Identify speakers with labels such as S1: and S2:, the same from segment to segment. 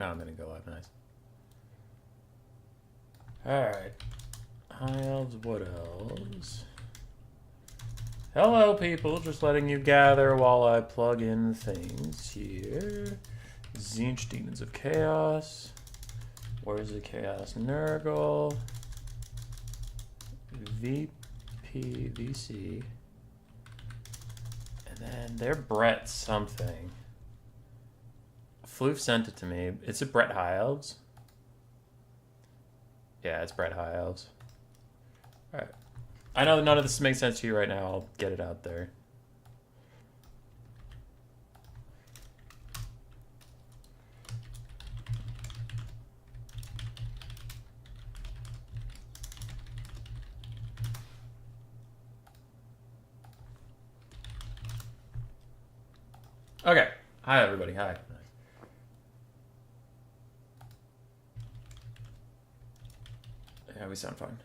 S1: Now I'm gonna go live. Nice. Alright. High elves, wood elves. Hello, people. Just letting you gather while I plug in things here. Tzeentch, Demons of Chaos. Warriors of Chaos, Nurgle. VC. And then they're Brett something. Floof sent it to me. Is it Brett High Elves? Yeah, it's Brett High Elves. Alright. I know none of this makes sense to you right now. I'll get it out there. Okay. Hi, everybody. Hi. Yeah, we sound fine.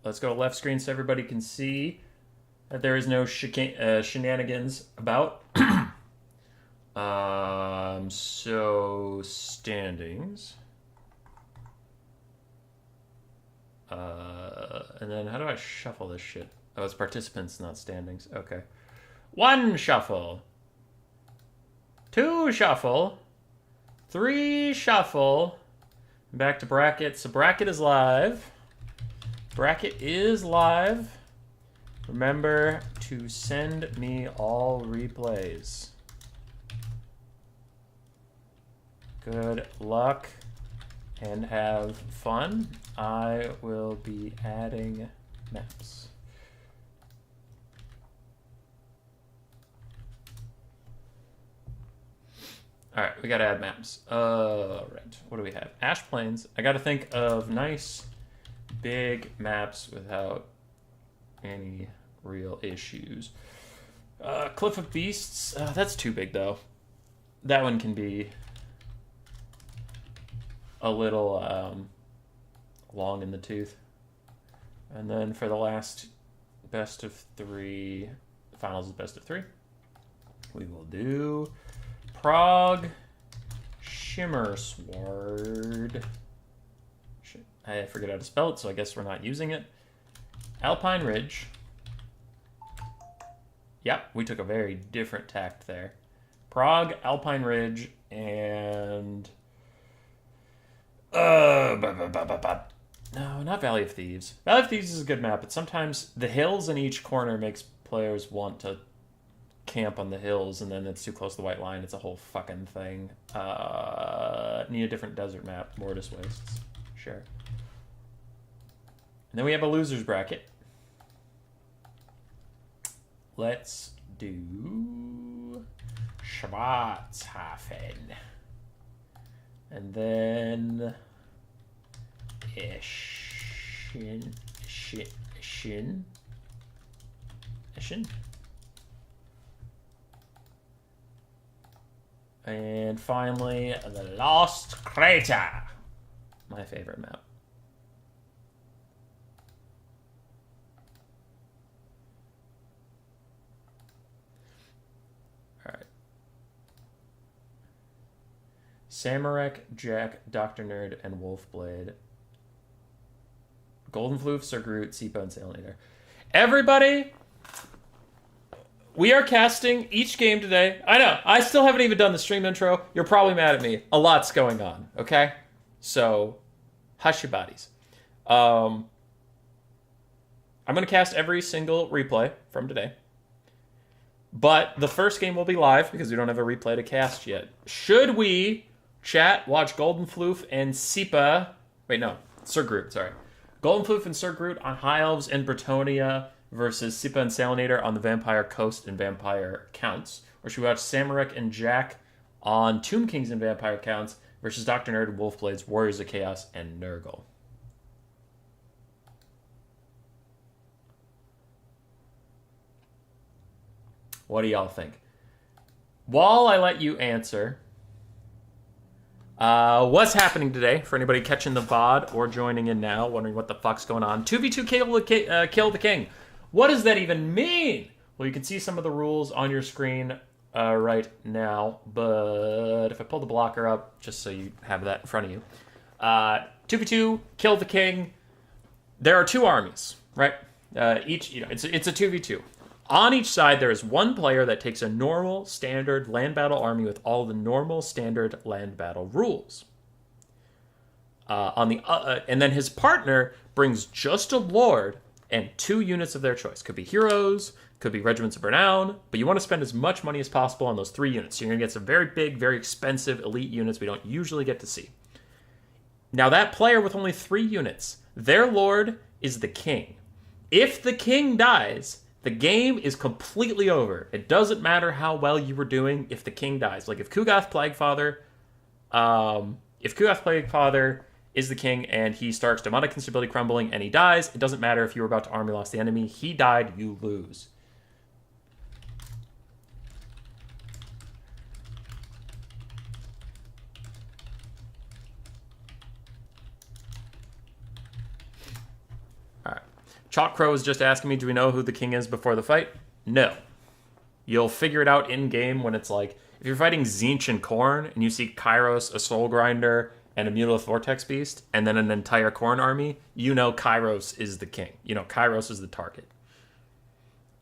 S1: Let's go left screen so everybody can see that there is no shenanigans about. So standings. And then how do I shuffle this shit? Oh, it's participants, not standings. Okay. 1 shuffle. 2 shuffle. 3 shuffle. Back to bracket. So bracket is live. Bracket is live. Remember to send me all replays. Good luck and have fun. I will be adding maps. All right, we gotta add maps. Right, what do we have? Ash Plains. I gotta think of nice, big maps without any real issues. Cliff of Beasts. That's too big though. That one can be a little long in the tooth. And then for the last best of 3, finals is best of 3. We will do Prague Shimmer Sword. Shit, I forget how to spell it, so I guess we're not using it. Alpine Ridge. Yep, we took a very different tact there. Prague, Alpine Ridge, and no, not Valley of Thieves. Valley of Thieves is a good map, but sometimes the hills in each corner makes players want to camp on the hills, and then it's too close to the white line. It's a whole fucking thing. Need a different desert map. Mortis Wastes. Sure. And then we have a loser's bracket. Let's do Schwarzhafen. And then Eschen. And finally, the Lost Crater. My favorite map. Alright. Samarek, Jack, Dr. Nerd, and Wolfblade. Golden Floof, Sir Groot, Seepo, and Salinator. Everybody, we are casting each game today. I know, I still haven't even done the stream intro. You're probably mad at me. A lot's going on, okay? So, hush your bodies. I'm going to cast every single replay from today. But the first game will be live because we don't have a replay to cast yet. Should we, chat, watch Golden Floof and Seepa... Wait, no. Sir Groot, sorry. Golden Floof and Sir Groot on High Elves and Bretonnia versus Seepa and Salinator on the Vampire Coast and Vampire Counts. Or should we watch Samarek and Jack on Tomb Kings and Vampire Counts versus Dr. Nerd and Wolfblades, Warriors of Chaos, and Nurgle? What do y'all think? While I let you answer, what's happening today? For anybody catching the VOD or joining in now, wondering what the fuck's going on. 2v2 kill the king. What does that even mean? Well, you can see some of the rules on your screen right now, but if I pull the blocker up, just so you have that in front of you. 2v2, kill the king. There are two armies, right? Each, it's a 2v2. On each side, there is one player that takes a normal, standard land battle army with all the normal, standard land battle rules. And then his partner brings just a lord and 2 units of their choice. Could be heroes, could be regiments of renown, but you want to spend as much money as possible on those 3 units. So you're going to get some very big, very expensive elite units we don't usually get to see. Now that player with only 3 units, their lord is the king. If the king dies, the game is completely over. It doesn't matter how well you were doing if the king dies. Like if Kugath Plaguefather, is the king and he starts demonic instability crumbling and he dies, it doesn't matter if you were about to army loss the enemy. He died, you lose. All right. Chalk Crow was just asking me, do we know who the king is before the fight? No. You'll figure it out in game when it's like, if you're fighting Tzeentch and Khorne and you see Kairos, a Soul Grinder, and a Mutalith Vortex Beast, and then an entire Khorne army, you know Kairos is the king. You know Kairos is the target.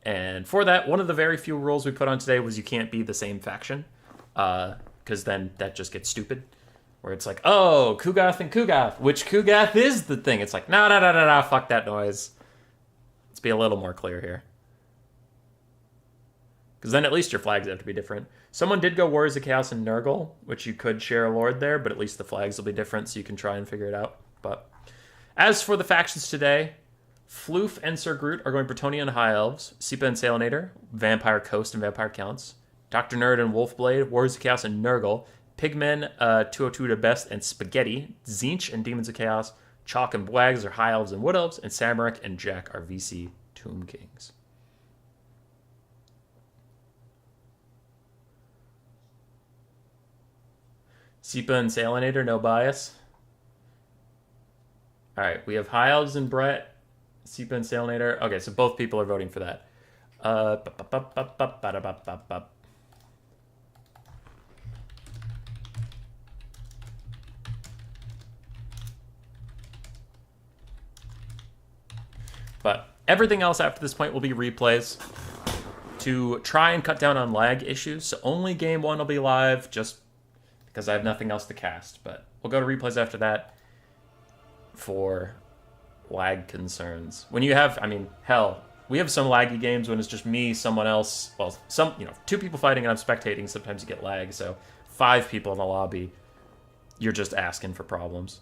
S1: And for that, one of the very few rules we put on today was you can't be the same faction, because then that just gets stupid. Where it's like, oh, Kugath and Kugath, which Kugath is the thing? It's like, no, fuck that noise. Let's be a little more clear here. Because then at least your flags have to be different. Someone did go Warriors of Chaos and Nurgle, which you could share a lord there, but at least the flags will be different, so you can try and figure it out. But as for the factions today, Floof and Sir Groot are going Bretonnia and High Elves, Seepa and Salinator, Vampire Coast and Vampire Counts, Dr. Nerd and Wolfblade, Warriors of Chaos and Nurgle, Pigmen, 202 to Best and Spaghetti, Tzeentch and Demons of Chaos, Chalk and Bwags are High Elves and Wood Elves, and Samaric and Jack are VC Tomb Kings. Seepa and Salinator, no bias. All right, we have High Elves and Brett, Seepa and Salinator. Okay, so both people are voting for that. But everything else after this point will be replays to try and cut down on lag issues. So only game 1 will be live, just because I have nothing else to cast. But we'll go to replays after that for lag concerns. When you have, I mean, hell, we have some laggy games when it's just me, someone else, well, 2 people fighting and I'm spectating, sometimes you get lag. So 5 people in the lobby, you're just asking for problems.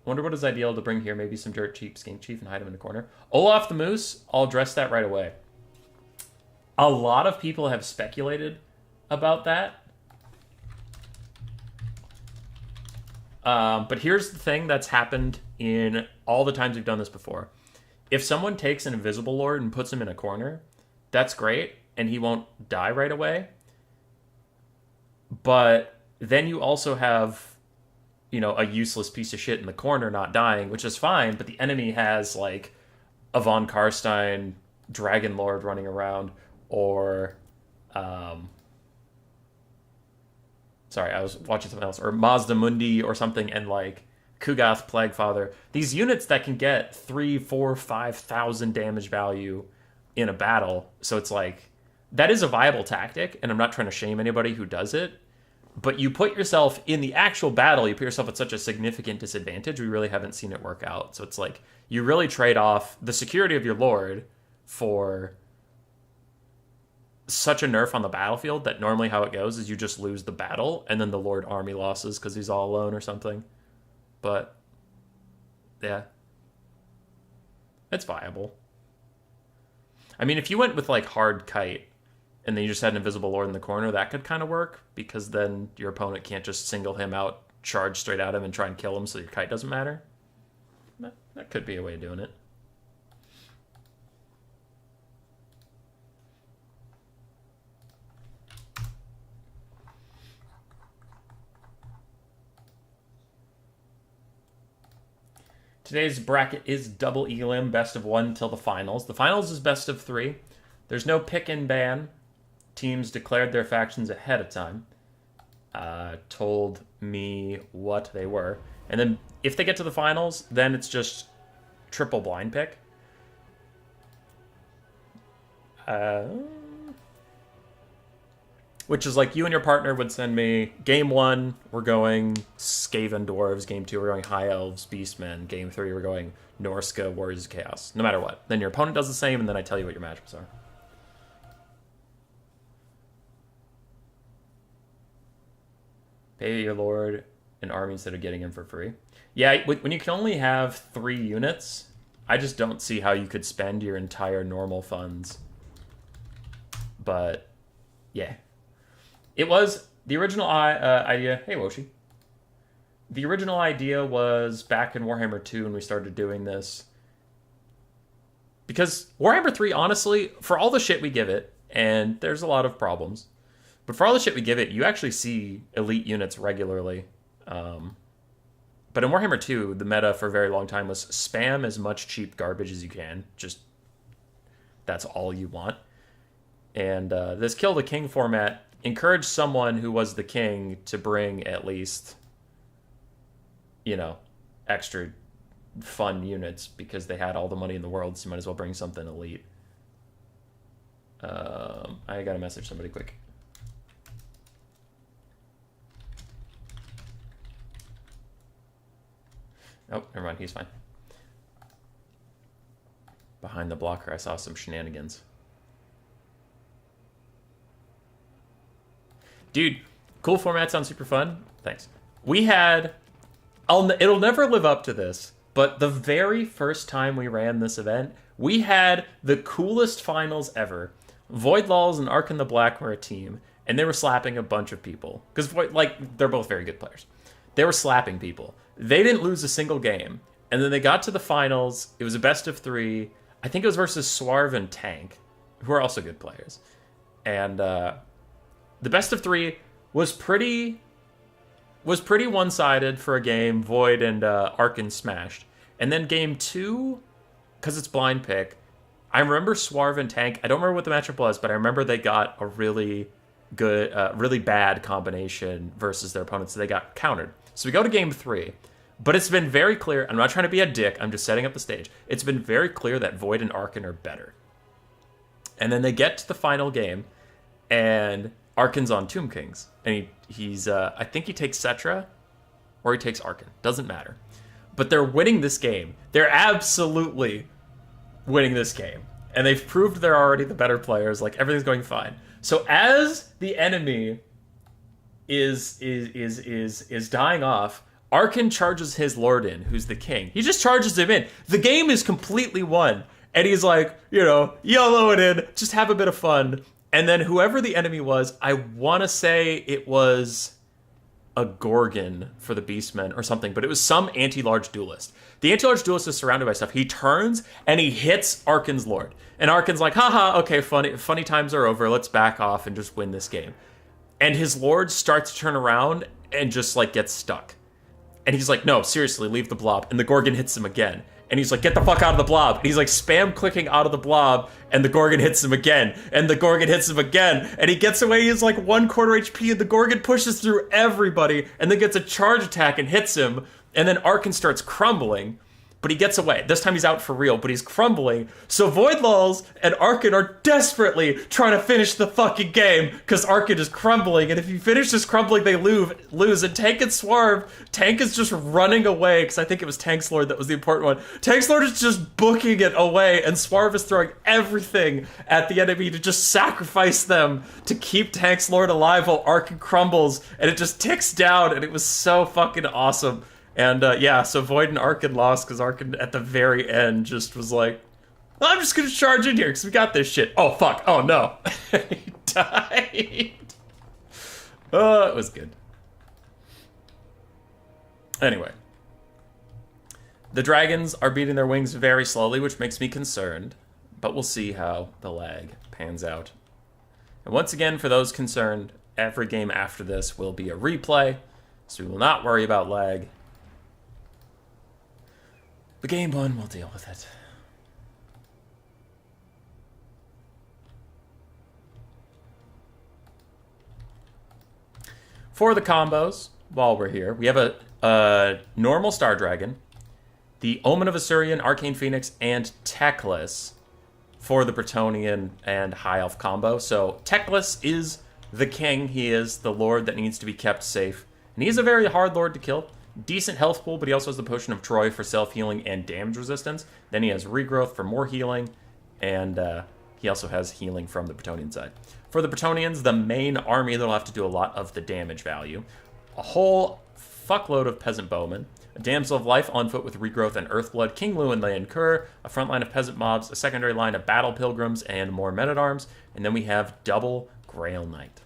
S1: Wonder what is ideal to bring here. Maybe some dirt cheap Skink Chief and hide him in the corner. Olaf the Moose, I'll address that right away. A lot of people have speculated about that. But here's the thing that's happened in all the times we've done this before. If someone takes an Invisible Lord and puts him in a corner, that's great, and he won't die right away. But then you also have, a useless piece of shit in the corner not dying, which is fine, but the enemy has, like, a Von Karstein Dragon Lord running around, or, sorry, I was watching something else, or Mazda Mundi or something, and, like, Kugath Plaguefather. These units that can get 3, 4, 5,000 damage value in a battle, so it's like, that is a viable tactic, and I'm not trying to shame anybody who does it, but you put yourself in the actual battle, you put yourself at such a significant disadvantage, we really haven't seen it work out. So it's like, you really trade off the security of your lord for such a nerf on the battlefield that normally how it goes is you just lose the battle, and then the lord army losses because he's all alone or something. But, yeah. It's viable. I mean, if you went with, like, Hard Kite, and then you just had an Invisible Lord in the corner, that could kind of work, because then your opponent can't just single him out, charge straight at him, and try and kill him so your kite doesn't matter. That could be a way of doing it. Today's bracket is double elim, best of one till the finals. The finals is best of three. There's no pick and ban. Teams declared their factions ahead of time. Told me what they were. And then if they get to the finals, then it's just triple blind pick. Which is like you and your partner would send me game 1, we're going Skaven Dwarves. Game 2, we're going High Elves, Beastmen. Game 3, we're going Norska, Warriors of Chaos. No matter what. Then your opponent does the same, and then I tell you what your matchups are. Pay your lord an army instead of getting him for free. Yeah, when you can only have 3 units, I just don't see how you could spend your entire normal funds. But, yeah. It was the original idea. Hey, Woshi. The original idea was back in Warhammer 2 when we started doing this. Because Warhammer 3, honestly, for all the shit we give it, and there's a lot of problems, but for all the shit we give it, you actually see elite units regularly. But in Warhammer 2, the meta for a very long time was spam as much cheap garbage as you can. Just, that's all you want. And this Kill the King format encouraged someone who was the king to bring at least, you know, extra fun units because they had all the money in the world, so you might as well bring something elite. I gotta message somebody quick. Oh, never mind, he's fine. Behind the blocker, I saw some shenanigans. Dude, cool format sounds super fun. Thanks. We had... it'll never live up to this, but the very first time we ran this event, we had the coolest finals ever. Voidlaws and Ark in the Black were a team, and they were slapping a bunch of people. Because, like, they're both very good players. They were slapping people. They didn't lose a single game. And then they got to the finals. It was a best of 3. I think it was versus Swarv and Tank, who are also good players. And, the best of 3 was pretty one-sided for a game. Void and Arkin smashed. And then game 2, because it's blind pick, I remember Swarv and Tank. I don't remember what the matchup was, but I remember they got a really good, really bad combination versus their opponents. So they got countered. So we go to game 3. But it's been very clear. I'm not trying to be a dick. I'm just setting up the stage. It's been very clear that Void and Arkin are better. And then they get to the final game, and Arkin's on Tomb Kings, and he's I think he takes Cetra, or he takes Arkin. Doesn't matter. But they're winning this game. They're absolutely winning this game. And they've proved they're already the better players. Like, everything's going fine. So as the enemy is dying off, Arkin charges his lord in, who's the king. He just charges him in. The game is completely won. And he's like, you know, YOLO it in, just have a bit of fun. And then whoever the enemy was, I want to say it was a Gorgon for the Beastmen or something, but it was some anti-large duelist. The anti-large duelist is surrounded by stuff. He turns and he hits Arkin's lord. And Arkin's like, haha, okay, funny times are over. Let's back off and just win this game. And his lord starts to turn around and just like gets stuck. And he's like, no, seriously, leave the blob. And the Gorgon hits him again. And he's like, get the fuck out of the blob. And he's like spam clicking out of the blob, and the Gorgon hits him again. And the Gorgon hits him again. And he gets away, he's like 1/4 HP, and the Gorgon pushes through everybody, and then gets a charge attack and hits him. And then Arkin starts crumbling, but he gets away. This time he's out for real, but he's crumbling. So Voidlaws and Arkin are desperately trying to finish the fucking game, because Arkin is crumbling, and if you finish this crumbling, they lose. And Tank and Swarv, Tank is just running away, because I think it was Tank's Lord that was the important one. Tank's Lord is just booking it away, and Swarv is throwing everything at the enemy to just sacrifice them to keep Tank's Lord alive while Arkin crumbles, and it just ticks down, and it was so fucking awesome. And yeah, so Void and Arkin lost because Arkin at the very end just was like, well, I'm just going to charge in here because we got this shit. Oh, fuck. Oh, no. He died. Oh, it was good. Anyway. The dragons are beating their wings very slowly, which makes me concerned. But we'll see how the lag pans out. And once again, for those concerned, every game after this will be a replay. So we will not worry about lag. The game one, we'll deal with it. For the combos, while we're here, we have a normal Star Dragon, the Omen of Asuryan, Arcane Phoenix, and Teclis for the Bretonnian and High Elf combo. So Teclis is the king. He is the lord that needs to be kept safe. And he's a very hard lord to kill. Decent health pool, but he also has the Potion of Troy for self-healing and damage resistance. Then he has Regrowth for more healing, and he also has healing from the Bretonnian side. For the Bretonnians, the main army, they'll have to do a lot of the damage value. A whole fuckload of Peasant Bowmen, a Damsel of Life on foot with Regrowth and Earthblood, King Lu and Leon Kur, a front line of Peasant Mobs, a secondary line of Battle Pilgrims, and more Men-at-Arms, and then we have double Grail Knight.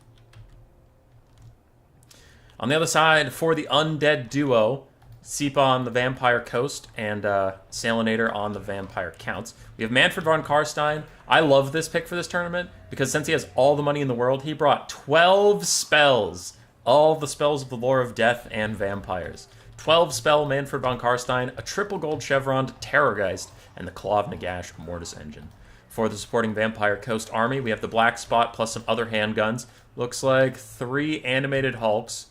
S1: On the other side, for the Undead duo, Seepa on the Vampire Coast and Salinator on the Vampire Counts. We have Manfred von Karstein. I love this pick for this tournament because since he has all the money in the world, he brought 12 spells. All the spells of the Lore of Death and Vampires. 12 spell Manfred von Karstein, a triple gold chevron to Terrorgeist, and the Claw of Nagash Mortis Engine. For the supporting Vampire Coast army, we have the Black Spot plus some other handguns. Looks like 3 animated Hulks,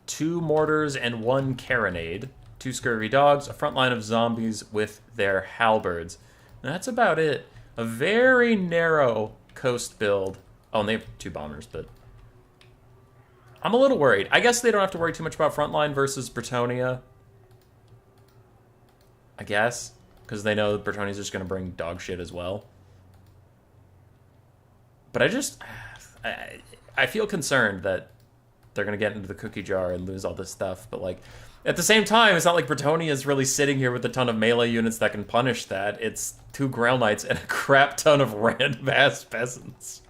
S1: 2 mortars and 1 carronade, 2 scurvy dogs, a front line of zombies with their halberds. And that's about it. A very narrow coast build. Oh, and they have 2 bombers, but I'm a little worried. I guess they don't have to worry too much about frontline versus Bretonnia. I guess. Because they know Bretonnia's just going to bring dog shit as well. But I feel concerned that they're going to get into the cookie jar and lose all this stuff. But, like, at the same time, it's not like Bretonnia is really sitting here with a ton of melee units that can punish that. It's 2 Grail Knights and a crap ton of random-ass peasants.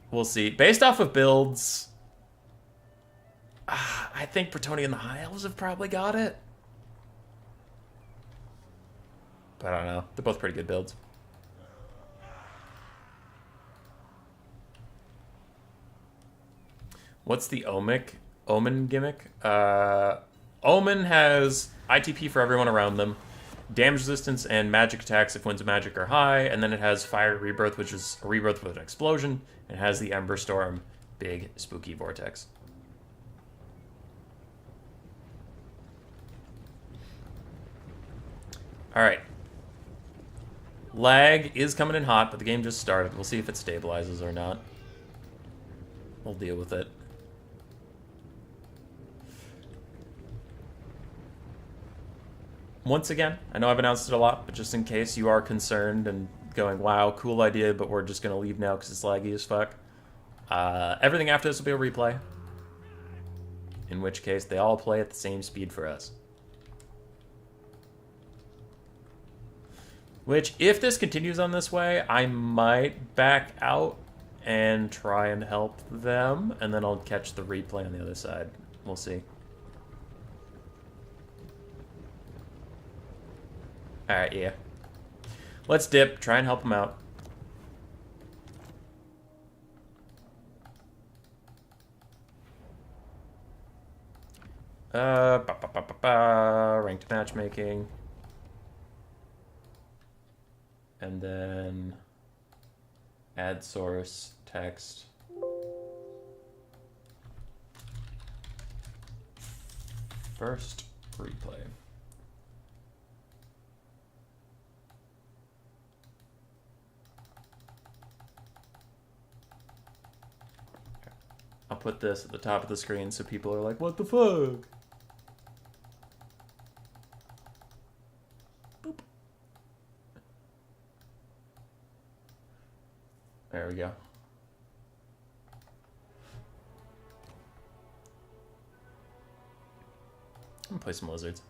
S1: We'll see. Based off of builds, I think Bretonnia and the High Elves have probably got it. But I don't know. They're both pretty good builds. What's the Omen gimmick? Omen has ITP for everyone around them, damage resistance and magic attacks if winds of magic are high, and then it has Fire Rebirth, which is a rebirth with an explosion. It has the Ember Storm, big spooky vortex. Alright. Lag is coming in hot, but the game just started. We'll see if it stabilizes or not. We'll deal with it. Once again, I know I've announced it a lot, but just in case you are concerned and going, wow, cool idea, but we're just going to leave now because it's laggy as fuck. Everything after this will be a replay. In which case, they all play at the same speed for us. Which, if this continues on this way, I might back out and try and help them, and then I'll catch the replay on the other side. We'll see. Alright, yeah. Let's dip, try and help them out. Ranked matchmaking. And then add source, text. First replay. I'll put this at the top of the screen so people are like, what the fuck? Boop. There we go. I'm gonna play some lizards.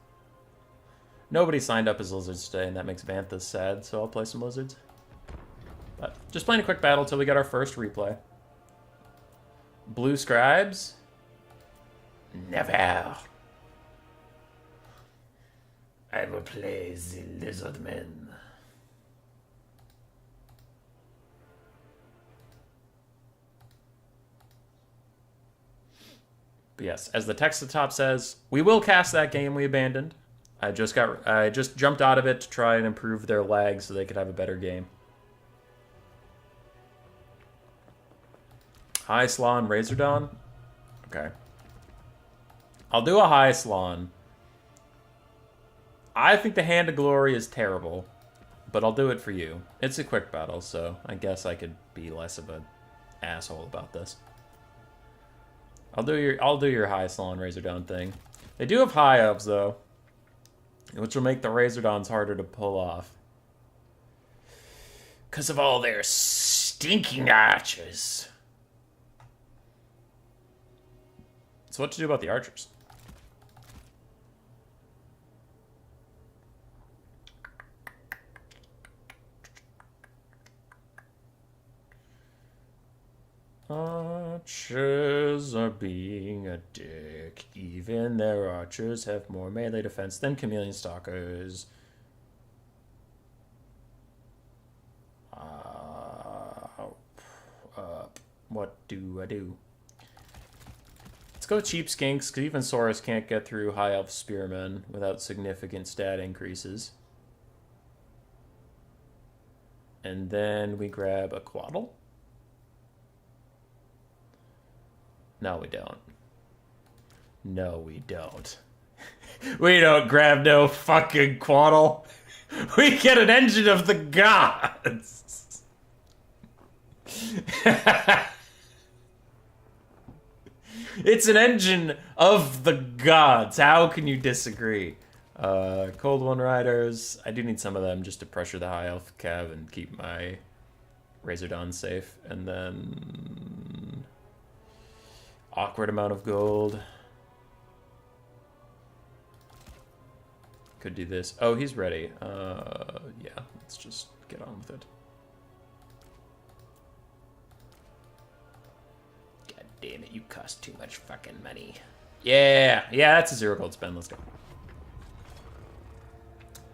S1: Nobody signed up as lizards today, and that makes Vanthus sad, so I'll play some lizards. But just playing a quick battle till we get our first replay. Blue Scribes? Never. I will play the Lizard Men. But yes, as the text at the top says, we will cast that game we abandoned. I just jumped out of it to try and improve their lag so they could have a better game. High Slan Razordon? Okay. I'll do a High Slan. I think the Hand of Glory is terrible, but I'll do it for you. It's a quick battle, so I guess I could be less of an asshole about this. I'll do your High Slan Razordon thing. They do have High Elves though, which will make the Razordons harder to pull off. Because of all their stinking archers. So what to do about the archers? Archers are being a dick. Even their archers have more melee defense than chameleon stalkers. What do I do? Let's go cheap skinks, because even Saurus can't get through High Elf Spearmen without significant stat increases. And then we grab a Quaddle. No, we don't. No, we don't. We don't grab no fucking Quaddle. We get an engine of the gods. It's an engine of the gods. How can you disagree? Cold One Riders. I do need some of them just to pressure the High Elf Cav and keep my Razordon safe. And then... awkward amount of gold. Could do this. Oh, he's ready. Yeah, let's just get on with it. God damn it, you cost too much fucking money. Yeah, that's a 0 gold spend. Let's go.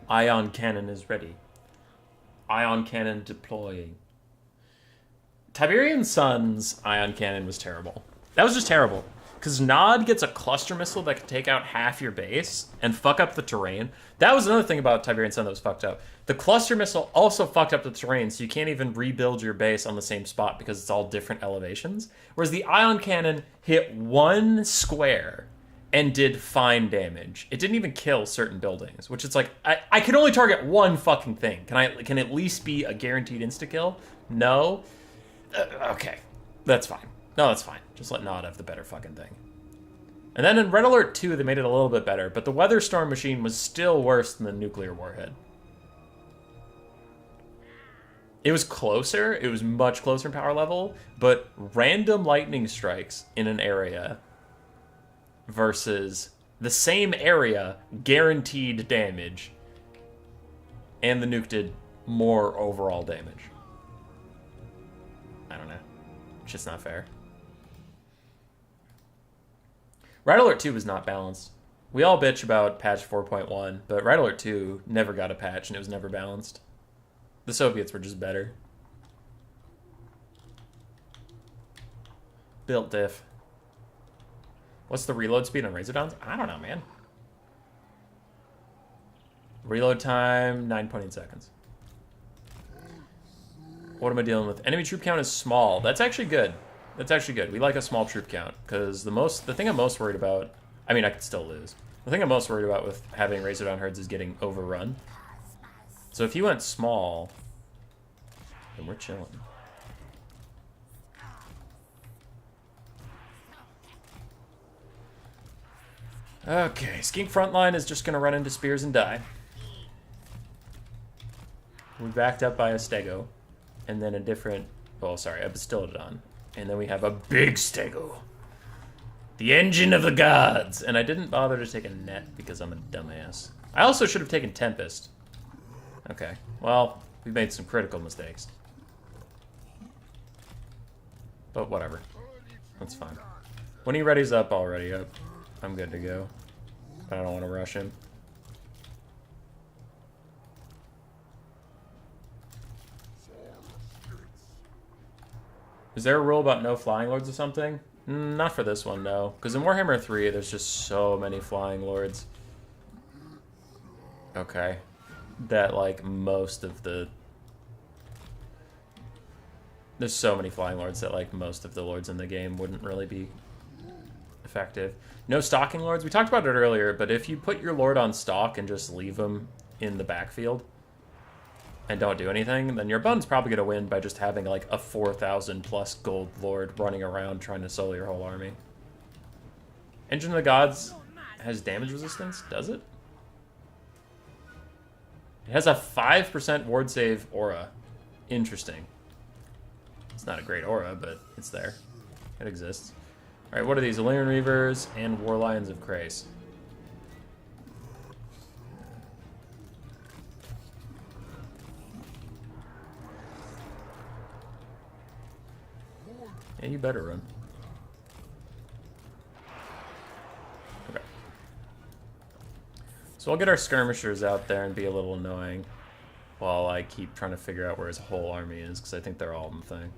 S1: Ion Cannon is ready. Ion Cannon deploying. Tiberian Sun's Ion Cannon was terrible. That was just terrible. Because Nod gets a cluster missile that can take out half your base and fuck up the terrain. That was another thing about Tiberian Sun that was fucked up. The cluster missile also fucked up the terrain, so you can't even rebuild your base on the same spot because it's all different elevations. Whereas the Ion Cannon hit one square and did fine damage. It didn't even kill certain buildings, which it's like, I can only target one fucking thing. Can at least be a guaranteed insta-kill? No? Okay, that's fine. No, that's fine. Just let Nod have the better fucking thing. And then in Red Alert 2, they made it a little bit better, but the Weather Storm machine was still worse than the nuclear warhead. It was closer. It was much closer in power level, but random lightning strikes in an area versus the same area, guaranteed damage, and the nuke did more overall damage. I don't know. It's just not fair. Red Alert 2 was not balanced. We all bitch about patch 4.1, but Red Alert 2 never got a patch and it was never balanced. The Soviets were just better. Built diff. What's the reload speed on Razordons? I don't know, man. Reload time, 9.8 seconds. What am I dealing with? Enemy troop count is small. That's actually good. That's actually good. We like a small troop count, because the thing I'm most worried about... I mean, I could still lose. The thing I'm most worried about with having Razordon herds is getting overrun. So if you went small, then we're chilling. Okay, Skink Frontline is just going to run into spears and die. We're backed up by a Stego. And then a different... Oh, sorry, a Bastillodon. And then we have a big Stego. The engine of the gods! And I didn't bother to take a net because I'm a dumbass. I also should have taken Tempest. Okay, well, we made some critical mistakes. But whatever. That's fine. When he readies up, I'll ready up. I'm good to go. But I don't want to rush him. Is there a rule about no flying lords or something? Not for this one, no. Because in Warhammer 3, there's just so many Flying Lords. Okay. That, like, most of the... There's so many Flying Lords that, like, most of the Lords in the game wouldn't really be effective. No Stalking Lords. We talked about it earlier, but if you put your Lord on Stalk and just leave him in the backfield and don't do anything, then your opponent's probably going to win by just having, like, a 4,000 plus gold Lord running around trying to solo your whole army. Engine of the Gods has damage resistance, does it? It has a 5% ward save aura. Interesting. It's not a great aura, but it's there. It exists. Alright, what are these? Illyrian Reavers and War Lions of Krace. Yeah, you better run. Okay. So I'll get our skirmishers out there and be a little annoying while I keep trying to figure out where his whole army is, because I think they're all in the thing.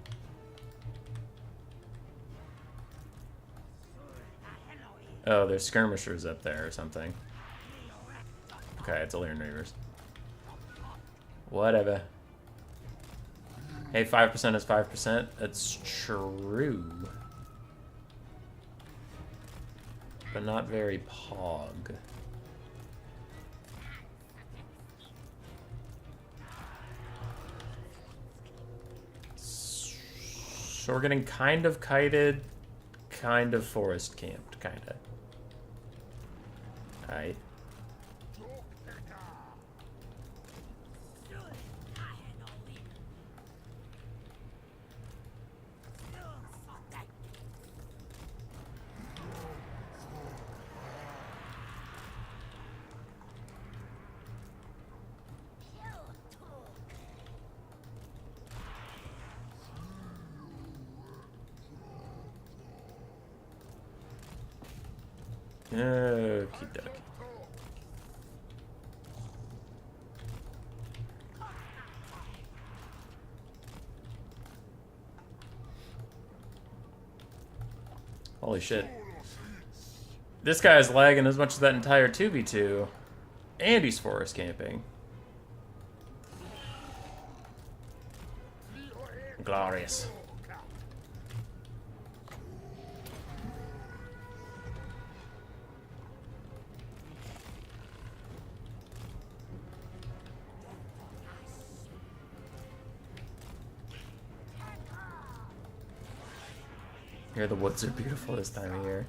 S1: Oh, there's skirmishers up there or something. Okay, it's Illyrian Reavers. Whatever. Hey, 5% is 5%. That's true. But not very pog. So we're getting kind of kited, kind of forest camped, kind of. Alright. Okie dokie. Holy shit. This guy's lagging as much as that entire 2v2. And he's forest camping. Glorious. Here, the woods are beautiful this time of year.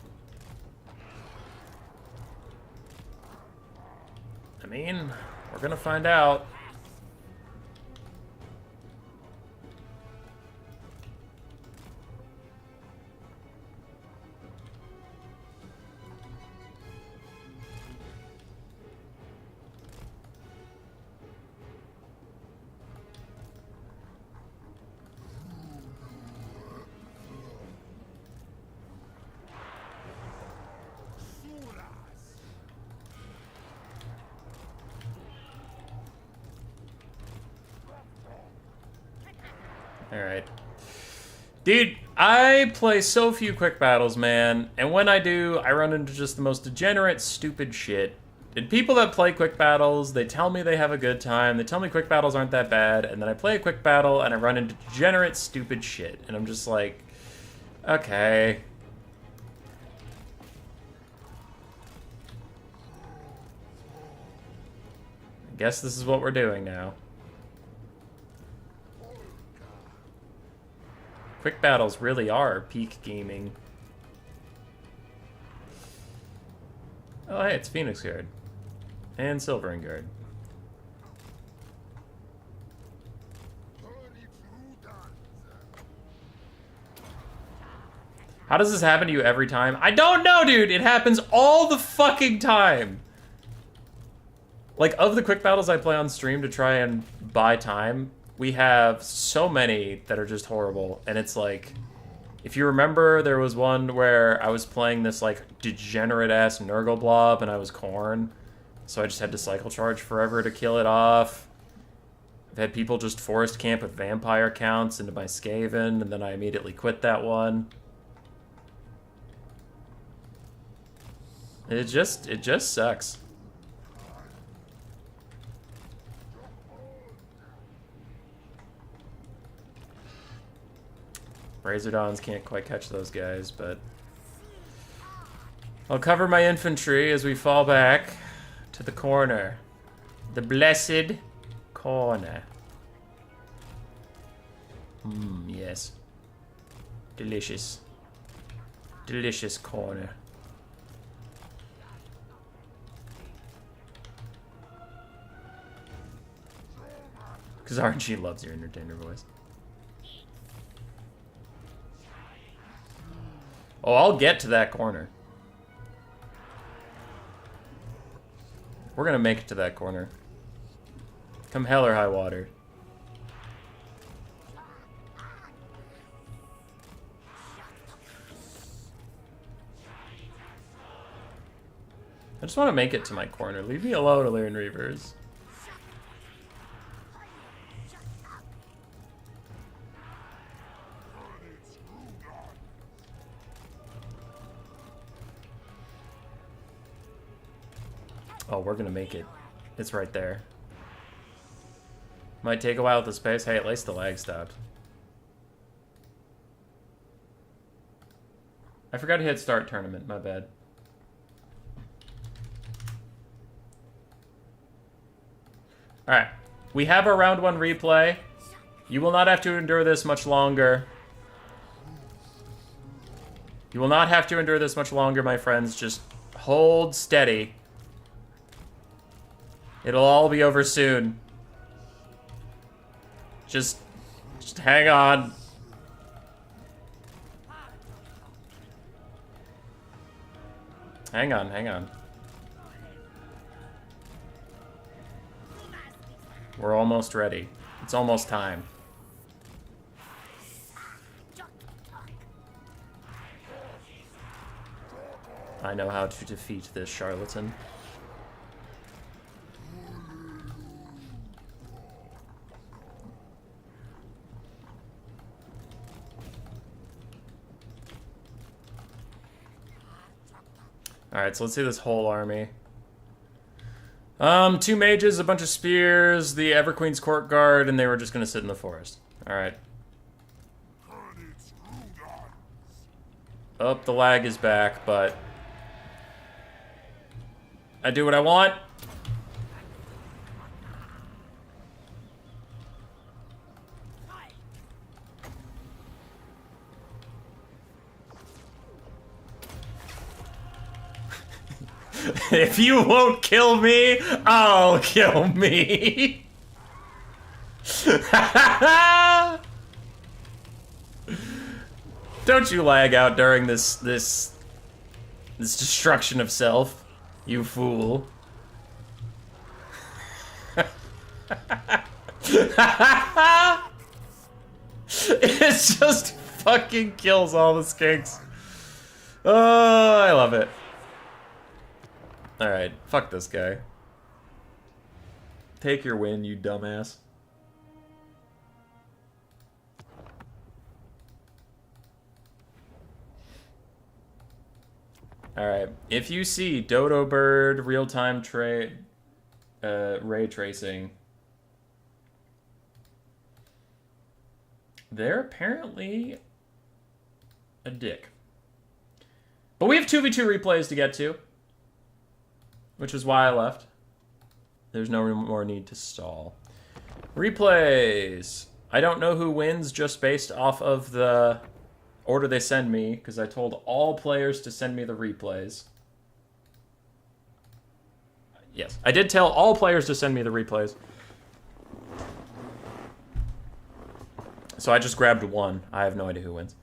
S1: I mean, we're gonna find out. Alright. Dude, I play so few quick battles, man, and when I do, I run into just the most degenerate, stupid shit. And people that play quick battles, they tell me they have a good time, they tell me quick battles aren't that bad, and then I play a quick battle and I run into degenerate, stupid shit. And I'm just like, okay. I guess this is what we're doing now. Quick battles really are peak gaming. Oh, hey, it's Phoenix Guard. And Silvering Guard. How does this happen to you every time? I don't know, dude! It happens all the fucking time! Like, of the quick battles I play on stream to try and buy time, we have so many that are just horrible, and it's like, if you remember, there was one where I was playing this, like, degenerate-ass Nurgle blob, and I was Khorne, so I just had to cycle charge forever to kill it off. I've had people just forest camp with vampire counts into my Skaven, and then I immediately quit that one. It just sucks. Razordons can't quite catch those guys, but I'll cover my infantry as we fall back to the corner. The blessed corner. Yes. Delicious. Delicious corner. Because RNG loves your entertainer voice. Oh, I'll get to that corner. We're gonna make it to that corner. Come hell or high water. I just want to make it to my corner. Leave me alone, Illyrian Reavers. Oh, we're gonna make it. It's right there. Might take a while with the space. Hey, at least the lag stopped. I forgot to hit start tournament. My bad. Alright. We have our round 1 replay. You will not have to endure this much longer. You will not have to endure this much longer, my friends. Just hold steady. It'll all be over soon. Just hang on. Hang on, hang on. We're almost ready. It's almost time. I know how to defeat this charlatan. Alright, so let's see this whole army. 2 mages, a bunch of spears, the Everqueen's Court Guard, and they were just gonna sit in the forest. Alright. Oh, the lag is back, but I do what I want. If you won't kill me, I'll kill me. Don't you lag out during this destruction of self, you fool. It just fucking kills all the skinks. Oh, I love it. Alright, fuck this guy. Take your win, you dumbass. Alright, if you see Dodo Bird real-time ray tracing, they're apparently a dick. But we have 2v2 replays to get to, which is why I left. There's no more need to stall. Replays. I don't know who wins just based off of the order they send me, because I told all players to send me the replays. Yes, I did tell all players to send me the replays. So I just grabbed one. I have no idea who wins.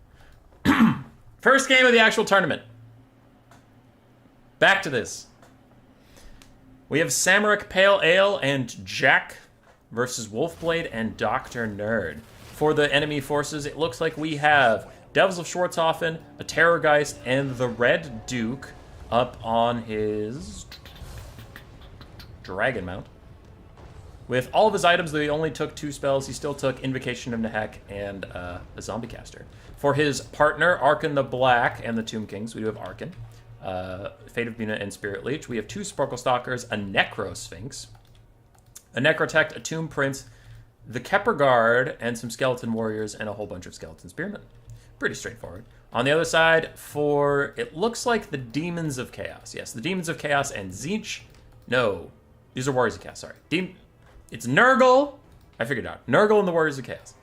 S1: First game of the actual tournament. Back to this. We have Samaric Pale Ale and Jack versus Wolfblade and Dr. Nerd. For the enemy forces, it looks like we have Devils of Schwarzhofen, a Terrorgeist, and the Red Duke up on his Dragon Mount. With all of his items, though he only took 2 spells, he still took Invocation of Nehek and a Zombie Caster. For his partner, Arkan the Black and the Tomb Kings, we do have Arkan. Fate of Buna and Spirit Leech. We have 2 Sparkle Stalkers, a Necro Sphinx, a Necrotect, a Tomb Prince, the Kepler Guard, and some Skeleton Warriors, and a whole bunch of Skeleton Spearmen. Pretty straightforward. On the other side, it looks like the Demons of Chaos. Yes, the Demons of Chaos and Tzeentch. No, these are Warriors of Chaos, sorry. It's Nurgle. I figured it out. Nurgle and the Warriors of Chaos.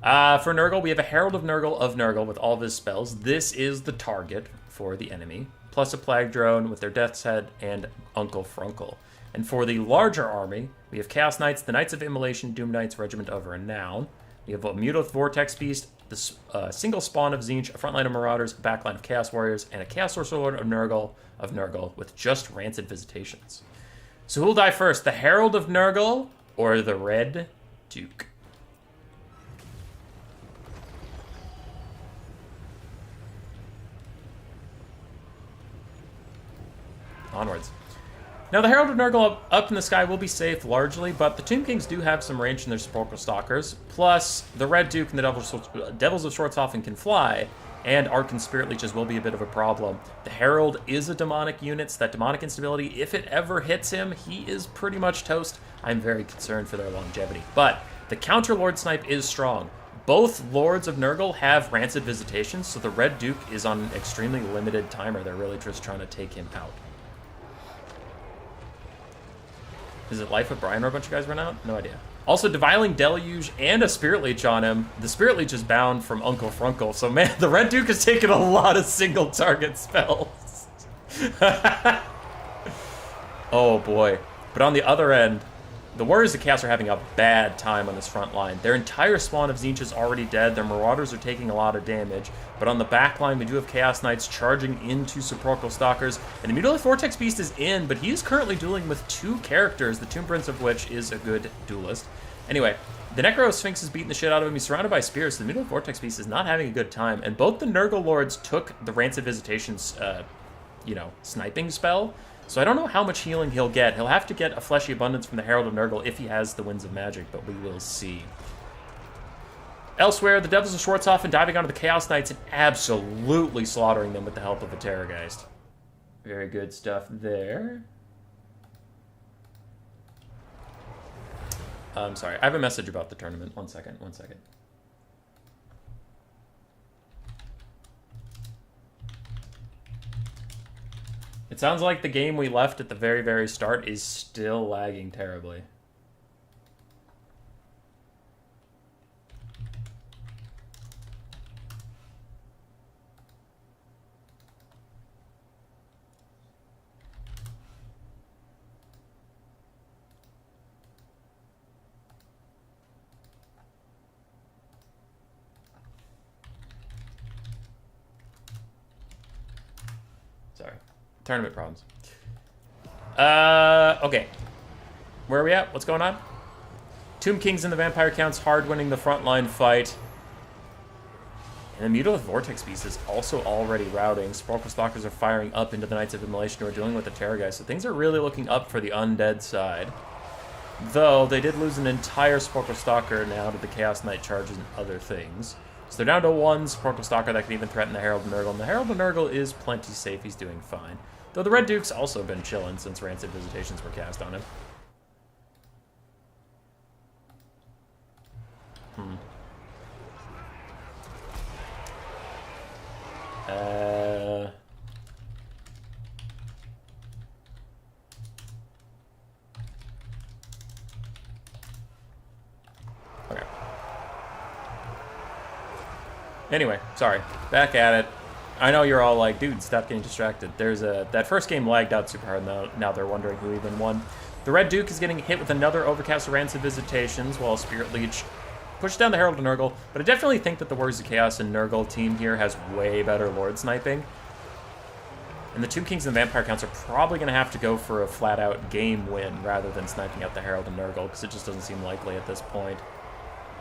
S1: For Nurgle, we have a Herald of Nurgle with all of his spells. This is the target for the enemy, plus a Plague Drone with their Death's Head and Uncle Frunkle. And for the larger army, we have Chaos Knights, the Knights of Immolation, Doom Knights, Regiment of Renown. We have a Mutalith Vortex Beast, the single spawn of Tzeentch, a frontline of Marauders, a backline of Chaos Warriors, and a Chaos Sorcerer Lord of Nurgle with just Rancid Visitations. So who'll die first, the Herald of Nurgle or the Red Duke? Onwards. Now, the Herald of Nurgle up in the sky will be safe largely, but the Tomb Kings do have some range in their Sparkle Stalkers. Plus, the Red Duke and the Devils of Schwarzhofen can fly, and Arc and Spirit Leeches will be a bit of a problem. The Herald is a demonic unit, so that demonic instability, if it ever hits him, he is pretty much toast. I'm very concerned for their longevity. But the counter Lord Snipe is strong. Both Lords of Nurgle have Rancid Visitations, so the Red Duke is on an extremely limited timer. They're really just trying to take him out. Is it Life with Brian where a bunch of guys run out? No idea. Also, Deviling Deluge and a Spirit Leech on him. The Spirit Leech is bound from Uncle Frunkle, so man, the Red Duke has taken a lot of single target spells. Oh boy. But on the other end, the Warriors of Chaos are having a bad time on this front line. Their entire spawn of Tzeentch is already dead. Their Marauders are taking a lot of damage. But on the back line, we do have Chaos Knights charging into Sepulchral Stalkers. And the Mutalith Vortex Beast is in, but he is currently dueling with 2 characters, the Tomb Prince of which is a good duelist. Anyway, the Necro Sphinx is beating the shit out of him. He's surrounded by spears, so the Mutalith Vortex Beast is not having a good time. And both the Nurgle Lords took the Rancid Visitations, sniping spell. So I don't know how much healing he'll get. He'll have to get a Fleshy Abundance from the Herald of Nurgle if he has the Winds of Magic, but we will see. Elsewhere, the Devils of Schwarzhofen diving onto the Chaos Knights and absolutely slaughtering them with the help of a Terrorgeist. Very good stuff there. I'm sorry, I have a message about the tournament. One second. It sounds like the game we left at the very, very start is still lagging terribly. Sorry. Tournament problems. Okay. Where are we at? What's going on? Tomb Kings and the Vampire Counts hard winning the frontline fight. And the Mutalith Vortex Beast is also already routing. Sparkle Stalkers are firing up into the Knights of Immolation who are dealing with the Terrorgeist. So things are really looking up for the undead side. Though they did lose an entire Sparkle Stalker now to the Chaos Knight charges and other things. So they're down to 1 Sparkle Stalker that can even threaten the Herald of Nurgle. And the Herald of Nurgle is plenty safe. He's doing fine. Though the Red Duke's also been chilling since Rancid Visitations were cast on him. Okay. Anyway, sorry. Back at it. I know you're all like, dude, stop getting distracted. That first game lagged out super hard, now they're wondering who even won. The Red Duke is getting hit with another Overcast of Rancid Visitations, while Spirit Leech pushes down the Herald of Nurgle. But I definitely think that the Warriors of Chaos and Nurgle team here has way better Lord sniping. And the Tomb Kings and the Vampire Counts are probably going to have to go for a flat-out game win rather than sniping out the Herald of Nurgle, because it just doesn't seem likely at this point.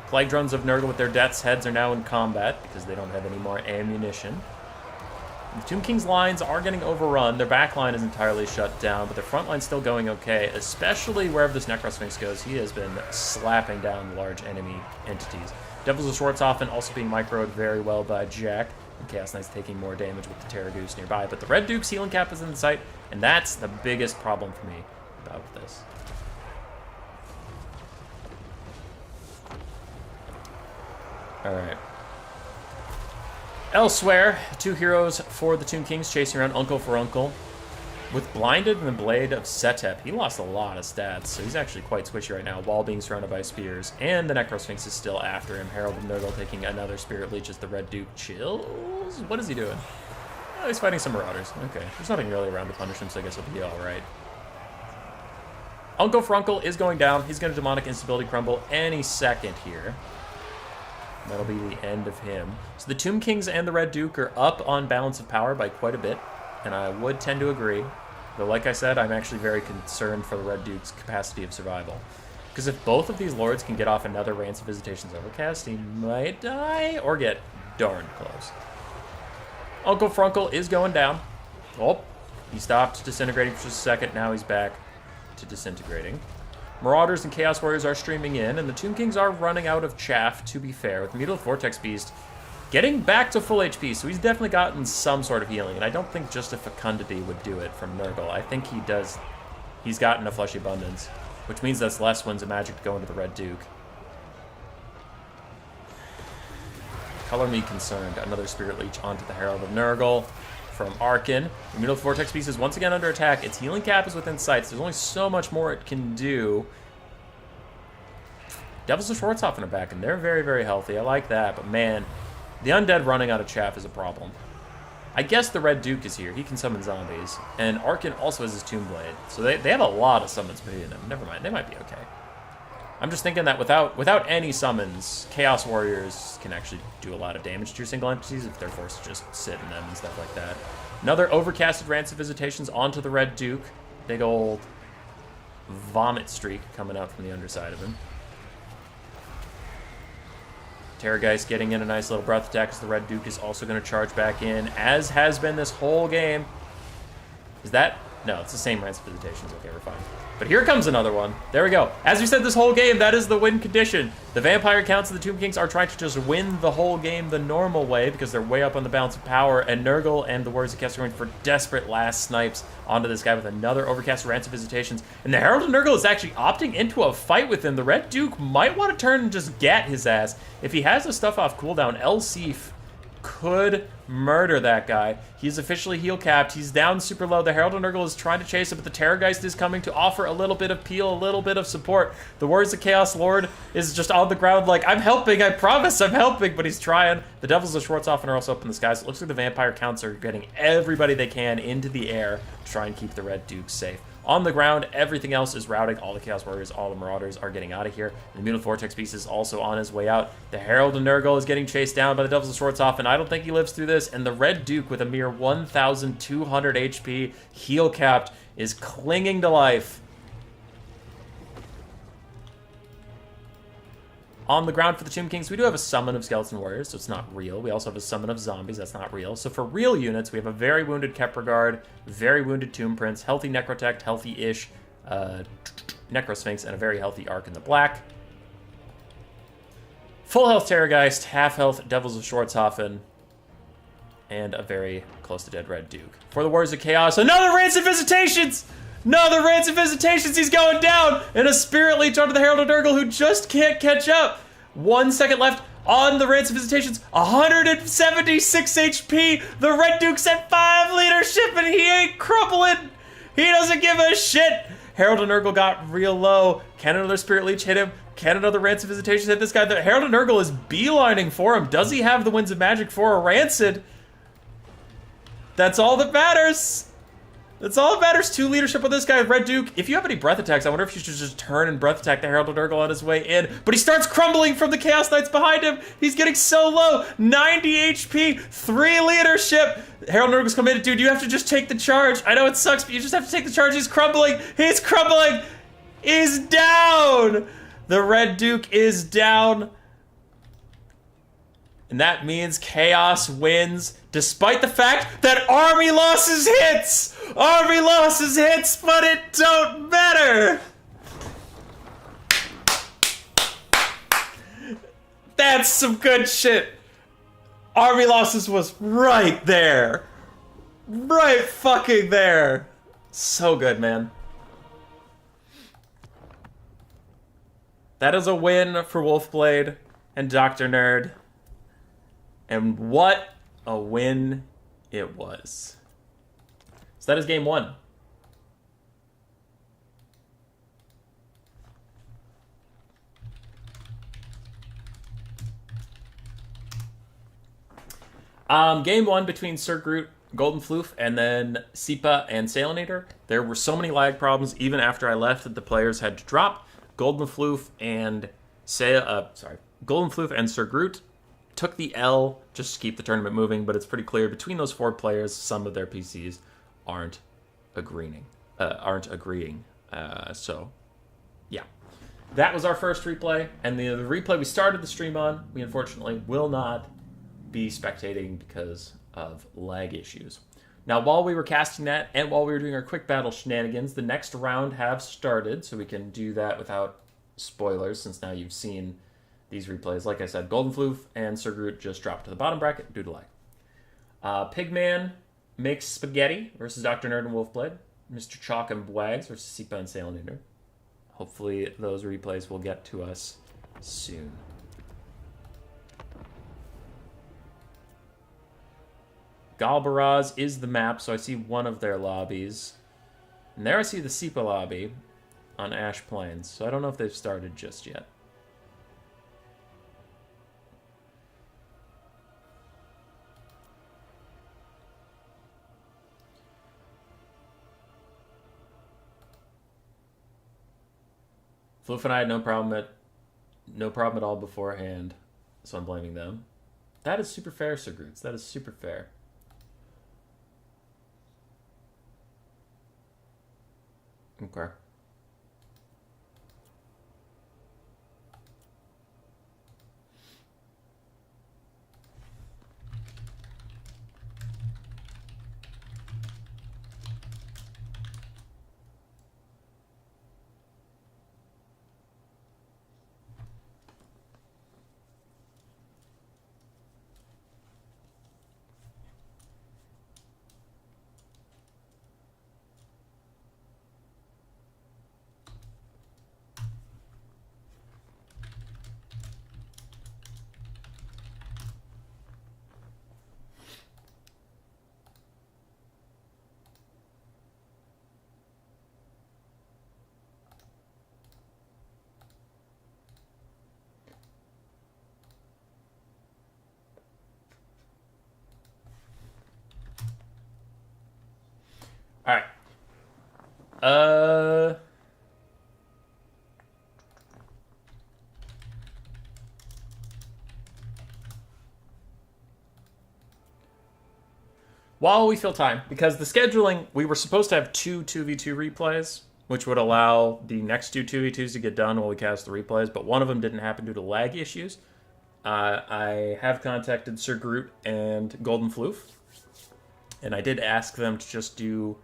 S1: Plague Drones of Nurgle with their Death's Heads are now in combat, because they don't have any more ammunition. The Tomb King's lines are getting overrun. Their back line is entirely shut down, but their front line's still going okay, especially wherever this Necrosphinx goes. He has been slapping down large enemy entities. Devils of Schwarzhofen also being microed very well by Jack. And Chaos Knight's taking more damage with the Terra Goose nearby. But the Red Duke's healing cap is in sight, and that's the biggest problem for me about this. Alright. Elsewhere, 2 heroes for the Tomb Kings chasing around Uncle for Uncle. With Blinded and the Blade of Setep, he lost a lot of stats, so he's actually quite squishy right now, while being surrounded by spears. And the Necrosphinx is still after him. Herald of Nurgle taking another Spirit Leech as the Red Duke chills. What is he doing? Oh, he's fighting some Marauders. Okay, there's nothing really around to punish him, so I guess he'll be alright. Uncle for Uncle is going down. He's going to Demonic Instability Crumble any second here. That'll be the end of him. So the Tomb Kings and the Red Duke are up on balance of power by quite a bit, and I would tend to agree. Though, like I said, I'm actually very concerned for the Red Duke's capacity of survival. Because if both of these lords can get off another Rancid Visitation's Overcast, he might die or get darn close. Uncle Frunkle is going down. Oh, he stopped disintegrating for just a second. Now he's back to disintegrating. Marauders and Chaos Warriors are streaming in, and the Tomb Kings are running out of chaff, to be fair, with the Mutilate Vortex Beast getting back to full HP, so he's definitely gotten some sort of healing, and I don't think just a Fecundity would do it from Nurgle. I think he's gotten a Fleshy Abundance, which means that's less Winds of Magic to go into the Red Duke. Color me concerned. Another Spirit Leech onto the Herald of Nurgle from Arkin. The Mutilate Vortex Beast is once again under attack. Its healing cap is within sight, so there's only so much more it can do. Devils of Schwarzhofen are back, and they're very, very healthy. I like that, but man, the Undead running out of chaff is a problem. I guess the Red Duke is here. He can summon zombies, and Arkin also has his Tomb Blade, so they have a lot of summons between them. Never mind, they might be okay. I'm just thinking that without any summons, Chaos Warriors can actually do a lot of damage to your single entities if they're forced to just sit in them and stuff like that. Another Overcasted Rancid Visitations onto the Red Duke. Big old vomit streak coming out from the underside of him. Terrorgeist getting in a nice little breath attack as the Red Duke is also going to charge back in, as has been this whole game. Is that? No, it's the same Rancid Visitations. Okay, we're fine. But here comes another one. There we go. As we said this whole game, that is the win condition. The Vampire Counts and the Tomb Kings are trying to just win the whole game the normal way because they're way up on the balance of power, and Nurgle and the Warriors of Chaos are going for desperate last snipes onto this guy with another Overcast Rancid Visitations. And the Herald of Nurgle is actually opting into a fight with him. The Red Duke might want to turn and just gat his ass. If he has the stuff off cooldown, Elsif could murder that guy. He's officially heal capped. He's down super low. The Herald of Nurgle is trying to chase him, but the Terrorgeist is coming to offer a little bit of peel, a little bit of support. The Warriors of Chaos Lord is just on the ground like, I'm helping, I promise I'm helping, but he's trying. The Devils of Schwarzhofen are also up in the skies. It looks like the Vampire Counts are getting everybody they can into the air to try and keep the Red Duke safe. On the ground, everything else is routing. All the Chaos Warriors, all the Marauders are getting out of here. The Mutilate Vortex Beast is also on his way out. The Herald of Nurgle is getting chased down by the Devils of Schwarzhofen. I don't think he lives through this. And the Red Duke, with a mere 1,200 HP, heal capped, is clinging to life. On the ground for the Tomb Kings, we do have a summon of Skeleton Warriors, so it's not real. We also have a summon of Zombies, that's not real. So for real units, we have a very wounded Kepregard, very wounded Tomb Prince, healthy Necrotect, healthy-ish Necrosphinx, and a very healthy Ark in the Black. Full health Terrorgeist, half health Devils of Schwarzhofen, and a very close to dead Red Duke. For the Warriors of Chaos, another Rancid Visitations! Another Rancid Visitations, he's going down! And a Spirit Leech onto the Herald of Nurgle who just can't catch up. 1 second left on the Rancid Visitations. 176 HP. The Red Duke's at 5 leadership and he ain't crumbling. He doesn't give a shit. Herald of Nurgle got real low. Can another Spirit Leech hit him? Can another Rancid Visitation hit this guy? The Herald of Nurgle is beelining for him. Does he have the Winds of Magic for a Rancid? That's all that matters. That's all that matters. 2 leadership with this guy, Red Duke. If you have any breath attacks, I wonder if you should just turn and breath attack the Herald of Nurgle on his way in. But he starts crumbling from the Chaos Knights behind him. He's getting so low. 90 HP, 3 leadership. Herald of Nurgle's committed. Dude, you have to just take the charge. I know it sucks, but you just have to take the charge. He's crumbling. He's crumbling. He's down. The Red Duke is down. And that means Chaos wins, despite the fact that Army losses hits! Army losses hits, but it don't matter! That's some good shit. Army losses was right there. Right fucking there. So good, man. That is a win for Wolfblade and Dr. Nerd. And what a win it was. So that is game one. Game one between Sir Groot, Golden Floof, and then Sipa and Salinator. There were so many lag problems even after I left that the players had to drop. Golden Floof and Golden Floof and Sir Groot took the L just to keep the tournament moving, but it's pretty clear between those four players, some of their PCs aren't agreeing. So, yeah. That was our first replay, and the replay we started the stream on, we unfortunately will not be spectating because of lag issues. Now, while we were casting that and while we were doing our quick battle shenanigans, the next round have started, so we can do that without spoilers since now you've seen these replays. Like I said, Golden Floof and Sir Groot just dropped to the bottom bracket due to lag. Pigman makes Spaghetti versus Dr. Nerd and Wolfblade. Mr. Chalk and Bwags versus Sipa and Salinator. Hopefully those replays will get to us soon. Galbaraz is the map, so I see one of their lobbies. And there I see the Sipa lobby on Ash Plains, so I don't know if they've started just yet. Floof and I had no problem at all beforehand, so I'm blaming them. That is super fair, Sir Groots. That is super fair. Okay. All right. While we fill time, because the scheduling, we were supposed to have two 2v2 replays, which would allow the next two 2v2s to get done while we cast the replays, but one of them didn't happen due to lag issues. I have contacted Sir Groot and Golden Floof, and I did ask them to just do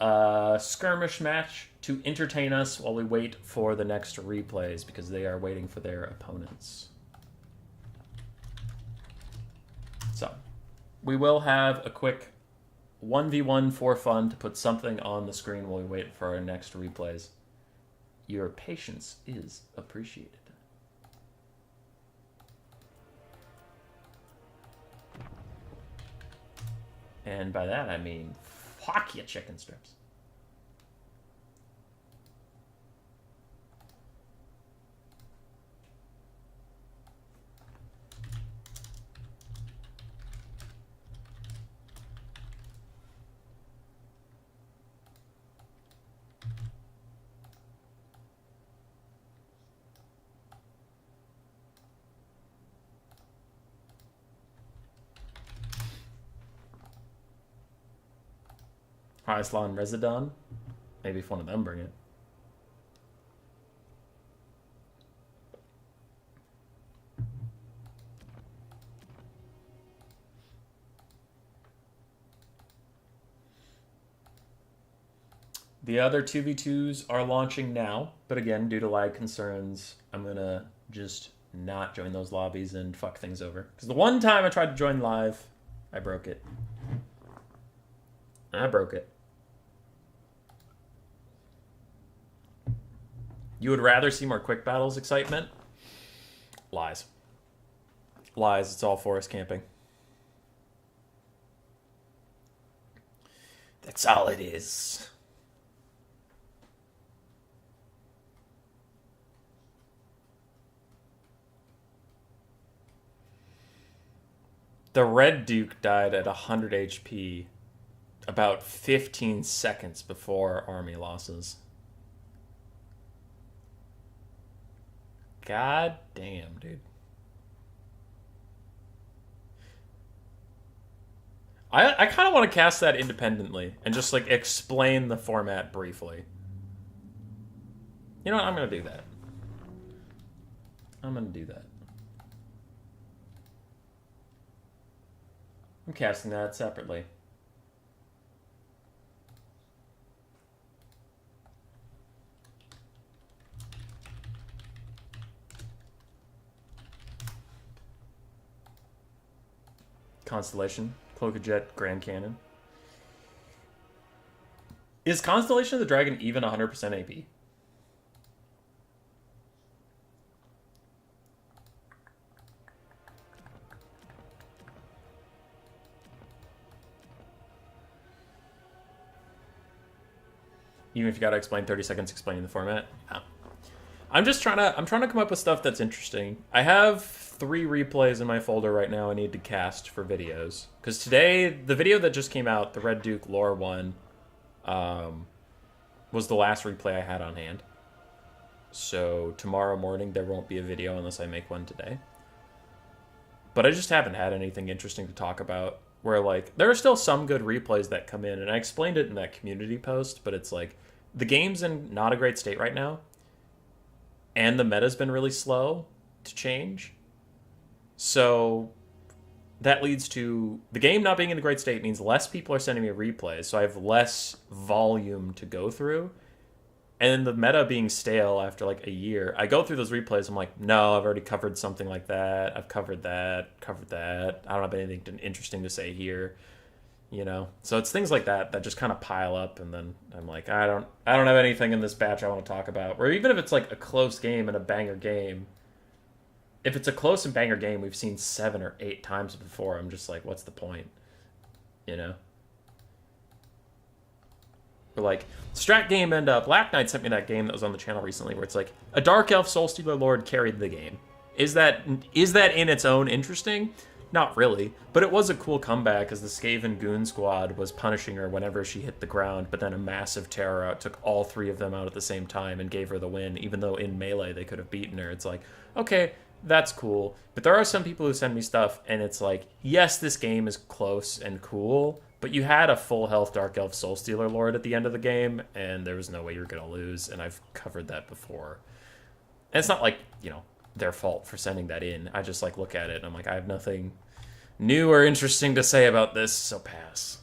S1: a skirmish match to entertain us while we wait for the next replays, because they are waiting for their opponents. So, we will have a quick 1v1 for fun to put something on the screen while we wait for our next replays. Your patience is appreciated. And by that I mean, fuck you, chicken strips. Hyslaw and Residon. Maybe if one of them bring it. The other 2v2s are launching now, but again, due to lag concerns, I'm going to just not join those lobbies and fuck things over. Because the one time I tried to join live, I broke it. I broke it. You would rather see more quick battles excitement? Lies. Lies, it's all forest camping. That's all it is. The Red Duke died at 100 HP about 15 seconds before army losses. God damn, dude. I kind of want to cast that independently and just like explain the format briefly. You know what? I'm going to do that. I'm going to do that. I'm casting that separately. Constellation, Cloak of Jet, Grand Cannon. Is Constellation of the Dragon even 100% AP? Even if you gotta explain 30 seconds explaining the format? Yeah. I'm trying to come up with stuff that's interesting. I have 3 replays in my folder right now I need to cast for videos. Because today, the video that just came out, the Red Duke lore one, was the last replay I had on hand. So tomorrow morning there won't be a video unless I make one today. But I just haven't had anything interesting to talk about. Where, like, there are still some good replays that come in, and I explained it in that community post, but it's like, the game's in not a great state right now, and the meta's been really slow to change. So that leads to the game not being in a great state means less people are sending me replays, so I have less volume to go through. And the meta being stale after like a year, I go through those replays, I'm like, no, I've already covered something like that. I've covered that. I don't have anything interesting to say here, you know? So it's things like that that just kind of pile up, and then I'm like, I don't have anything in this batch I want to talk about. Or even if it's like a close game and a banger game, if it's a close and banger game we've seen 7 or 8 times before, I'm just like, what's the point? You know? Or like, strat game, and Black Knight sent me that game that was on the channel recently where it's like, a Dark Elf Soulstealer Lord carried the game. Is that in its own interesting? Not really, but it was a cool comeback as the Skaven Goon Squad was punishing her whenever she hit the ground, but then a massive terror out took all 3 of them out at the same time and gave her the win, even though in melee they could have beaten her. It's like, okay, that's cool. But there are some people who send me stuff, and it's like, yes, this game is close and cool, but you had a full health Dark Elf Soulstealer Lord at the end of the game, and there was no way you were going to lose, and I've covered that before. And it's not like, you know, their fault for sending that in. I just, like, look at it, and I'm like, I have nothing new or interesting to say about this, so pass.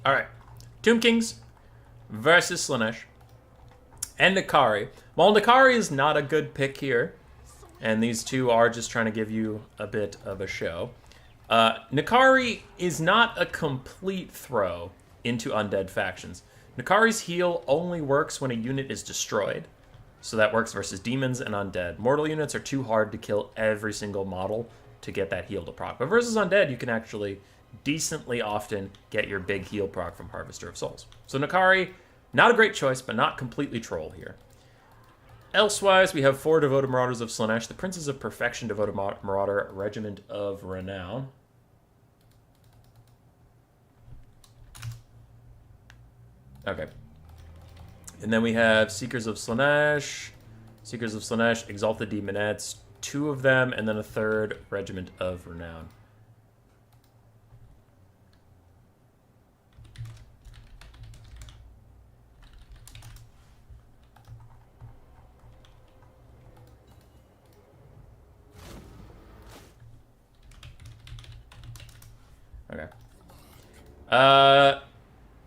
S1: Alright. Tomb Kings versus Slaanesh. And N'Kari. While N'Kari is not a good pick here, and these two are just trying to give you a bit of a show, N'Kari is not a complete throw into undead factions. N'Kari's heal only works when a unit is destroyed. So that works versus demons and undead. Mortal units are too hard to kill every single model to get that heal to proc. But versus undead, you can actually decently often get your big heal proc from Harvester of Souls. So N'Kari, not a great choice, but not completely troll here. Elsewise, we have 4 Devoted Marauders of Slaanesh, the Princes of Perfection Devoted Marauder, Regiment of Renown. Okay. And then we have Seekers of Slaanesh, Exalted Demonettes, 2 of them, and then a 3rd, Regiment of Renown. Okay.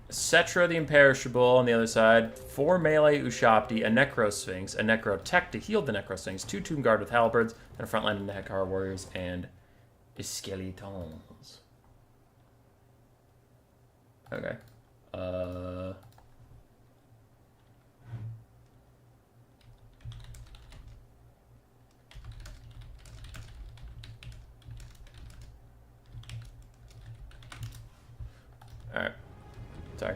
S1: 7 Cetra the Imperishable on the other side, 4 melee Ushabti, a Necro Sphinx, a Necrotech to heal the Necro Sphinx, 2 Tomb Guard with Halberds, and a frontline of Nekar Warriors and Skeletons. Okay. Alright. Sorry.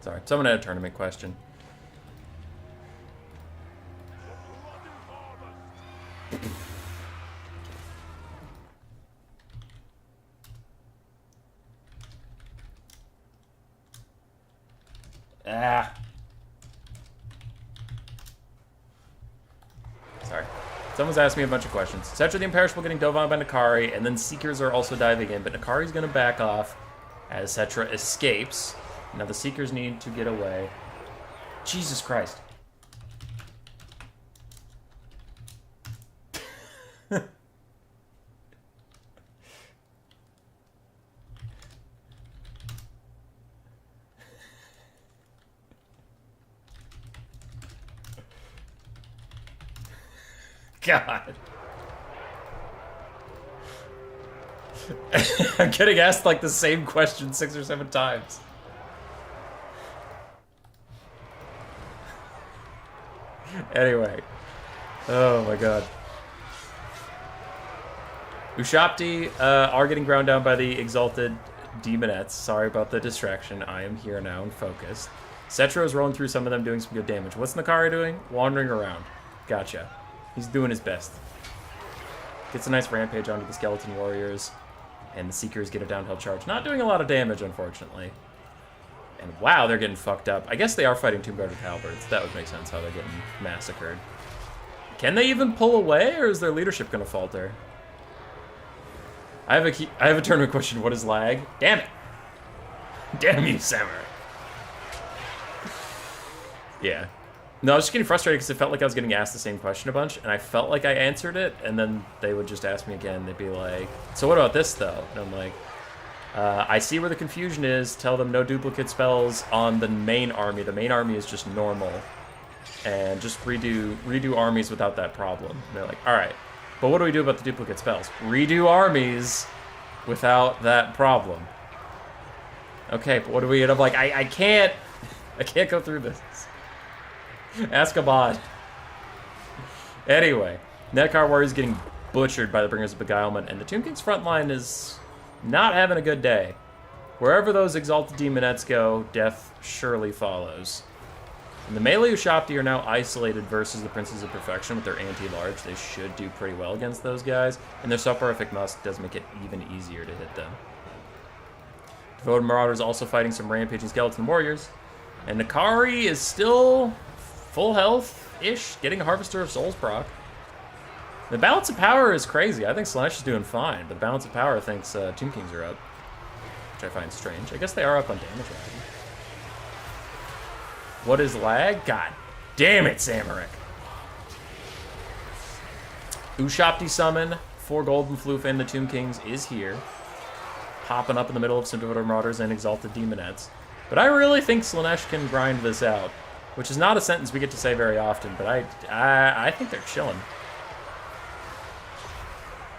S1: Sorry, someone had a tournament question. Sorry. Someone's asked me a bunch of questions. Cetra the Imperishable getting dove on by Nakari, and then Seekers are also diving in, but Nakari's going to back off as Cetra escapes. Now the Seekers need to get away. Jesus Christ. God. I'm getting asked like the same question 6 or 7 times. Anyway. Oh my god. Ushabti are getting ground down by the Exalted Demonettes. Sorry about the distraction. I am here now and focused. Cetra is rolling through some of them, doing some good damage. What's Nakari doing? Wandering around. Gotcha. He's doing his best. Gets a nice rampage onto the Skeleton Warriors. And the Seekers get a downhill charge. Not doing a lot of damage, unfortunately. And wow, they're getting fucked up. I guess they are fighting Tomb Guard with Halberds. That would make sense how they're getting massacred. Can they even pull away, or is their leadership going to falter? I have a tournament question. What is lag? Damn it. Damn you, Samurai. Yeah. No, I was just getting frustrated because it felt like I was getting asked the same question a bunch, and I felt like I answered it, and then they would just ask me again. They'd be like, so what about this, though? And I'm like, I see where the confusion is. Tell them no duplicate spells on the main army. The main army is just normal. And just redo armies without that problem. And they're like, all right, but what do we do about the duplicate spells? Redo armies without that problem. Okay, but what do we... And I'm like, I can't go through this. Ask a mod. Anyway, Nekar Warriors getting butchered by the Bringers of Beguilement, and the Tomb King's front line is not having a good day. Wherever those Exalted Demonettes go, death surely follows. And the melee Ushabti are now isolated versus the Princes of Perfection with their anti-large. They should do pretty well against those guys, and their Soporific Musk does make it even easier to hit them. Devoted Marauders also fighting some rampaging Skeleton Warriors, and Nakari is still full health-ish, getting a Harvester of Souls proc. The balance of power is crazy. I think Slaanesh is doing fine, but the balance of power thinks Tomb Kings are up, which I find strange. I guess they are up on damage rating. What is lag? God damn it, Zamorak. Ushabti summon for Golden Floof and the Tomb Kings is here, popping up in the middle of some Devoted Marauders and Exalted Demonettes. But I really think Slaanesh can grind this out, which is not a sentence we get to say very often, but I think they're chilling.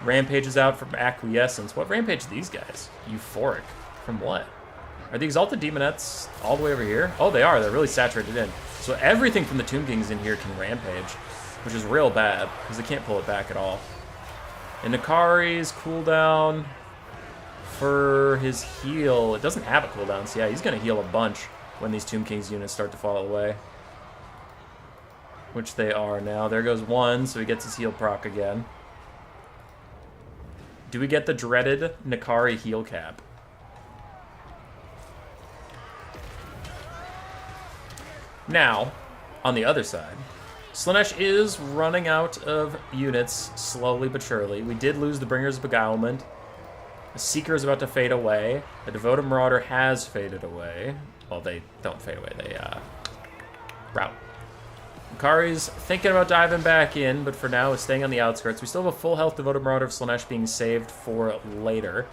S1: Rampage is out from Acquiescence. What rampage are these guys? Euphoric. From what? Are the Exalted Demonettes all the way over here? Oh, they are. They're really saturated in. So everything from the Tomb Kings in here can rampage, which is real bad, because they can't pull it back at all. And Nakari's cooldown for his heal, it doesn't have a cooldown, so yeah, he's going to heal a bunch when these Tomb Kings units start to fall away. Which they are now. There goes one, so he gets his heal proc again. Do we get the dreaded Nakari heal cap? Now, on the other side, Slaanesh is running out of units slowly but surely. We did lose the Bringers of Beguilement. The Seeker is about to fade away. The Devoted Marauder has faded away. Well, they don't fade away. They route. Kari's thinking about diving back in, but for now is staying on the outskirts. We still have a full health Devoted Marauder of Slaanesh being saved for later.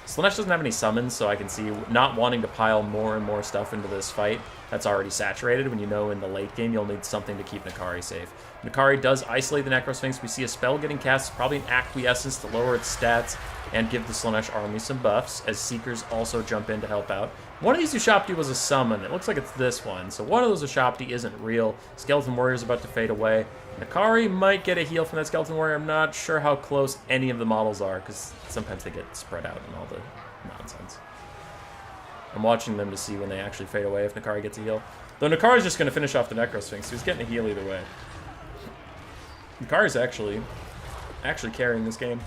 S1: Slaanesh doesn't have any summons, so I can see not wanting to pile more and more stuff into this fight that's already saturated when you know in the late game you'll need something to keep N'Kari safe. N'Kari does isolate the Necrosphinx. We see a spell getting cast, probably an Acquiescence to lower its stats and give the Slaanesh army some buffs, as Seekers also jump in to help out. One of these Ushabti was a summon. It looks like it's this one. So one of those Ushabti isn't real. Skeleton Warrior's about to fade away. N'Kari might get a heal from that Skeleton Warrior. I'm not sure how close any of the models are, because sometimes they get spread out and all the nonsense. I'm watching them to see when they actually fade away if N'Kari gets a heal. Though N'Kari's just going to finish off the Necrosphinx, so he's getting a heal either way. N'Kari's actually carrying this game.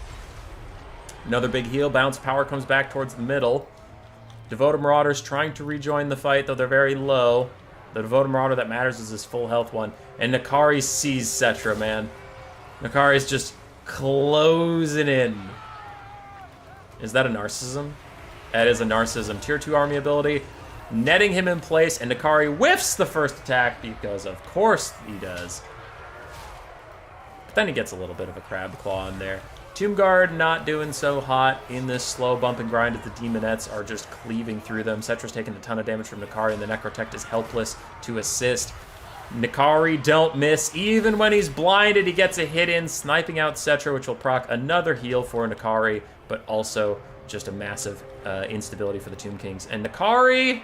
S1: Another big heal. Bounce power comes back towards the middle. Devoted Marauders trying to rejoin the fight, though they're very low. The Devoted Marauder that matters is this full health one. And N'Kari sees Settra, man. N'Kari's just closing in. Is that a Narcissism? That is a Narcissism. Tier 2 army ability. Netting him in place, and N'Kari whiffs the first attack because of course he does. But then he gets a little bit of a crab claw in there. Tomb Guard not doing so hot in this slow bump and grind as the Demonettes are just cleaving through them. Settra's taking a ton of damage from N'Kari, and the Necrotect is helpless to assist. N'Kari don't miss. Even when he's blinded, he gets a hit in, sniping out Settra, which will proc another heal for N'Kari, but also just a massive instability for the Tomb Kings. And N'Kari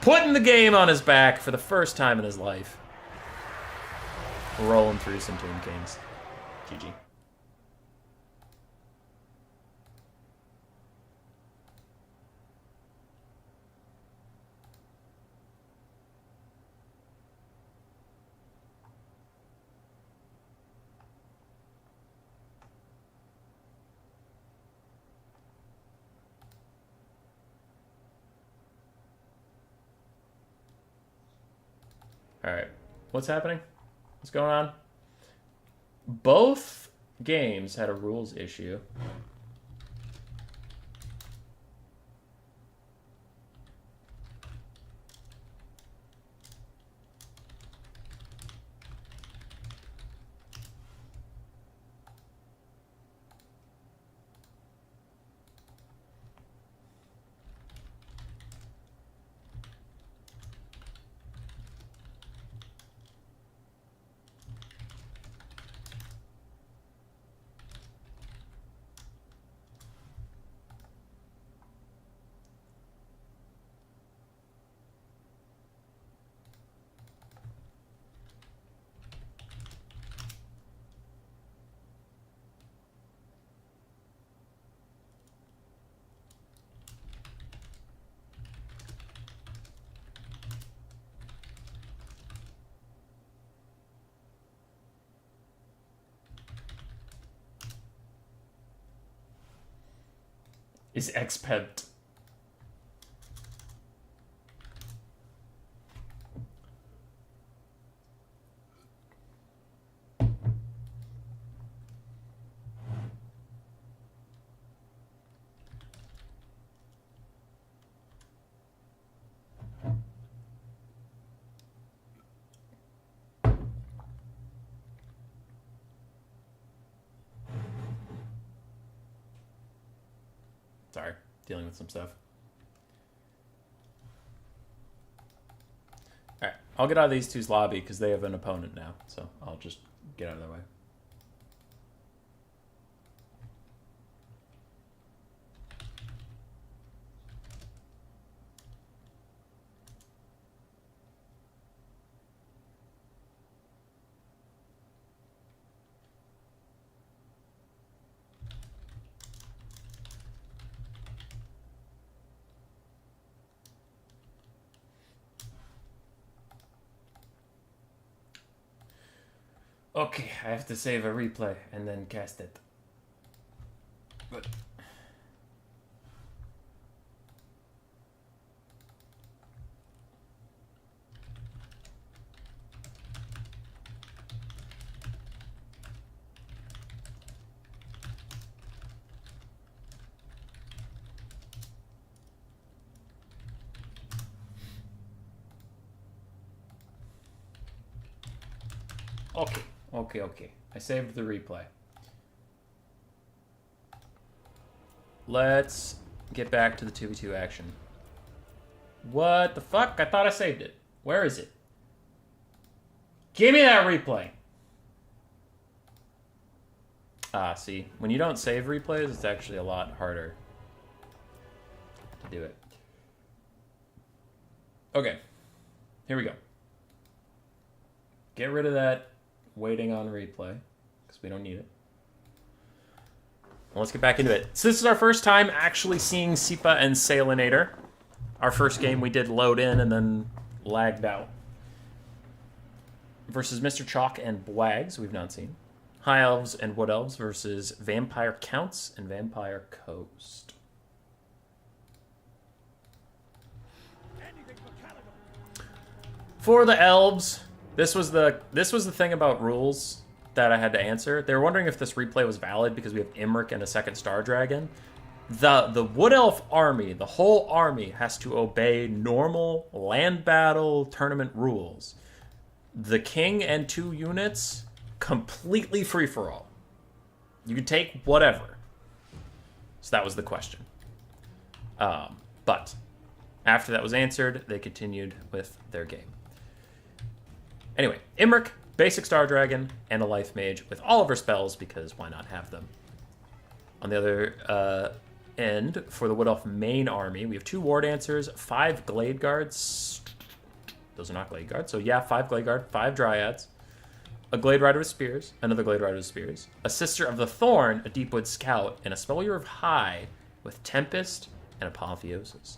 S1: putting the game on his back for the first time in his life. Rolling through some Tomb Kings. GG. Alright, what's happening? What's going on? Both games had a rules issue. Is exped. Sorry, dealing with some stuff. Alright, I'll get out of these two's lobby because they have an opponent now, so I'll just get out of their way. Okay, I have to save a replay and then cast it. But Okay. I saved the replay. Let's get back to the 2v2 action. What the fuck? I thought I saved it. Where is it? Give me that replay. See, when you don't save replays, it's actually a lot harder to do it. Okay, here we go. Get rid of that waiting on replay, because we don't need it. Well, let's get back into it. So this is our first time actually seeing Sipa and Salinator. Our first game we did load in and then lagged out. Versus Mr. Chalk and Bwags, we've not seen. High Elves and Wood Elves versus Vampire Counts and Vampire Coast. For the Elves, this was the thing about rules that I had to answer. They were wondering if this replay was valid because we have Imrik and a second Star Dragon. The Wood Elf army, the whole army, has to obey normal land battle tournament rules. The King and 2 units, completely free-for-all. You can take whatever. So that was the question. But after that was answered, they continued with their game. Anyway, Imrik, basic Star Dragon, and a Life Mage with all of her spells, because why not have them? On the other end, for the Wood Elf main army, we have 2 War Dancers, 5 Glade Guards. Those are not Glade Guards. So yeah, 5 Glade Guard, 5 Dryads, a Glade Rider with Spears, another Glade Rider with Spears, a Sister of the Thorn, a Deepwood Scout, and a Spellier of High with Tempest and Apotheosis.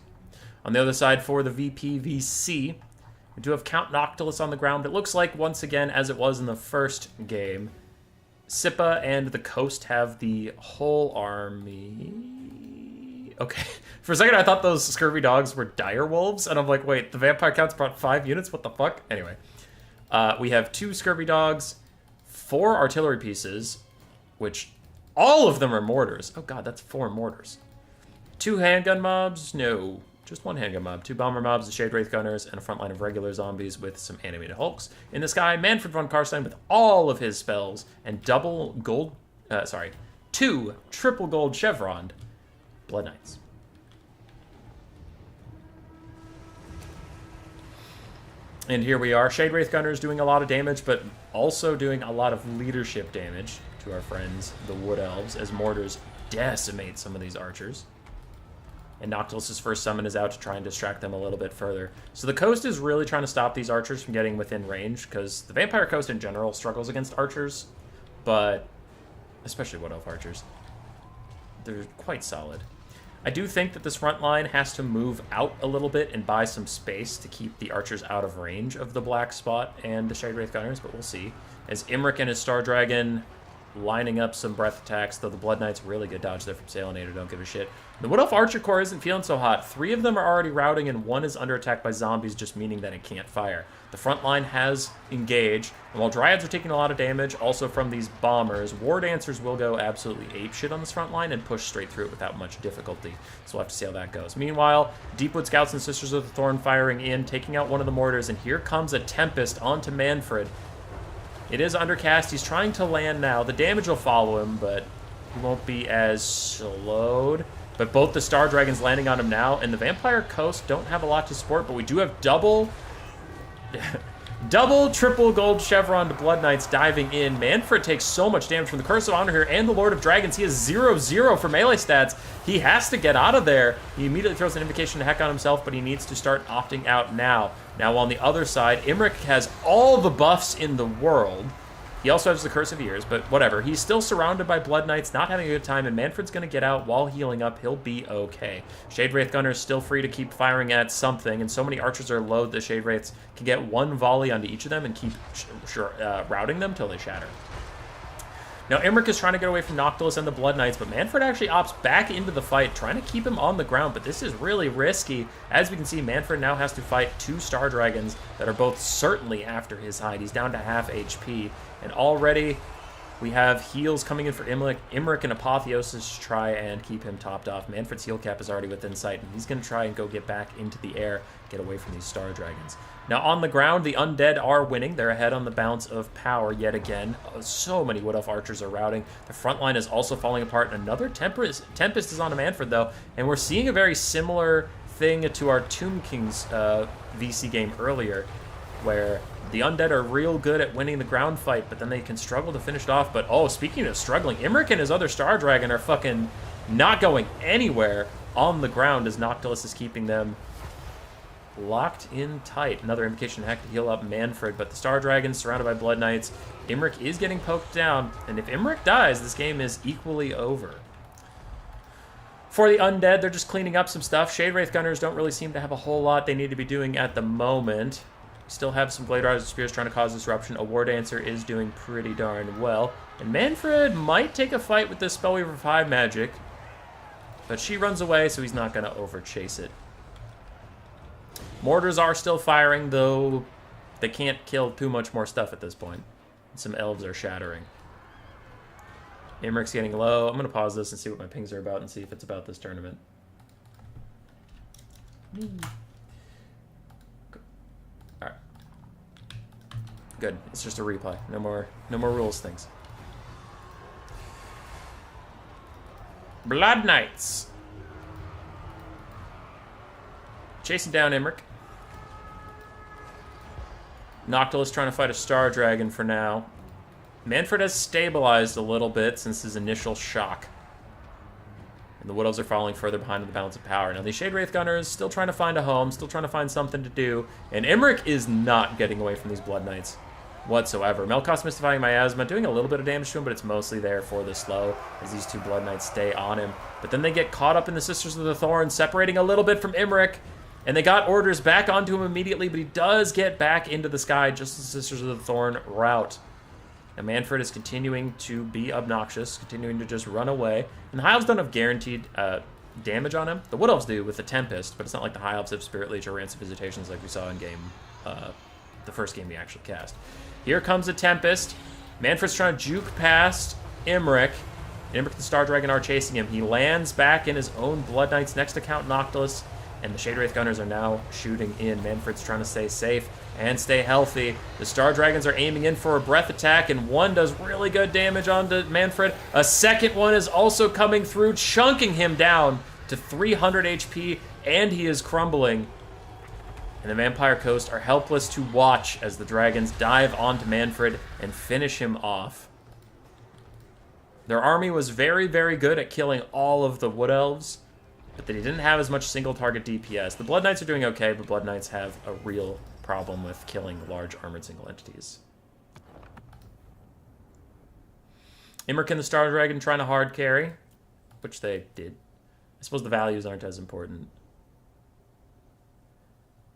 S1: On the other side, for the VPVC, we do have Count Noctilus on the ground. It looks like, once again, as it was in the first game, Sipa and the Coast have the whole army. Okay. For a second, I thought those scurvy dogs were dire wolves, and I'm like, wait, the Vampire Counts brought 5 units? What the fuck? Anyway. We have 2 scurvy dogs, 4 artillery pieces, which all of them are mortars. Oh god, that's 4 mortars. 2 handgun mobs? No. Just 1 handgun mob. 2 bomber mobs, the Shade Wraith Gunners, and a front line of regular zombies with some animated hulks. In the sky, Manfred von Karstein with all of his spells and 2 triple gold chevroned Blood Knights. And here we are. Shade Wraith Gunners doing a lot of damage, but also doing a lot of leadership damage to our friends, the Wood Elves, as mortars decimate some of these archers. And Noctilus's first summon is out to try and distract them a little bit further. So the Coast is really trying to stop these archers from getting within range, because the Vampire Coast in general struggles against archers, but especially Wood Elf archers. They're quite solid. I do think that this front line has to move out a little bit and buy some space to keep the archers out of range of the Black Spot and the Shade Wraith Gunners, but we'll see. As Imrik and his Star Dragon lining up some breath attacks, though the Blood Knight's really good dodge there from Salinator, don't give a shit. The Wood Elf Archer Corps isn't feeling so hot. 3 of them are already routing, and 1 is under attack by zombies, just meaning that it can't fire. The front line has engaged, and while Dryads are taking a lot of damage, also from these bombers, War Dancers will go absolutely apeshit on this front line and push straight through it without much difficulty. So we'll have to see how that goes. Meanwhile, Deepwood Scouts and Sisters of the Thorn firing in, taking out one of the mortars, and here comes a Tempest onto Manfred. It is undercast. He's trying to land now. The damage will follow him, but he won't be as slowed. But both the Star Dragons landing on him now, and the Vampire Coast don't have a lot to support, but we do have double, triple gold chevron to Blood Knights diving in. Manfred takes so much damage from the Curse of Honor here and the Lord of Dragons. He is 0-0 for melee stats. He has to get out of there. He immediately throws an invocation to heck on himself, but he needs to start opting out now. Now on the other side, Imrik has all the buffs in the world. He also has the Curse of Years, but whatever. He's still surrounded by Blood Knights, not having a good time, and Manfred's going to get out while healing up. He'll be okay. Shade Wraith Gunner is still free to keep firing at something, and so many archers are low that Shade Wraiths can get 1 volley onto each of them and keep routing them till they shatter. Now, Imrik is trying to get away from Noctilus and the Blood Knights, but Manfred actually opts back into the fight, trying to keep him on the ground, but this is really risky. As we can see, Manfred now has to fight 2 Star Dragons that are both certainly after his hide. He's down to half HP, and already We have heals coming in for Imric and Apotheosis to try and keep him topped off. Manfred's heal cap is already within sight, and he's going to try and go get back into the air, get away from these Star Dragons. Now, on the ground, the Undead are winning. They're ahead on the bounce of power yet again. So many Wood Elf archers are routing. The front line is also falling apart. Another Tempest is on a Manfred, though, and we're seeing a very similar thing to our Tomb Kings VC game earlier, where the Undead are real good at winning the ground fight, but then they can struggle to finish it off. But, oh, speaking of struggling, Imric and his other Star Dragon are fucking not going anywhere on the ground as Noctilus is keeping them locked in tight. Another invocation hack to heal up Manfred, but the Star Dragon's surrounded by Blood Knights. Imric is getting poked down, and if Imric dies, this game is equally over. For the Undead, they're just cleaning up some stuff. Shade Wraith Gunners don't really seem to have a whole lot they need to be doing at the moment. Still have some Blade Riders and Spears trying to cause disruption. A War Dancer is doing pretty darn well. And Manfred might take a fight with this Spellweaver 5 magic, but she runs away, so he's not going to over-chase it. Mortars are still firing, though they can't kill too much more stuff at this point. Some elves are shattering. Imric's getting low. I'm going to pause this and see what my pings are about and see if it's about this tournament. Alright. Good. It's just a replay. No more rules things. Blood Knights. Chasing down Imric. Noctilus trying to fight a Star Dragon for now. Manfred has stabilized a little bit since his initial shock. And the Wood Elves are falling further behind in the balance of power. Now, the Shade Wraith Gunners still trying to find a home, still trying to find something to do. And Imric is not getting away from these Blood Knights whatsoever. Melkoth's Mystifying Miasma, doing a little bit of damage to him, but it's mostly there for the slow as these two Blood Knights stay on him. But then they get caught up in the Sisters of the Thorn, separating a little bit from Imric. And they got orders back onto him immediately, but he does get back into the sky just as the Sisters of the Thorn rout. And Manfred is continuing to be obnoxious, continuing to just run away. And the High Elves don't have guaranteed damage on him. The Wood Elves do with the Tempest, but it's not like the High Elves have Spirit Leech or Rancid Visitations like we saw in the first game we actually cast. Here comes a Tempest. Manfred's trying to juke past Imric. Imric and the Star Dragon are chasing him. He lands back in his own Blood Knights next to Count Noctilus, and the Shade Wraith Gunners are now shooting in. Manfred's trying to stay safe and stay healthy. The Star Dragons are aiming in for a breath attack, and one does really good damage onto Manfred. A second one is also coming through, chunking him down to 300 HP, and he is crumbling. And the Vampire Coast are helpless to watch as the dragons dive onto Manfred and finish him off. Their army was very, very good at killing all of the Wood Elves, but they didn't have as much single target DPS. The Blood Knights are doing okay, but Blood Knights have a real problem with killing large armored single entities. Imric and the Star Dragon trying to hard carry, which they did. I suppose the values aren't as important.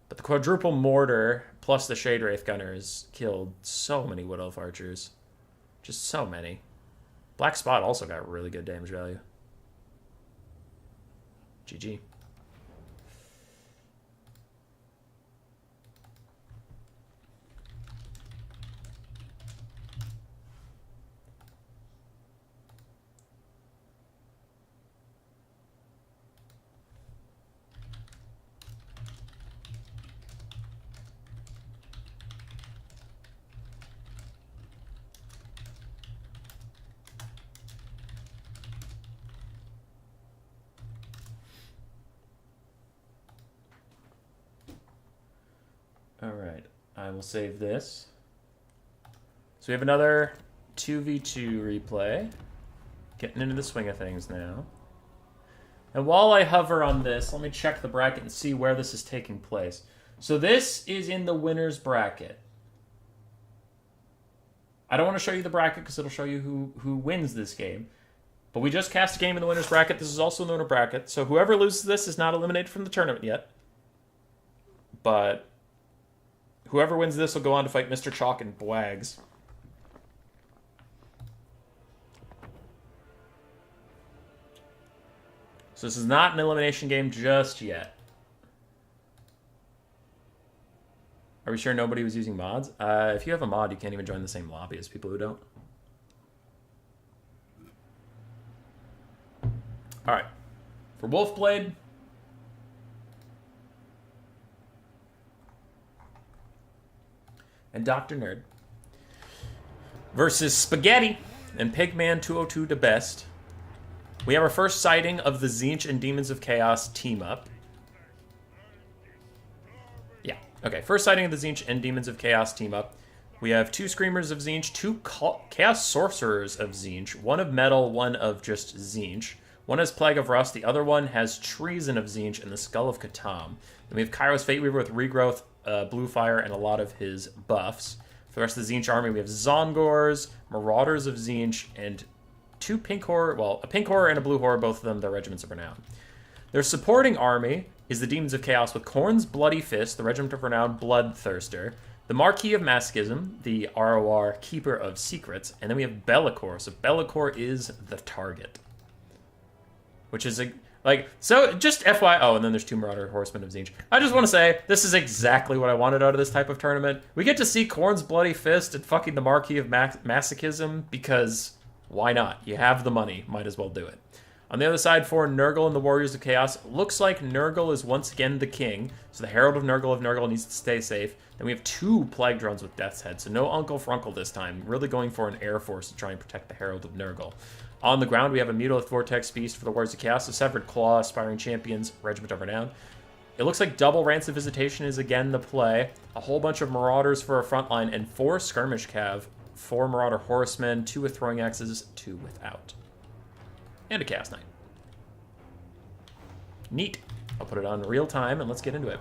S1: But the quadruple mortar plus the Shade Wraith Gunners killed so many Wood Elf archers. Just so many. Black Spot also got really good damage value. GG. Alright, I will save this. So we have another 2v2 replay. Getting into the swing of things now. And while I hover on this, let me check the bracket and see where this is taking place. So this is in the winner's bracket. I don't want to show you the bracket because it'll show you who wins this game. But we just cast a game in the winner's bracket. This is also in the winner bracket. So whoever loses this is not eliminated from the tournament yet. But whoever wins this will go on to fight Mr. Chalk and Bwags. So this is not an elimination game just yet. Are we sure nobody was using mods? If you have a mod, you can't even join the same lobby as people who don't. All right. For Wolfblade, and Dr. Nerd versus Spaghetti and Pigman 202 to best. We have our first sighting of the Tzeentch and Demons of Chaos team up. Yeah, okay. First sighting of the Tzeentch and Demons of Chaos team up. We have 2 Screamers of Tzeentch, 2 Chaos Sorcerers of Tzeentch, 1 of Metal, 1 of just Tzeentch. One has Plague of Rust, the other one has Treason of Tzeentch and the Skull of Catan. Then we have Kairos Fate Weaver with Regrowth, Blue Fire, and a lot of his buffs. For the rest of the Tzeentch army, we have Zongors, Marauders of Tzeentch, and 2 Pink Horror, well, a Pink Horror and a Blue Horror, both of them, their Regiments of Renown. Their supporting army is the Demons of Chaos with Khorne's Bloody Fist, the Regiment of Renown Bloodthirster, the Marquis of Masochism, the ROR Keeper of Secrets, and then we have Be'lakor. So Be'lakor is the target. Which is, so just FYI, oh, and then there's 2 Marauder Horsemen of Tzeentch. I just want to say, this is exactly what I wanted out of this type of tournament. We get to see Khorne's Bloody Fist and fucking the Marquis of Masochism, because why not? You have the money, might as well do it. On the other side, for Nurgle and the Warriors of Chaos, looks like Nurgle is once again the king, so the Herald of Nurgle needs to stay safe. Then we have 2 Plague Drones with Death's Head, so no Uncle Frunkle this time, really going for an Air Force to try and protect the Herald of Nurgle. On the ground, we have a Mutalisk Vortex Beast for the Warriors of Chaos, a Severed Claw, Aspiring Champions, Regiment of Renown. It looks like double Rancid Visitation is again the play, a whole bunch of Marauders for a front line, and 4 Skirmish Cav, 4 Marauder Horsemen, 2 with Throwing Axes, 2 without. And a Chaos Knight. Neat. I'll put it on real time, and let's get into it.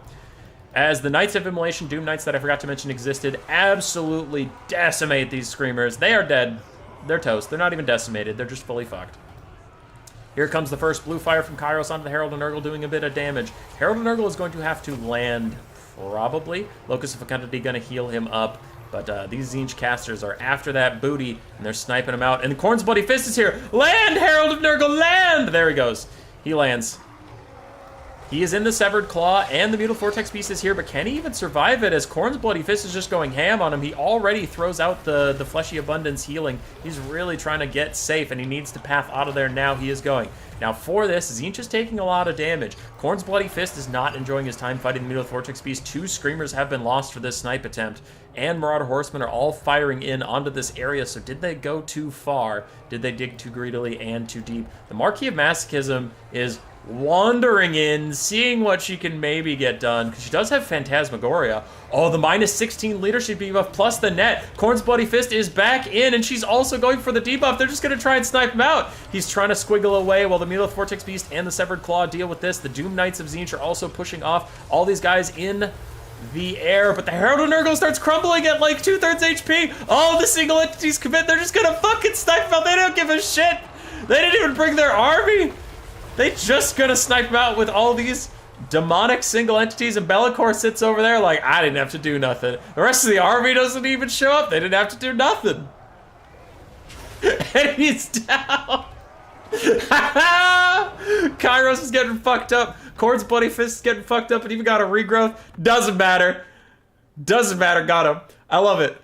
S1: As the Knights of Immolation, Doom Knights that I forgot to mention existed, absolutely decimate these Screamers. They are dead. They're toast. They're not even decimated. They're just fully fucked. Here comes the first Blue Fire from Kairos onto the Herald of Nurgle, doing a bit of damage. Herald of Nurgle is going to have to land, probably. Locus of Fecundity going to heal him up. But these Tzeentch casters are after that booty, and they're sniping him out. And Khorne's Bloody Fist is here. Land, Herald of Nurgle, land! There he goes. He lands. He is in the Severed Claw, and the Mutalisk Vortex Beast is here, but can he even survive it as Khorne's Bloody Fist is just going ham on him? He already throws out the Fleshy Abundance healing. He's really trying to get safe, and he needs to path out of there now. He is going. Now for this, Tzeentch is taking a lot of damage. Khorne's Bloody Fist is not enjoying his time fighting the Mutalisk Vortex Beast. 2 Screamers have been lost for this snipe attempt, and Marauder Horsemen are all firing in onto this area, so did they go too far? Did they dig too greedily and too deep? The Marquis of Masochism is wandering in, seeing what she can maybe get done, because she does have Phantasmagoria. Oh, the -16 leadership debuff plus the net. Khorne's Bloody Fist is back in, and she's also going for the debuff. They're just going to try and snipe him out. He's trying to squiggle away while the Mutalisk Vortex Beast and the Severed Claw deal with this. The Doom Knights of Tzeentch are also pushing off all these guys in the air, but the Herald of Nurgle starts crumbling at like 2/3 HP. All the single entities commit. They're just going to fucking snipe him out. They don't give a shit. They didn't even bring their army. They just gonna snipe him out with all these demonic single entities, and Be'lakor sits over there like, I didn't have to do nothing. The rest of the army doesn't even show up. They didn't have to do nothing. And he's down. Kairos is getting fucked up. Khorne's Bloody Fist is getting fucked up, and even got a regrowth. Doesn't matter. Doesn't matter. Got him. I love it.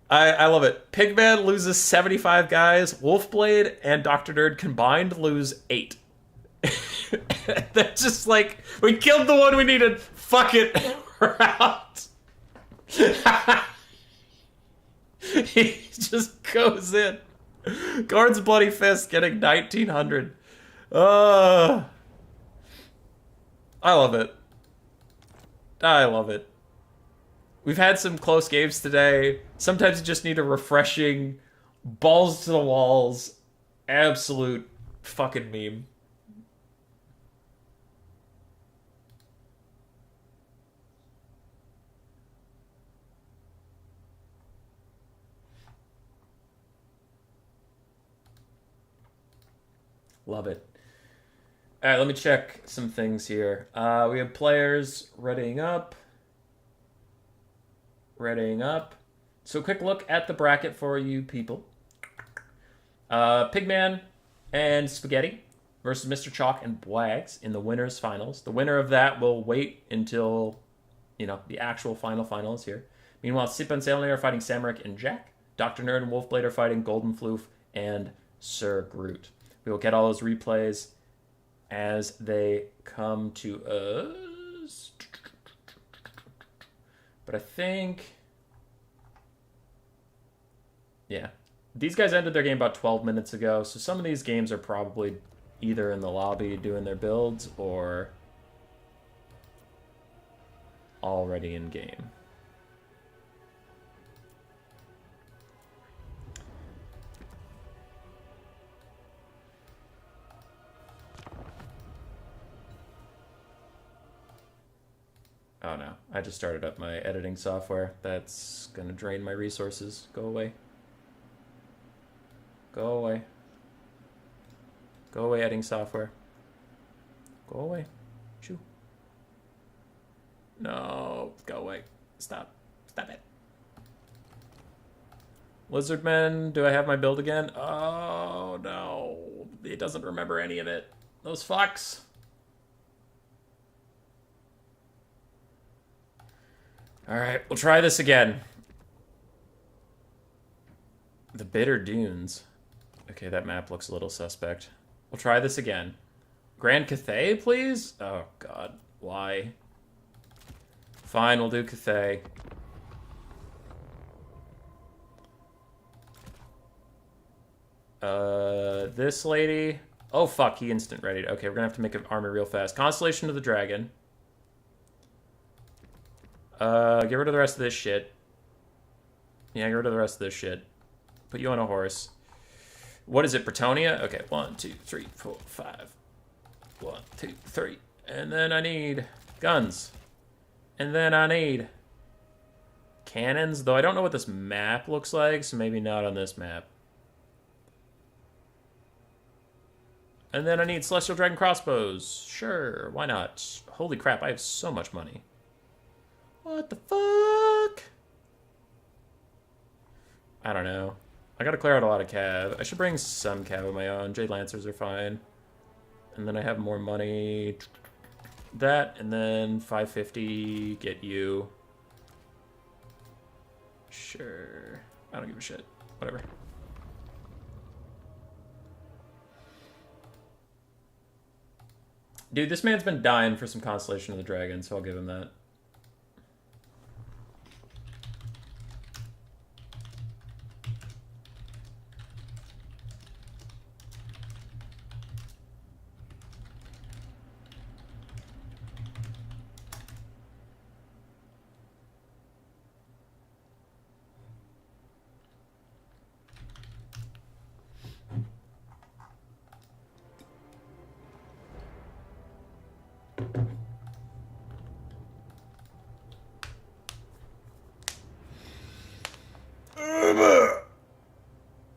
S1: I love it. Pigman loses 75 guys. Wolfblade and Dr. Nerd combined lose 8. They're just like, we killed the one we needed. Fuck it. We're out. He just goes in. Khorne's Bloody Fist getting 1900. I love it. I love it. We've had some close games today. Sometimes you just need a refreshing, balls to the walls, absolute fucking meme. Love it. All right, let me check some things here. We have players readying up. Readying up. So a quick look at the bracket for you people. Pigman and Spaghetti versus Mr. Chalk and Bwags in the winners finals. The winner of that will wait until, the actual final is here. Meanwhile, Sip and Sailor are fighting Samaric and Jack. Dr. Nerd and Wolfblade are fighting Golden Floof and Sir Groot. We will get all those replays as they come to us. But I think... Yeah. These guys ended their game about 12 minutes ago, so some of these games are probably either in the lobby doing their builds or already in game. Oh no, I just started up my editing software. That's gonna drain my resources. Go away. Go away. Go away, editing software. Go away. Shoo. No, go away. Stop. Stop it. Lizardmen, do I have my build again? Oh no, it doesn't remember any of it. Those fucks. Alright, we'll try this again. The Bitter Dunes. Okay, that map looks a little suspect. We'll try this again. Grand Cathay, please? Oh, God. Why? Fine, we'll do Cathay. This lady... Oh, fuck, he instant readied. Okay, we're gonna have to make an army real fast. Constellation of the Dragon. Get rid of the rest of this shit. Yeah, get rid of the rest of this shit. Put you on a horse. What is it, Bretonia? Okay, 1, 2, 3, 4, 5. 1, 2, 3. And then I need guns. And then I need cannons, though I don't know what this map looks like, so maybe not on this map. And then I need Celestial Dragon crossbows. Sure, why not? Holy crap, I have so much money. What the fuck? I don't know. I gotta clear out a lot of cav. I should bring some cav of my own. Jade Lancers are fine. And then I have more money. That, and then 550, get you. Sure. I don't give a shit. Whatever. Dude, this man's been dying for some Constellation of the Dragon, so I'll give him that.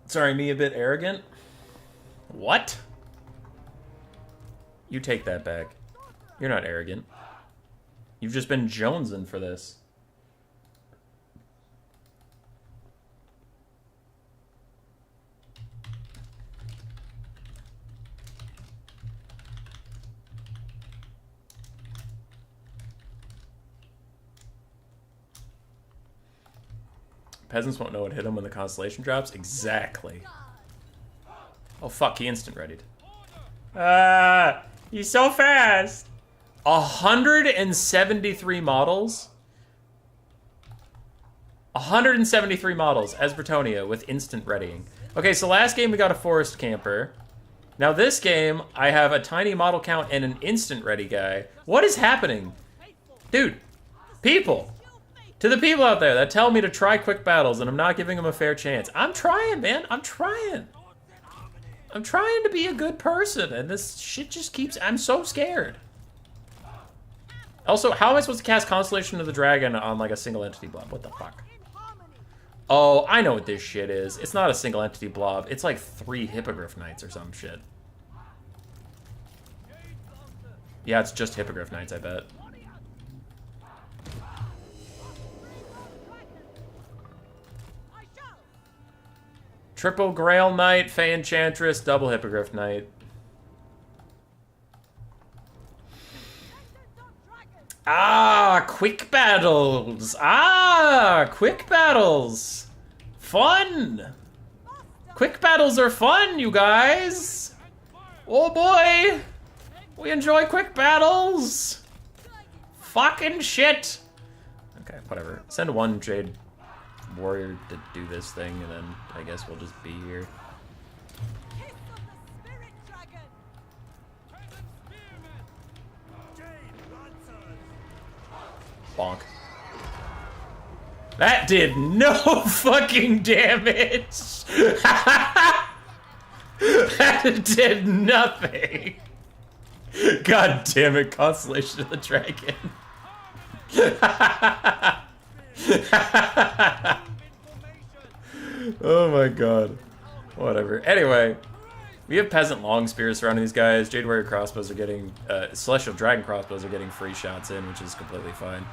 S1: Sorry, me a bit arrogant? What? You take that back. You're not arrogant. You've just been jonesing for this. Peasants won't know what hit them when the constellation drops. Exactly. Oh fuck, he instant readied. He's so fast. 173 models. 173 models as Bretonia with instant readying. Okay, so last game we got a forest camper. Now this game, I have a tiny model count and an instant ready guy. What is happening? Dude, people. To the people out there that tell me to try quick battles and I'm not giving them a fair chance. I'm trying, man. I'm trying. I'm trying to be a good person, and this shit just keeps... I'm so scared. Also, how am I supposed to cast Constellation of the Dragon on, like, a single entity blob? What the fuck? Oh, I know what this shit is. It's not a single entity blob. It's like 3 Hippogriff Knights or some shit. Yeah, it's just Hippogriff Knights, I bet. Triple Grail Knight, Fey Enchantress, double Hippogriff Knight. Ah, quick battles. Ah, quick battles. Fun. Quick battles are fun, you guys. Oh boy. We enjoy quick battles! Fucking shit! Okay, whatever. Send one Jade Warrior to do this thing, and then I guess we'll just be here. Bonk. That did no fucking damage! That did nothing! God damn it, Constellation of the Dragon. Oh my god. Whatever. Anyway, we have Peasant Long Spears surrounding these guys. Jade Warrior crossbows are getting... Celestial Dragon crossbows are getting free shots in, which is completely fine.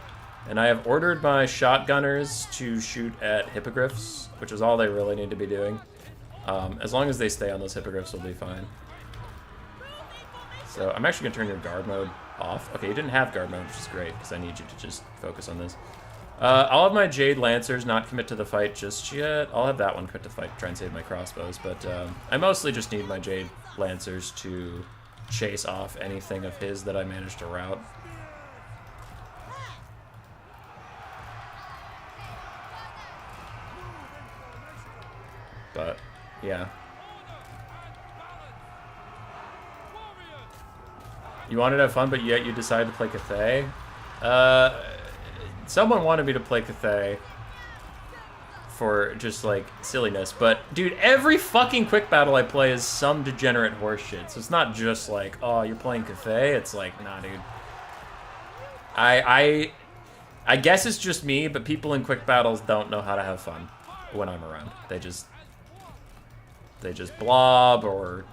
S1: And I have ordered my shotgunners to shoot at hippogriffs, which is all they really need to be doing. As long as they stay on those hippogriffs, we'll be fine. So I'm actually going to turn your guard mode off. Okay, you didn't have guard mode, which is great, because I need you to just focus on this. I'll have my Jade Lancers not commit to the fight just yet. I'll have that one commit to the fight to try and save my crossbows, but I mostly just need my Jade Lancers to chase off anything of his that I managed to rout. But, yeah. You wanted to have fun, but yet you decided to play Cathay? Someone wanted me to play Cathay for just, like, silliness. But, dude, every fucking quick battle I play is some degenerate horseshit. So it's not just like, oh, you're playing Cathay? It's like, nah, dude. I guess it's just me, but people in quick battles don't know how to have fun when I'm around. They just blob or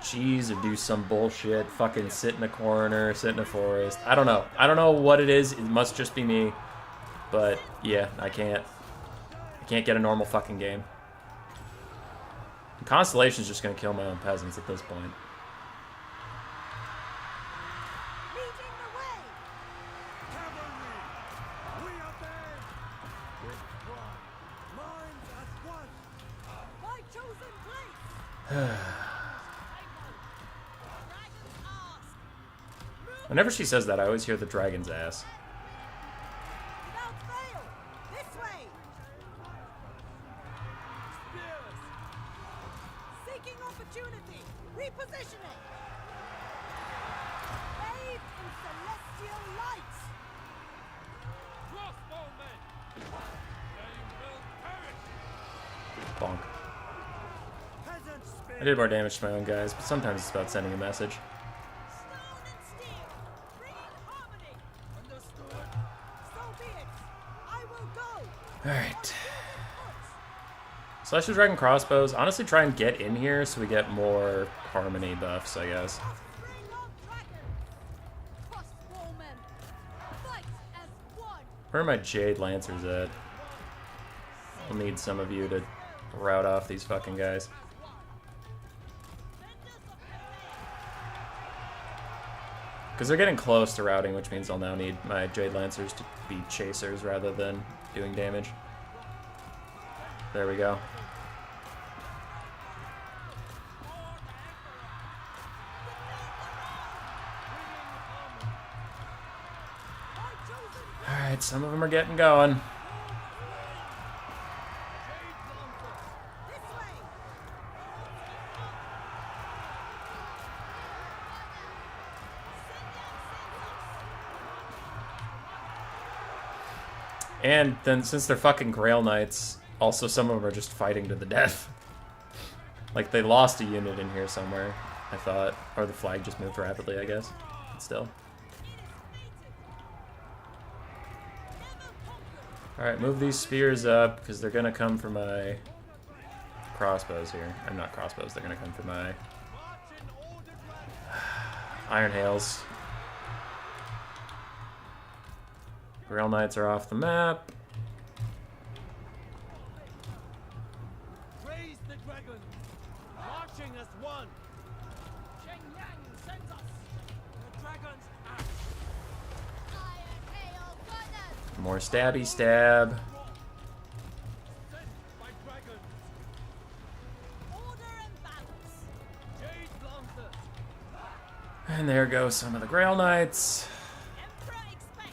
S1: cheese or do some bullshit, fucking sit in a corner, sit in a forest. I don't know. I don't know what it is. It must just be me. But yeah, I can't get a normal fucking game. Constellation's just gonna kill my own peasants at this point. Whenever she says that, I always hear the dragon's ass.
S2: Seeking opportunity, repositioning. Bathed in celestial lights. Crossbowmen, they will perish.
S1: Bonk. I did more damage to my own guys, but sometimes it's about sending a message.
S2: Stone and steel, bring harmony. Understood. So be it. I will go.
S1: Alright. Celestial Dragon crossbows. Honestly, try and get in here so we get more harmony buffs, I guess. Where are my Jade Lancers at? I'll need some of you to rout off these fucking guys. Because they're getting close to routing, which means I'll now need my Jade Lancers to be chasers rather than doing damage. There we go. Alright, some of them are getting going. And then, since they're fucking Grail Knights, also some of them are just fighting to the death. Like, they lost a unit in here somewhere, I thought. Or the flag just moved rapidly, I guess. But still. Alright, move these spears up, because they're gonna come for my crossbows here. I'm not crossbows, they're gonna come for my Iron Hails. Grail Knights are off the map.
S3: Raise the dragon, marching as one. Cheng Yang sends us the dragon's axe.
S2: Iron hail gunners.
S1: More stabby stab.
S3: Sent by dragons.
S2: Order and balance.
S3: Jade Lancers.
S1: And there go some of the Grail Knights.
S2: Emperor expects.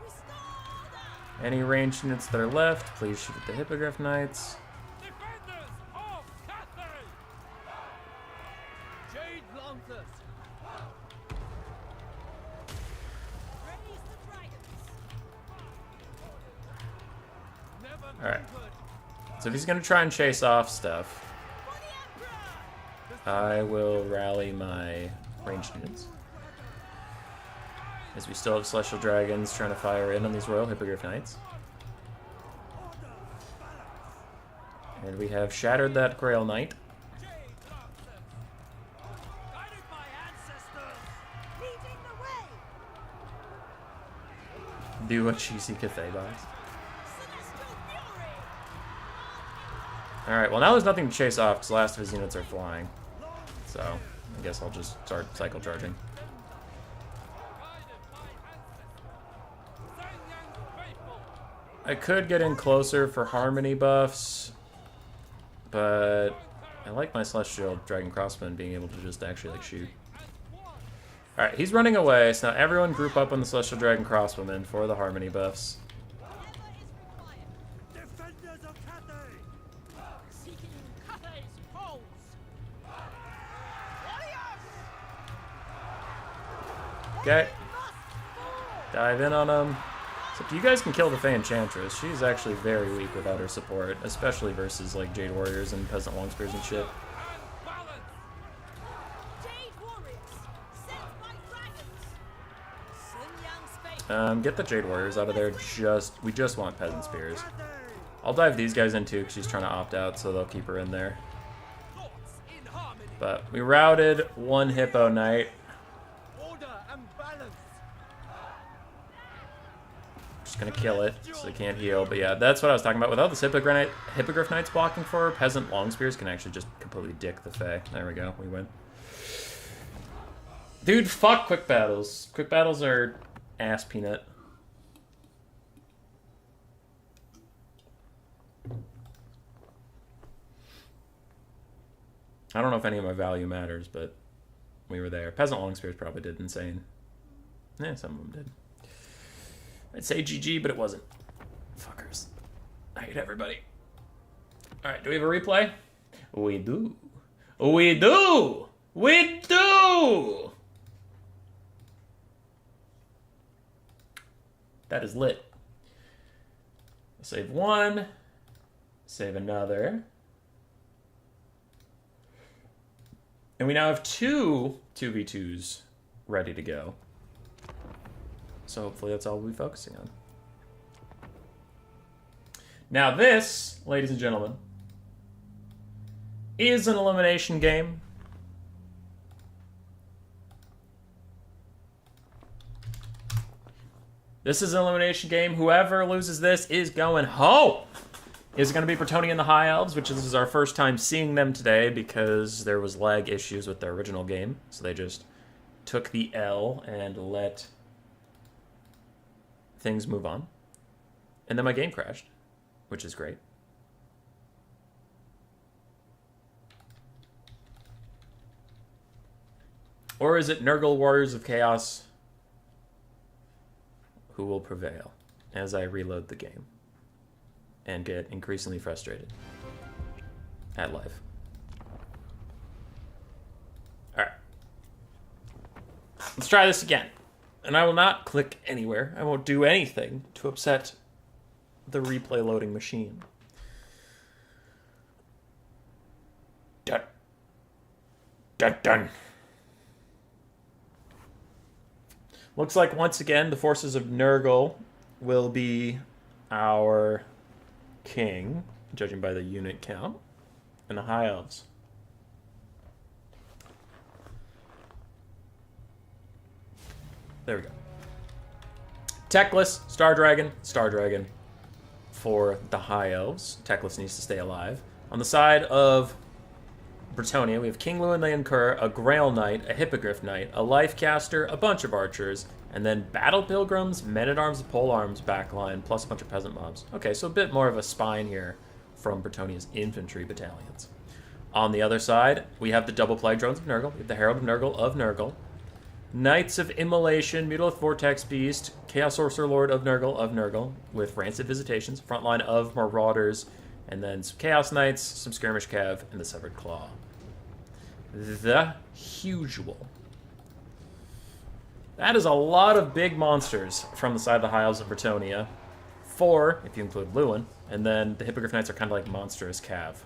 S2: Restore.
S1: Any ranged units that are left, please shoot at the Hippogriff Knights.
S3: Defenders of Cathay! Jade Lancers!
S2: Raise the dragons.
S3: Never
S1: All right.
S3: conquered!
S1: So if he's going to try and chase off stuff,
S2: For the Emperor.
S1: I will rally my ranged units. As we still have Celestial Dragons trying to fire in on these Royal Hippogriff Knights. And we have shattered that Grail Knight.
S3: Jade Lancers! Guided by ancestors!
S2: Leading the way.
S1: Do a cheesy Cathay box.
S2: Celestial fury.
S1: Alright, well now there's nothing to chase off because the last of his units are flying. So, I guess I'll just start cycle charging.
S3: Guided by ancestors! Zhang faithful!
S1: I could get in closer for Harmony buffs, but I like my Celestial Dragon Crossman being able to just actually like shoot. Alright, he's running away, so now everyone group up on the Celestial Dragon Crosswoman for the Harmony buffs.
S2: Whatever is required.
S3: Defenders of Cathay! Seeking Cathay's holds! Warriors!
S1: Okay,
S2: Must fall.
S1: dive in on him. Except you guys can kill the Fey Enchantress. She's actually very weak without her support, especially versus like Jade Warriors and Peasant Longspears and shit.
S3: And balance!
S2: Jade warriors. Sent by dragons. Sun Yang's faith.
S1: Get the Jade Warriors out of there. We just want Peasant Spears. I'll dive these guys in too because she's trying to opt out, so they'll keep her in there.
S3: Thoughts in harmony!
S1: But we routed one Hippo Knight.
S3: Order and balance!
S1: Just gonna kill it, so they can't heal. But yeah, that's what I was talking about. Without this Hippogriff Knights blocking for her, Peasant Longspears can actually just completely dick the Fey. There we go, we win. Dude, fuck quick battles. Quick battles are ass peanut. I don't know if any of my value matters, but we were there. Peasant Longspears probably did insane. Yeah, some of them did. I'd say GG, but it wasn't. Fuckers. I hate everybody. Alright, do we have a replay? We do. We do! We do! That is lit. Save one. Save another. And we now have two 2v2s ready to go. So hopefully that's all we'll be focusing on. Now this, ladies and gentlemen, is an elimination game. This is an elimination game. Whoever loses this is going home. Is going to be Bretonnia and the High Elves, which this is our first time seeing them today because there was lag issues with their original game. So they just took the L and let things move on. And then my game crashed, which is great. Or is it Nurgle Warriors of Chaos who will prevail as I reload the game and get increasingly frustrated at life? Alright. Let's try this again. And I will not click anywhere. I won't do anything to upset the replay loading machine. Dun. Dun dun. Looks like once again the forces of Nurgle will be our king, judging by the unit count, and the High Elves. There we go. Techless, Star Dragon for the High Elves. Techless needs to stay alive. On the side of Bretonnia, we have King Lewin the Incur, a Grail Knight, a Hippogriff Knight, a Life Caster, a bunch of archers, and then Battle Pilgrims, Men-at-Arms, Pole Arms backline, plus a bunch of peasant mobs. Okay, so a bit more of a spine here from Bretonnia's infantry battalions. On the other side, we have the double plague drones of Nurgle. We have the Herald of Nurgle, Knights of Immolation, Mutalith Vortex Beast, Chaos Sorcerer Lord of Nurgle, with Rancid Visitations, frontline of Marauders, and then some Chaos Knights, some Skirmish Cav, and the Severed Claw. The usual. That is a lot of big monsters from the side of the Hives of Bretonnia. 4, if you include Lewin, and then the Hippogriff Knights are kind of like monstrous Cav.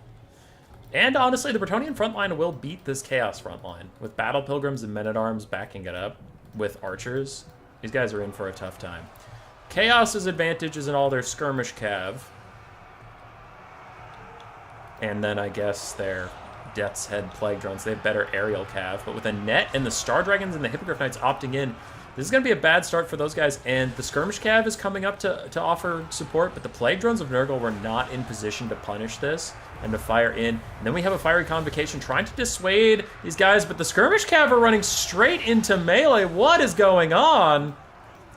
S1: And honestly, the Bretonnian frontline will beat this Chaos frontline. With Battle Pilgrims and Men-at-Arms backing it up with Archers, these guys are in for a tough time. Chaos's advantage is in all their Skirmish Cav. And then I guess their Death's Head Plague Drones. They have better aerial Cav. But with a net and the Star Dragons and the Hippogriff Knights opting in, this is going to be a bad start for those guys. And the Skirmish Cav is coming up to offer support, but the Plague Drones of Nurgle were not in position to punish this and to fire in. And then we have a Fiery Convocation trying to dissuade these guys, but the Skirmish Cav are running straight into melee. What is going on?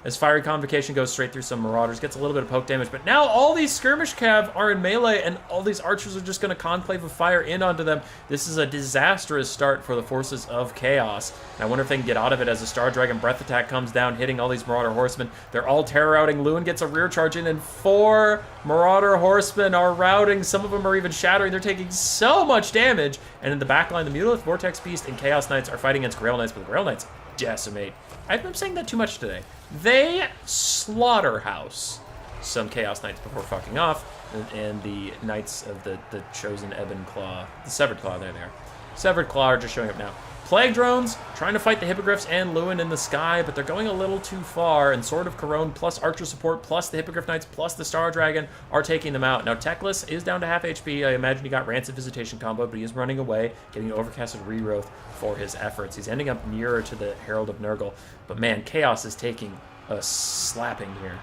S1: As Fiery Convocation goes straight through some Marauders, gets a little bit of poke damage, but now all these Skirmish Cav are in melee, and all these Archers are just going to Conclave of Fire in onto them. This is a disastrous start for the forces of Chaos. And I wonder if they can get out of it as a Star Dragon Breath Attack comes down, hitting all these Marauder Horsemen. They're all terror routing. Lewin gets a rear charge in, and 4 Marauder Horsemen are routing. Some of them are even shattering. They're taking so much damage. And in the backline, the Mutalith Vortex Beast and Chaos Knights are fighting against Grail Knights, but the Grail Knights decimate. I've been saying that too much today. They slaughterhouse some Chaos Knights before fucking off, and the Knights of the Chosen Ebon Claw, the Severed Claw, there they are. Severed Claw are just showing up now. Plague Drones trying to fight the Hippogriffs and Lewin in the sky, but they're going a little too far, and Sword of Corone plus Archer support plus the Hippogriff Knights plus the Star Dragon are taking them out. Now Teclis is down to half HP. I imagine he got Rancid Visitation combo, but he is running away, getting an Overcasted Regrowth for his efforts. He's ending up nearer to the Herald of Nurgle, but man, Chaos is taking a slapping here.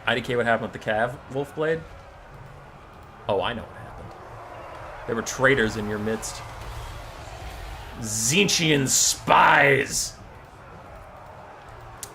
S1: IDK, what happened with the Cav, Wolfblade? Oh, I know what happened. There were traitors in your midst. Tzeentchian spies!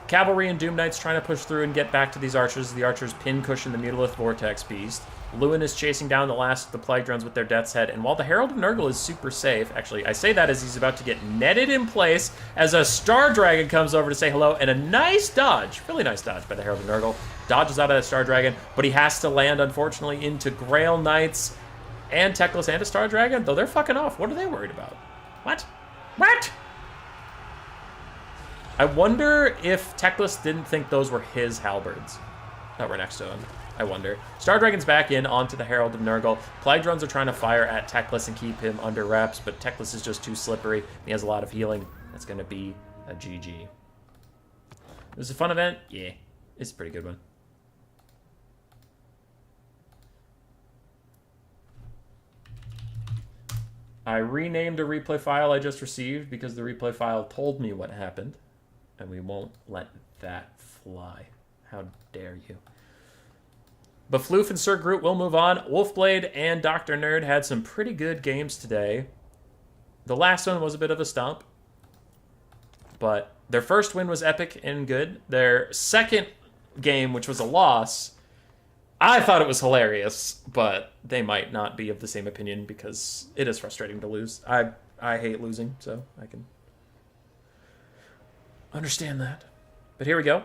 S1: Cavalry and Doom Knights trying to push through and get back to these Archers. The Archers pin cushion the Mutalith Vortex Beast. Lewin is chasing down the last of the Plague Drones with their Death's Head. And while the Herald of Nurgle is super safe, actually, I say that as he's about to get netted in place as a Star Dragon comes over to say hello, and a nice dodge, really nice dodge by the Herald of Nurgle. Dodges out of that Star Dragon, but he has to land, unfortunately, into Grail Knights and Teclis and a Star Dragon, though they're fucking off. What are they worried about? What? What? I wonder if Teclis didn't think those were his halberds that were next to him. I wonder. Star Dragon's back in onto the Herald of Nurgle. Plague Drones are trying to fire at Teclis and keep him under wraps, but Teclis is just too slippery. He has a lot of healing. That's going to be a GG. It was a fun event? Yeah. It's a pretty good one. I renamed a replay file I just received because the replay file told me what happened, and we won't let that fly. How dare you. But Floof and Sir Groot will move on. Wolfblade and Dr. Nerd had some pretty good games today. The last one was a bit of a stomp, but their first win was epic and good. Their second game, which was a loss, I thought it was hilarious, but they might not be of the same opinion because it is frustrating to lose. I hate losing, so I can understand that. But here we go.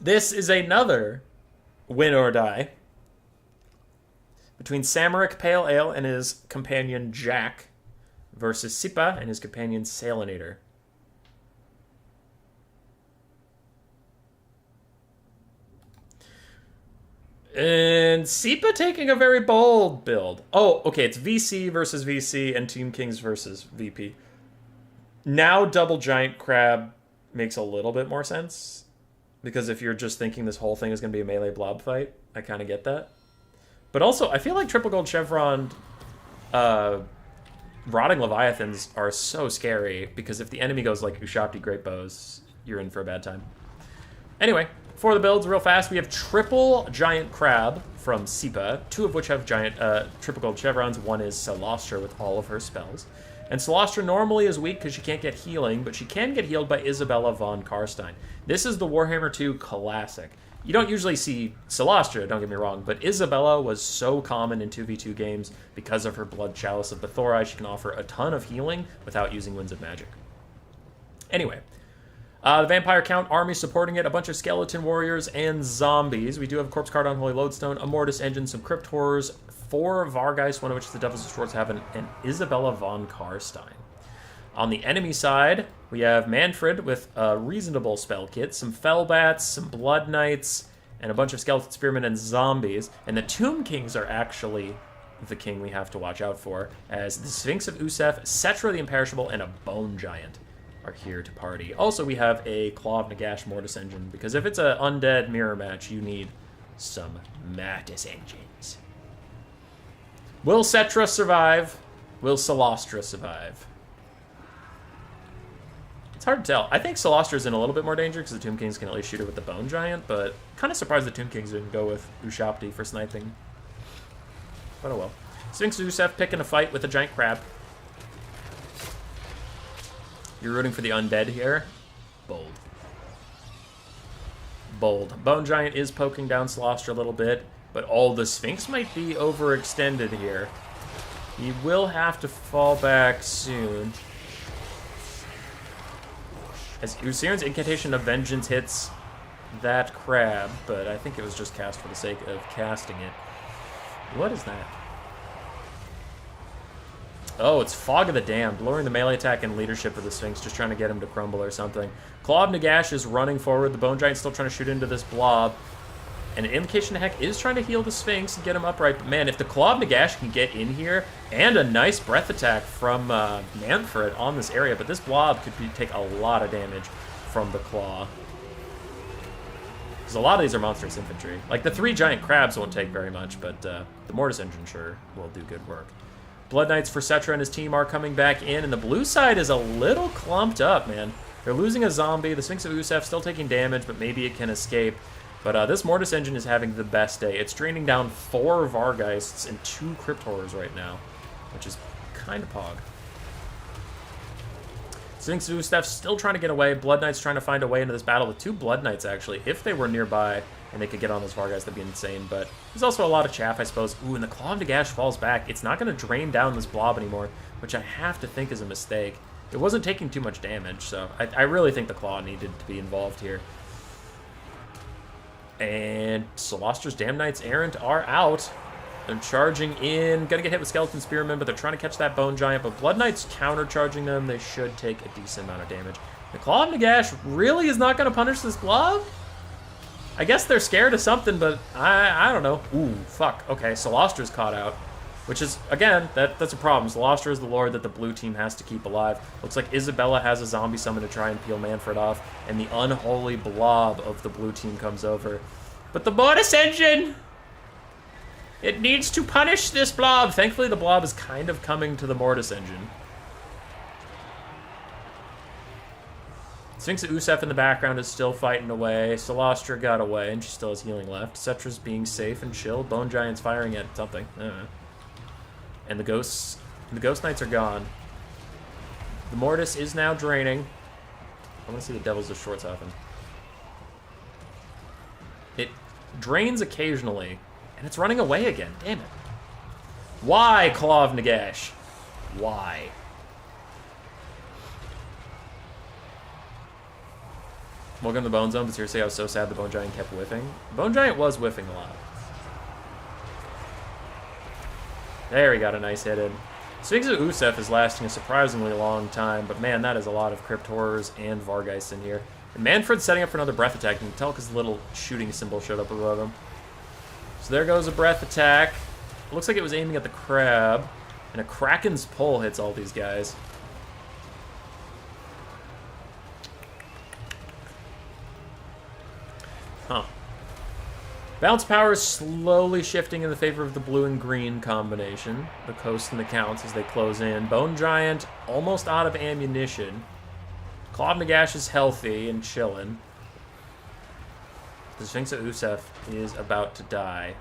S1: This is another win or die between Samaric Pale Ale and his companion Jack versus Sipa and his companion Salinator. And Sipa taking a very bold build. Oh, okay, it's VC versus VC and Team Kings versus VP. Now Double Giant Crab makes a little bit more sense. Because if you're just thinking this whole thing is going to be a melee blob fight, I kind of get that. But also, I feel like Triple Gold Chevron Rotting Leviathans are so scary. Because if the enemy goes like Ushabti Great Bows, you're in for a bad time. Anyway, for the builds, real fast, we have Triple Giant Crab from Sipa, 2 of which have giant Triple Gold Chevrons. One is Celostra with all of her spells. And Celostra normally is weak because she can't get healing, but she can get healed by Isabella von Karstein. This is the Warhammer 2 Classic. You don't usually see Celestia, don't get me wrong, but Isabella was so common in 2v2 games because of her Blood Chalice of Bathorai. She can offer a ton of healing without using Winds of Magic. Anyway, the Vampire Count army supporting it, a bunch of Skeleton Warriors and Zombies. We do have a Corpse Card on Holy Lodestone, a Mortis Engine, some Crypt Horrors, 4 Vargeist, one of which is the Devils of Schwarzhaven, and Isabella von Karstein. On the enemy side, we have Manfred with a reasonable spell kit, some Fellbats, some Blood Knights, and a bunch of Skeleton Spearmen and Zombies. And the Tomb Kings are actually the king we have to watch out for, as the Sphinx of Usef, Cetra the Imperishable, and a Bone Giant are here to party. Also, we have a Claw of Nagash Mortis Engine, because if it's an undead mirror match, you need some Mortis Engines. Will Cetra survive? Will Celestra survive? It's hard to tell. I think Celostra's in a little bit more danger because the Tomb Kings can at least shoot her with the Bone Giant, but kind of surprised the Tomb Kings didn't go with Ushabti for sniping. But oh well. Sphinx Usef picking a fight with a giant crab. You're rooting for the undead here. Bold. Bold. Bone Giant is poking down Celestra a little bit, but the Sphinx might be overextended here. He will have to fall back soon. As Usir's Incantation of Vengeance hits that crab, but I think it was just cast for the sake of casting it. What is that? Oh, it's Fog of the Damned, lowering the melee attack and leadership of the Sphinx, just trying to get him to crumble or something. Claw of Nagash is running forward. The Bone Giant's still trying to shoot into this blob. And Invocation of Heck is trying to heal the Sphinx and get him upright. But man, if the Claw of Nagash can get in here, and a nice breath attack from Manfred on this area, but this blob could take a lot of damage from the Claw. Because a lot of these are monstrous infantry. Like, the 3 giant crabs won't take very much, but the Mortis Engine sure will do good work. Blood Knights for Cetra and his team are coming back in, and the blue side is a little clumped up, man. They're losing a zombie. The Sphinx of Usef still taking damage, but maybe it can escape. But this Mortis Engine is having the best day. It's draining down 4 Vargeists and 2 Crypt Horrors right now, which is kind of pog. Sphinx of Usef still trying to get away. Blood Knights trying to find a way into this battle with 2 Blood Knights, actually. If they were nearby and they could get on those Vargeists, that'd be insane. But there's also a lot of chaff, I suppose. Ooh, and the Claw of Nagash falls back. It's not going to drain down this blob anymore, which I have to think is a mistake. It wasn't taking too much damage, so I really think the Claw needed to be involved here. And Celostra's Damn Knights Errant are out. They're charging in. Gonna get hit with Skeleton Spearmen, but they're trying to catch that Bone Giant. But Blood Knights counter-charging them. They should take a decent amount of damage. The Claw of Nagash really is not going to punish this blob? I guess they're scared of something, but I don't know. Ooh, fuck. Okay, Celostra's caught out. Which is, again, that's a problem. Celestra is the lord that the blue team has to keep alive. Looks like Isabella has a zombie summon to try and peel Manfred off, and the unholy blob of the blue team comes over. But the Mortis Engine! It needs to punish this blob! Thankfully, the blob is kind of coming to the Mortis Engine. Sphinx of Usef in the background is still fighting away. Celestra got away, and she still has healing left. Cetra's being safe and chill. Bone Giant's firing at something. I don't know. And the Ghost Knights are gone. The Mortis is now draining. I want to see the Devils of Schwarzhafen. It drains occasionally, and it's running away again. Damn it. Why, Claw of Nagash? Why? Welcome to the Bone Zone, but seriously, I was so sad the Bone Giant kept whiffing. Bone Giant was whiffing a lot. There, he got a nice hit in. Sphinx of Usef is lasting a surprisingly long time, but man, that is a lot of Crypt Horrors and Vargeist in here. And Manfred's setting up for another breath attack. You can tell because the little shooting symbol showed up above him. So there goes a breath attack. Looks like it was aiming at the crab. And a Kraken's Pull hits all these guys. Huh. Bounce power is slowly shifting in the favor of the blue and green combination. The Coast and the Counts as they close in. Bone Giant almost out of ammunition. Claw of Nagash is healthy and chilling. The Sphinx of Usef is about to die.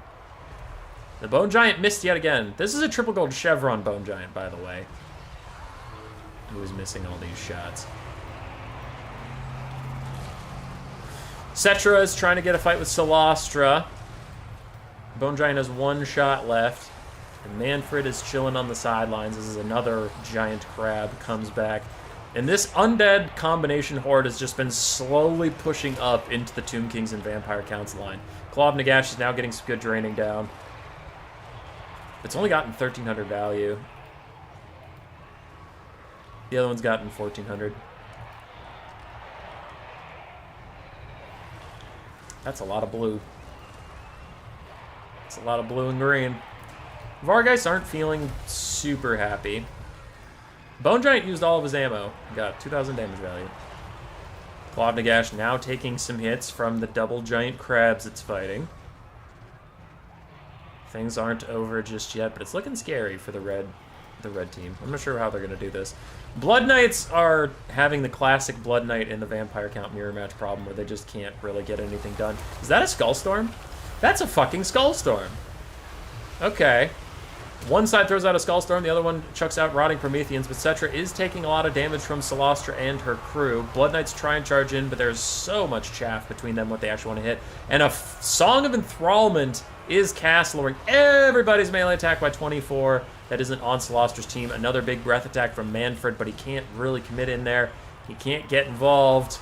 S1: The Bone Giant missed yet again. This is a triple gold chevron Bone Giant, by the way. Who is missing all these shots. Cetra is trying to get a fight with Solastra. Bone Giant has 1 shot left. And Manfred is chilling on the sidelines. This is another giant crab comes back. And this undead combination horde has just been slowly pushing up into the Tomb Kings and Vampire Counts line. Claw of Nagash is now getting some good draining down. It's only gotten 1,300 value. The other one's gotten 1,400. That's a lot of blue. It's a lot of blue and green. Vargeist aren't feeling super happy. Bone Giant used all of his ammo. Got 2,000 damage value. Claw of Nagash now taking some hits from the double giant crabs it's fighting. Things aren't over just yet, but it's looking scary for the red team. I'm not sure how they're going to do this. Blood Knights are having the classic Blood Knight in the Vampire Count mirror match problem where they just can't really get anything done. Is that a Skullstorm? That's a fucking Skullstorm. Okay. One side throws out a Skullstorm, the other one chucks out Rotting Prometheans, but Cetra is taking a lot of damage from Solastra and her crew. Blood Knights try and charge in, but there's so much chaff between them what they actually want to hit. And a Song of Enthrallment is cast, lowering everybody's melee attack by 24. That isn't on Solastra's team. Another big breath attack from Manfred, but he can't really commit in there. He can't get involved.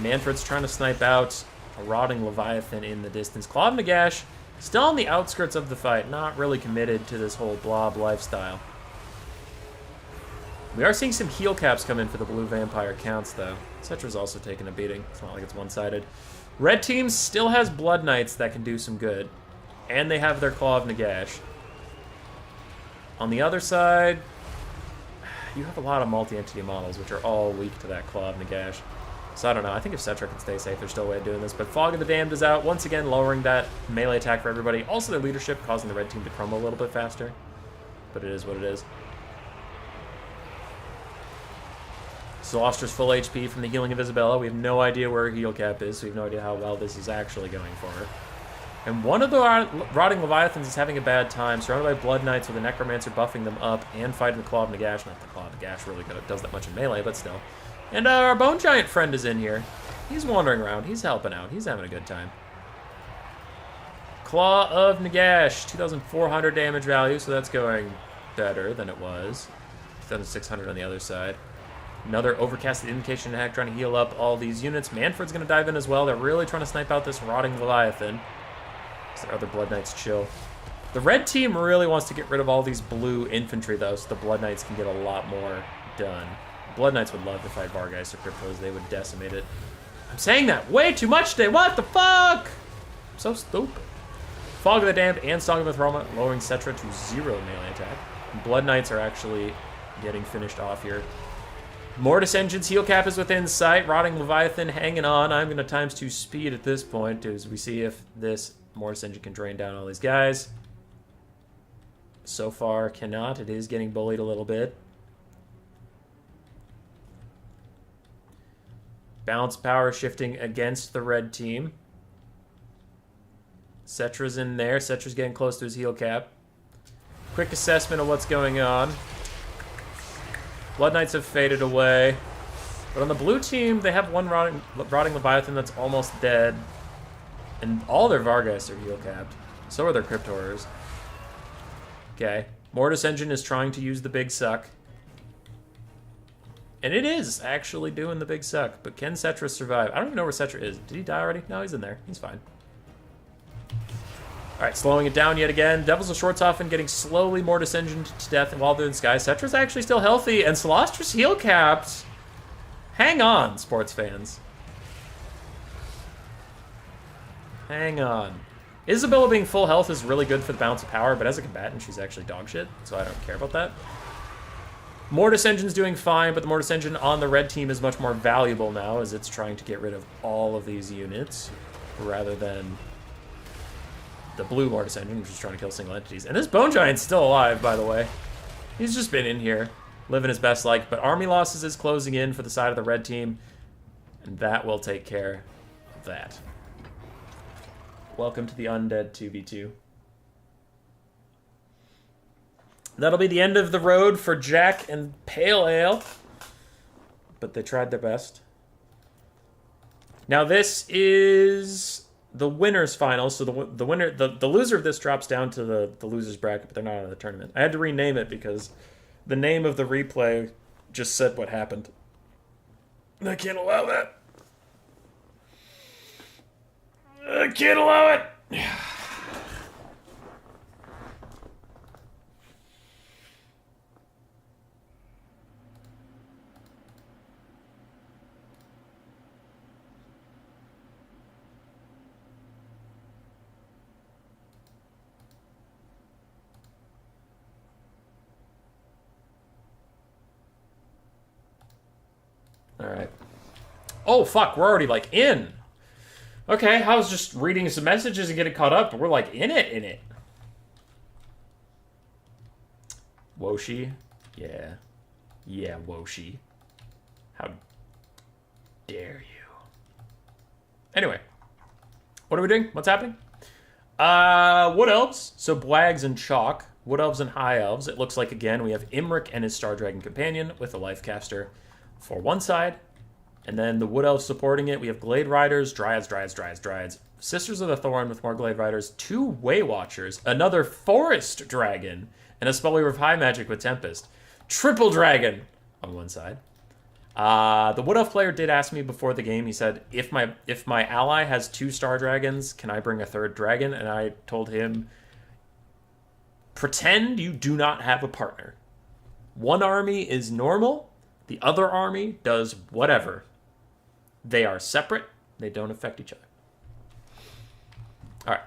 S1: Manfred's trying to snipe out a Rotting Leviathan in the distance. Claw of Nagash still on the outskirts of the fight, not really committed to this whole blob lifestyle. We are seeing some heal caps come in for the blue Vampire Counts, though. Cetra's also taking a beating. It's not like it's one-sided. Red team still has Blood Knights that can do some good. And they have their Claw of Nagash. On the other side, you have a lot of multi-entity models, which are all weak to that Claw of Nagash. So I don't know. I think if Cetra can stay safe, there's still a way of doing this. But Fog of the Damned is out, once again lowering that melee attack for everybody. Also their leadership, causing the red team to crumble a little bit faster. But it is what it is. Solastra's full HP from the healing of Isabella. We have no idea where her heal cap is, so we have no idea how well this is actually going for her. And one of the Rotting Leviathans is having a bad time, surrounded by Blood Knights with a Necromancer buffing them up and fighting the Claw of Nagash. Not the Claw of Nagash really does that much in melee, but still. And our Bone Giant friend is in here. He's wandering around. He's helping out. He's having a good time. Claw of Nagash, 2,400 damage value, so that's going better than it was. 2,600 on the other side. Another overcasted invocation attack trying to heal up all these units. Manfred's going to dive in as well. They're really trying to snipe out this Rotting Leviathan. Their other Blood Knights chill. The red team really wants to get rid of all these blue infantry, though, so the Blood Knights can get a lot more done. Blood Knights would love to fight Vargeist or Cryptos. They would decimate it. I'm saying that way too much today. What the fuck? I'm so stupid. Fog of the Damned and Song of Enthrallment lowering Cetra to 0 melee attack. Blood Knights are actually getting finished off here. Mortis Engine's heal cap is within sight. Rotting Leviathan hanging on. I'm going to ×2 speed at this point as we see if this Mortis Engine can drain down all these guys. So far, cannot. It is getting bullied a little bit. Balance power shifting against the red team. Cetra's in there. Cetra's getting close to his heal cap. Quick assessment of what's going on. Blood Knights have faded away. But on the blue team, they have one Rotting Leviathan that's almost dead. And all their Vargheists are heal capped. So are their Crypt Horrors. Okay. Mortis Engine is trying to use the big suck. And it is actually doing the big suck. But can Cetra survive? I don't even know where Cetra is. Did he die already? No, he's in there. He's fine. Alright, slowing it down yet again. Devils of Shortshofen getting slowly Mortis Engine to death while they're in the sky. Cetra's actually still healthy, and Solastra's heal capped. Hang on, sports fans. Hang on. Isabella being full health is really good for the balance of power, but as a combatant, she's actually dog shit, so I don't care about that. Mortis Engine's doing fine, but the Mortis Engine on the red team is much more valuable now, as it's trying to get rid of all of these units, rather than the blue Mortis Engine, which is trying to kill single entities. And this Bone Giant's still alive, by the way. He's just been in here, living his best life, but army losses is closing in for the side of the red team, and that will take care of that. Welcome to the Undead 2v2. That'll be the end of the road for Jack and Pale Ale. But they tried their best. Now this is the winners final, so the loser of this drops down to the losers bracket, but they're not out of the tournament. I had to rename it because the name of the replay just said what happened. I can't allow that. I can't allow it. All right. Oh, fuck. We're already, like, in. Okay, I was just reading some messages and getting caught up, but we're, like, in it. Woshi? Yeah. Yeah, Woshi. How dare you. Anyway. What are we doing? What's happening? Wood Elves. So, Blags and Chalk. Wood Elves and High Elves. It looks like, again, we have Imrik and his Star Dragon companion with a Lifecaster for one side, and then the Wood Elves supporting it. We have Glade Riders, Dryads, Sisters of the Thorn with more Glade Riders, 2 Way Watchers, another Forest Dragon, and a Spellweaver of High Magic with Tempest. Triple Dragon on one side. The Wood Elf player did ask me before the game, he said, if my ally has 2 Star Dragons, can I bring a 3rd dragon? And I told him, pretend you do not have a partner. One army is normal. The other army does whatever. They are separate. They don't affect each other. All right.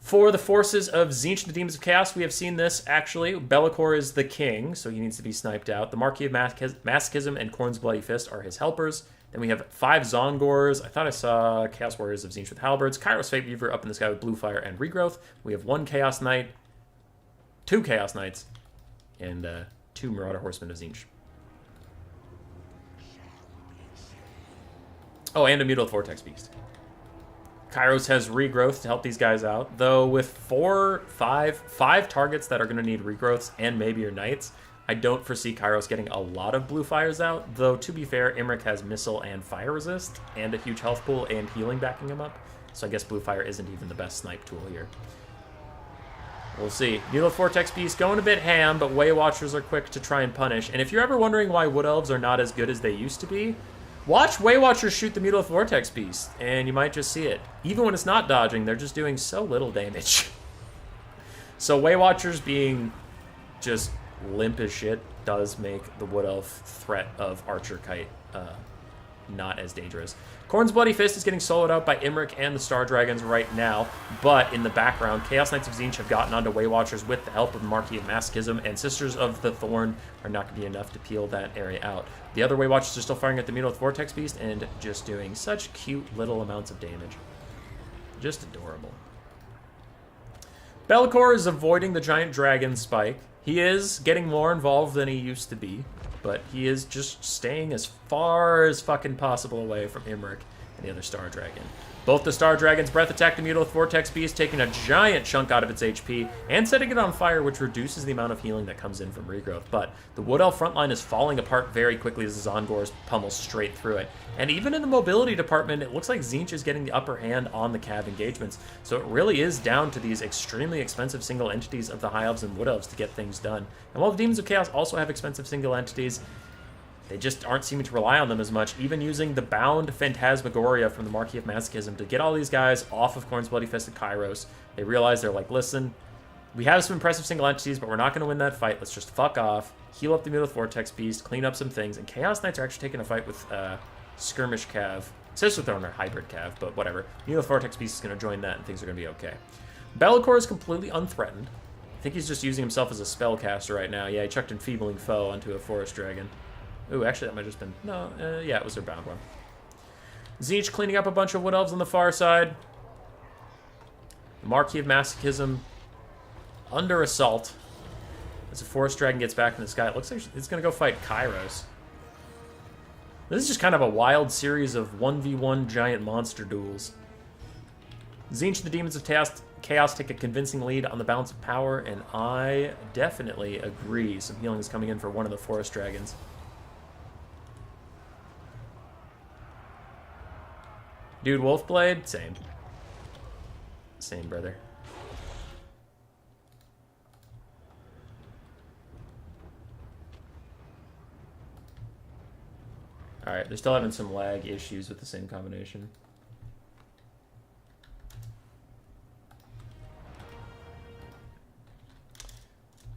S1: For the forces of Tzeentch and the Demons of Chaos, we have seen this, actually. Be'lakor is the king, so he needs to be sniped out. The Marquis of Masochism and Khorne's Bloody Fist are his helpers. Then we have 5 Zongors. I thought I saw Chaos Warriors of Tzeentch with halberds. Kairos Fate Weaver up in the sky with Blue Fire and Regrowth. We have 1 Chaos Knight, 2 Chaos Knights, and 2 Marauder Horsemen of Tzeentch. Oh, and a Mutilith Vortex Beast. Kairos has Regrowth to help these guys out, though with 5 targets that are going to need Regrowths and maybe your Knights, I don't foresee Kairos getting a lot of Blue Fires out, though to be fair, Imrik has Missile and Fire Resist, and a huge health pool and healing backing him up, so I guess Blue Fire isn't even the best snipe tool here. We'll see. Mutilith Vortex Beast going a bit ham, but Way Watchers are quick to try and punish, and if you're ever wondering why Wood Elves are not as good as they used to be, watch Way Watchers shoot the Mutilith Vortex Beast, and you might just see it. Even when it's not dodging, they're just doing so little damage. So Way Watchers being just limp as shit does make the Wood Elf threat of Archer Kite not as dangerous. Khorne's Bloody Fist is getting soloed out by Imrik and the Star Dragons right now, but in the background, Chaos Knights of Tzeentch have gotten onto Way Watchers with the help of Marquis of Masochism, and Sisters of the Thorn are not going to be enough to peel that area out. The other Way Watchers are still firing at the Mutilith Vortex Beast and just doing such cute little amounts of damage. Just adorable. Be'lakor is avoiding the giant dragon spike. He is getting more involved than he used to be, but he is just staying as far as fucking possible away from Imrik and the other Star Dragon. Both the Star Dragons breath attack the Mutilith Vortex Beast, taking a giant chunk out of its HP and setting it on fire, which reduces the amount of healing that comes in from Regrowth. But the Wood Elf frontline is falling apart very quickly as the Zongors pummel straight through it. And even in the mobility department, it looks like Tzeentch is getting the upper hand on the Cav engagements. So it really is down to these extremely expensive single entities of the High Elves and Wood Elves to get things done. And while the Demons of Chaos also have expensive single entities, they just aren't seeming to rely on them as much, even using the bound Phantasmagoria from the Marquis of Masochism to get all these guys off of Khorne's Bloody Fist and Kairos. They realize, they're like, listen, we have some impressive single entities, but we're not going to win that fight. Let's just fuck off, heal up the Mutilith Vortex Beast, clean up some things, and Chaos Knights are actually taking a fight with Skirmish Cav. Sisters of the Thorn are Hybrid Cav, but whatever. Mutilith Vortex Beast is going to join that, and things are going to be okay. Be'lakor is completely unthreatened. I think he's just using himself as a spellcaster right now. Yeah, he chucked Enfeebling Foe onto a Forest Dragon. Ooh, actually, that might have just been... No, yeah, it was their bound one. Tzeentch cleaning up a bunch of Wood Elves on the far side. The Marquis of Masochism under assault. As the Forest Dragon gets back in the sky, it looks like it's going to go fight Kairos. This is just kind of a wild series of 1v1 giant monster duels. Tzeentch and the Demons of Chaos take a convincing lead on the balance of power, and I definitely agree. Some healing is coming in for one of the Forest Dragons. Dude, Wolfblade, same. Same, brother. Alright, they're still having some lag issues with the same combination.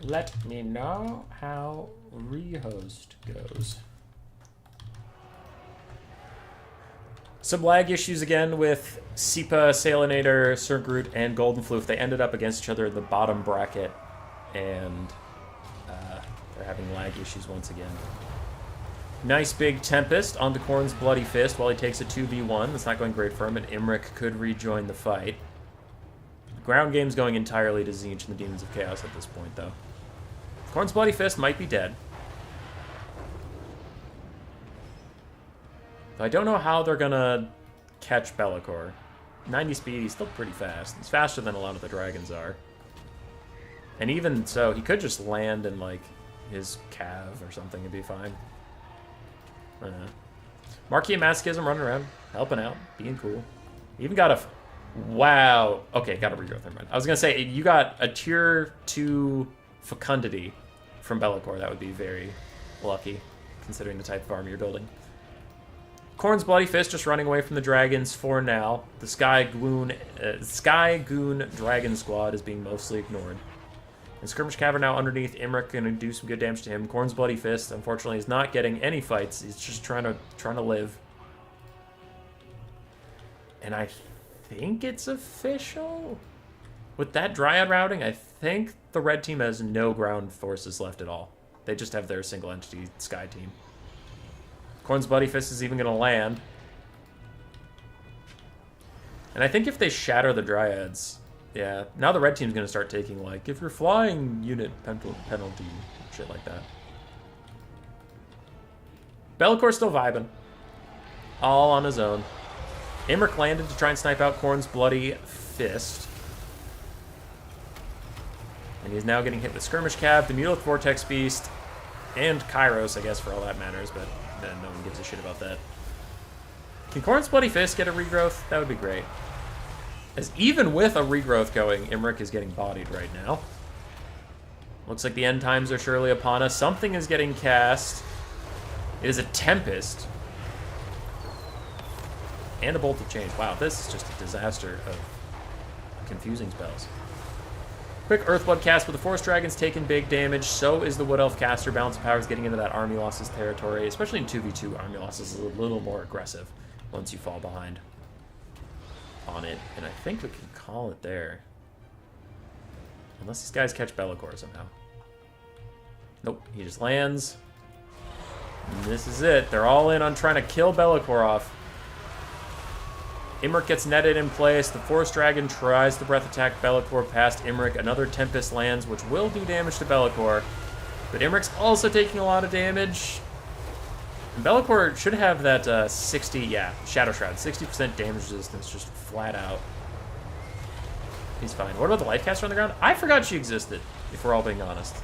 S1: Let me know how rehost goes. Some lag issues again with Sipa, Salinator, Sir Groot, and Golden Floof. They ended up against each other in the bottom bracket, and they're having lag issues once again. Nice big Tempest onto Khorne's Bloody Fist while he takes a 2v1. That's not going great for him, and Imrik could rejoin the fight. The ground game's going entirely to Tzeentch and the Demons of Chaos at this point, though. Khorne's Bloody Fist might be dead. I don't know how they're gonna catch Be'lakor. 90 speed, he's still pretty fast. He's faster than a lot of the dragons are. And even so, he could just land in, like, his cav or something and be fine. I don't know. Marquis and Masochism running around, helping out, being cool. Even got a... Wow. Okay, got a regrowth, never mind. I was gonna say, you got a tier 2 Fecundity from Be'lakor. That would be very lucky, considering the type of army you're building. Khorne's Bloody Fist just running away from the dragons for now. The Sky Goon Dragon Squad is being mostly ignored. And Skirmish Cavern now underneath. Imrik gonna do some good damage to him. Khorne's Bloody Fist, unfortunately, is not getting any fights. He's just trying to live. And I think it's official. With that Dryad routing, I think the red team has no ground forces left at all. They just have their single entity Sky team. Khorne's Bloody Fist is even going to land. And I think if they shatter the Dryads, yeah, now the red team's going to start taking, like, if you're flying unit penalty, shit like that. Be'lakor's still vibing. All on his own. Imrik landed to try and snipe out Khorne's Bloody Fist. And he's now getting hit with Skirmish Cav, the Mulith Vortex Beast, and Kairos, I guess, for all that matters, but no one gives a shit about that. Can Khorne's Bloody Fist get a regrowth? That would be great. As even with a regrowth going, Imrik is getting bodied right now. Looks like the end times are surely upon us. Something is getting cast. It is a Tempest. And a Bolt of Change. Wow, this is just a disaster of confusing spells. Quick Earthblood cast with the Forest Dragons taking big damage. So is the Wood Elf caster. Balance of Powers getting into that army losses territory. Especially in 2v2, army losses is a little more aggressive once you fall behind on it. And I think we can call it there. Unless these guys catch Be'lakor somehow. Nope, he just lands. And this is it. They're all in on trying to kill Be'lakor off. Imrik gets netted in place. The Forest Dragon tries to breath attack Be'lakor past Imrik. Another Tempest lands, which will do damage to Be'lakor. But Imrik's also taking a lot of damage. And Be'lakor should have that 60, yeah, Shadow Shroud. 60% damage resistance, just flat out. He's fine. What about the Lightcaster on the ground? I forgot she existed, if we're all being honest.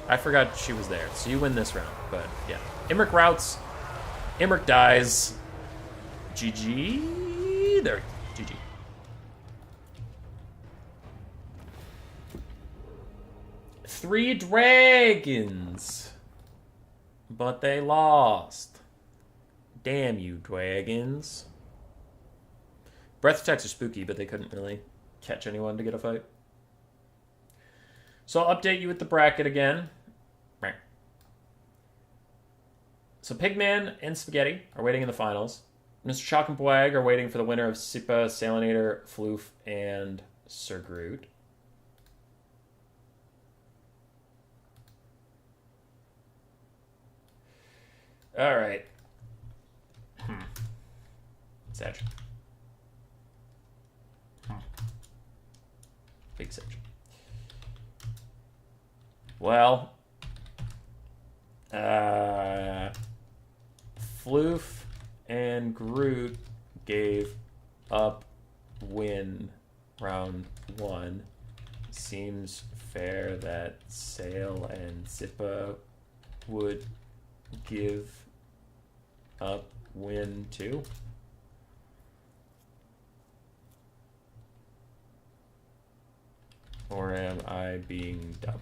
S1: I forgot she was there. So you win this round, but yeah. Imrik routes. Imrik dies. GG. There. GG. Three dragons. But they lost. Damn you, dragons. Breath attacks are spooky, but they couldn't really catch anyone to get a fight. So I'll update you with the bracket again. So Pigman and Spaghetti are waiting in the finals. Mr. Chalk and Boag are waiting for the winner of Sipa, Salinator, Floof, and Sir Groot. All right. Sag. Big Sag. Well, Floof and Groot gave up win round 1. Seems fair that Sale and Sipa would give up win 2. Or am I being dumb?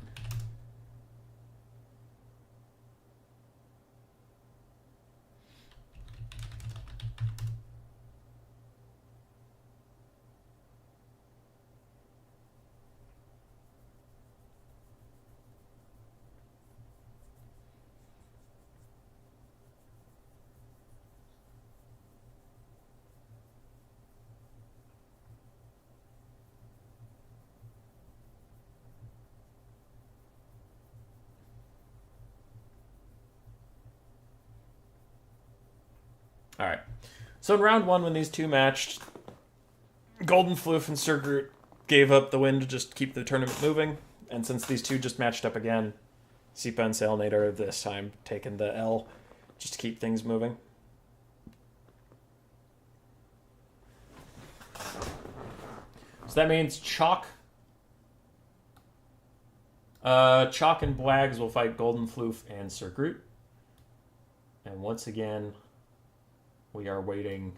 S1: All right. So in round 1, when these two matched, Golden Floof and Sir Groot gave up the win to just keep the tournament moving. And since these two just matched up again, Sipa and Salinator have this time taken the L just to keep things moving. So that means Chalk and Blags will fight Golden Floof and Sir Groot. And once again, we are waiting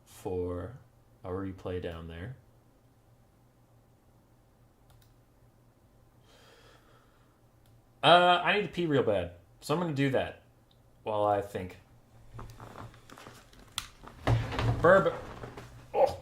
S1: for a replay down there. I need to pee real bad, so I'm going to do that while I think. Burb. Oh.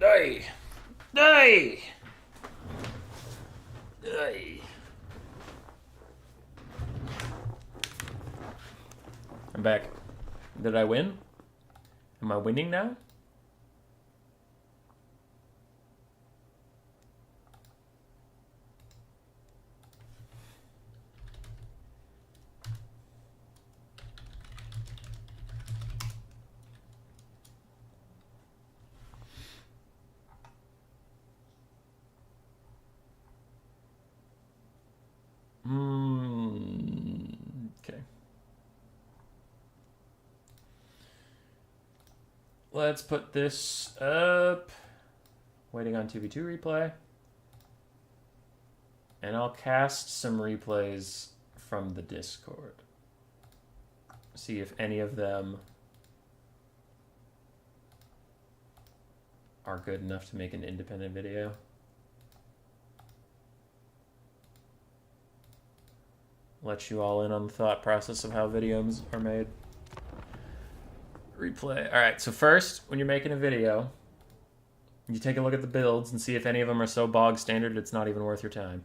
S1: Hey! Hey! Hey! I'm back. Did I win? Am I winning now? Okay. Let's put this up. Waiting on 2v2 replay. And I'll cast some replays from the Discord. See if any of them are good enough to make an independent video. Let you all in on the thought process of how videos are made. Replay. All right, so first, when you're making a video, you take a look at the builds and see if any of them are so bog standard it's not even worth your time.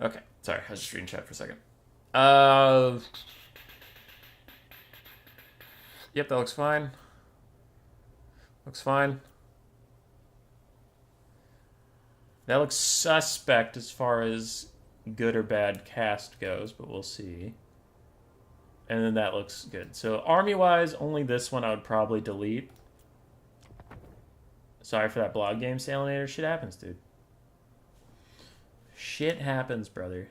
S1: Okay, sorry, I was just reading chat for a second. Yep, that looks fine. Looks fine. That looks suspect as far as good or bad cast goes, but we'll see. And then that looks good. So army-wise, only this one I would probably delete. Sorry for that blog game, Salinator. Shit happens, dude. Shit happens, brother.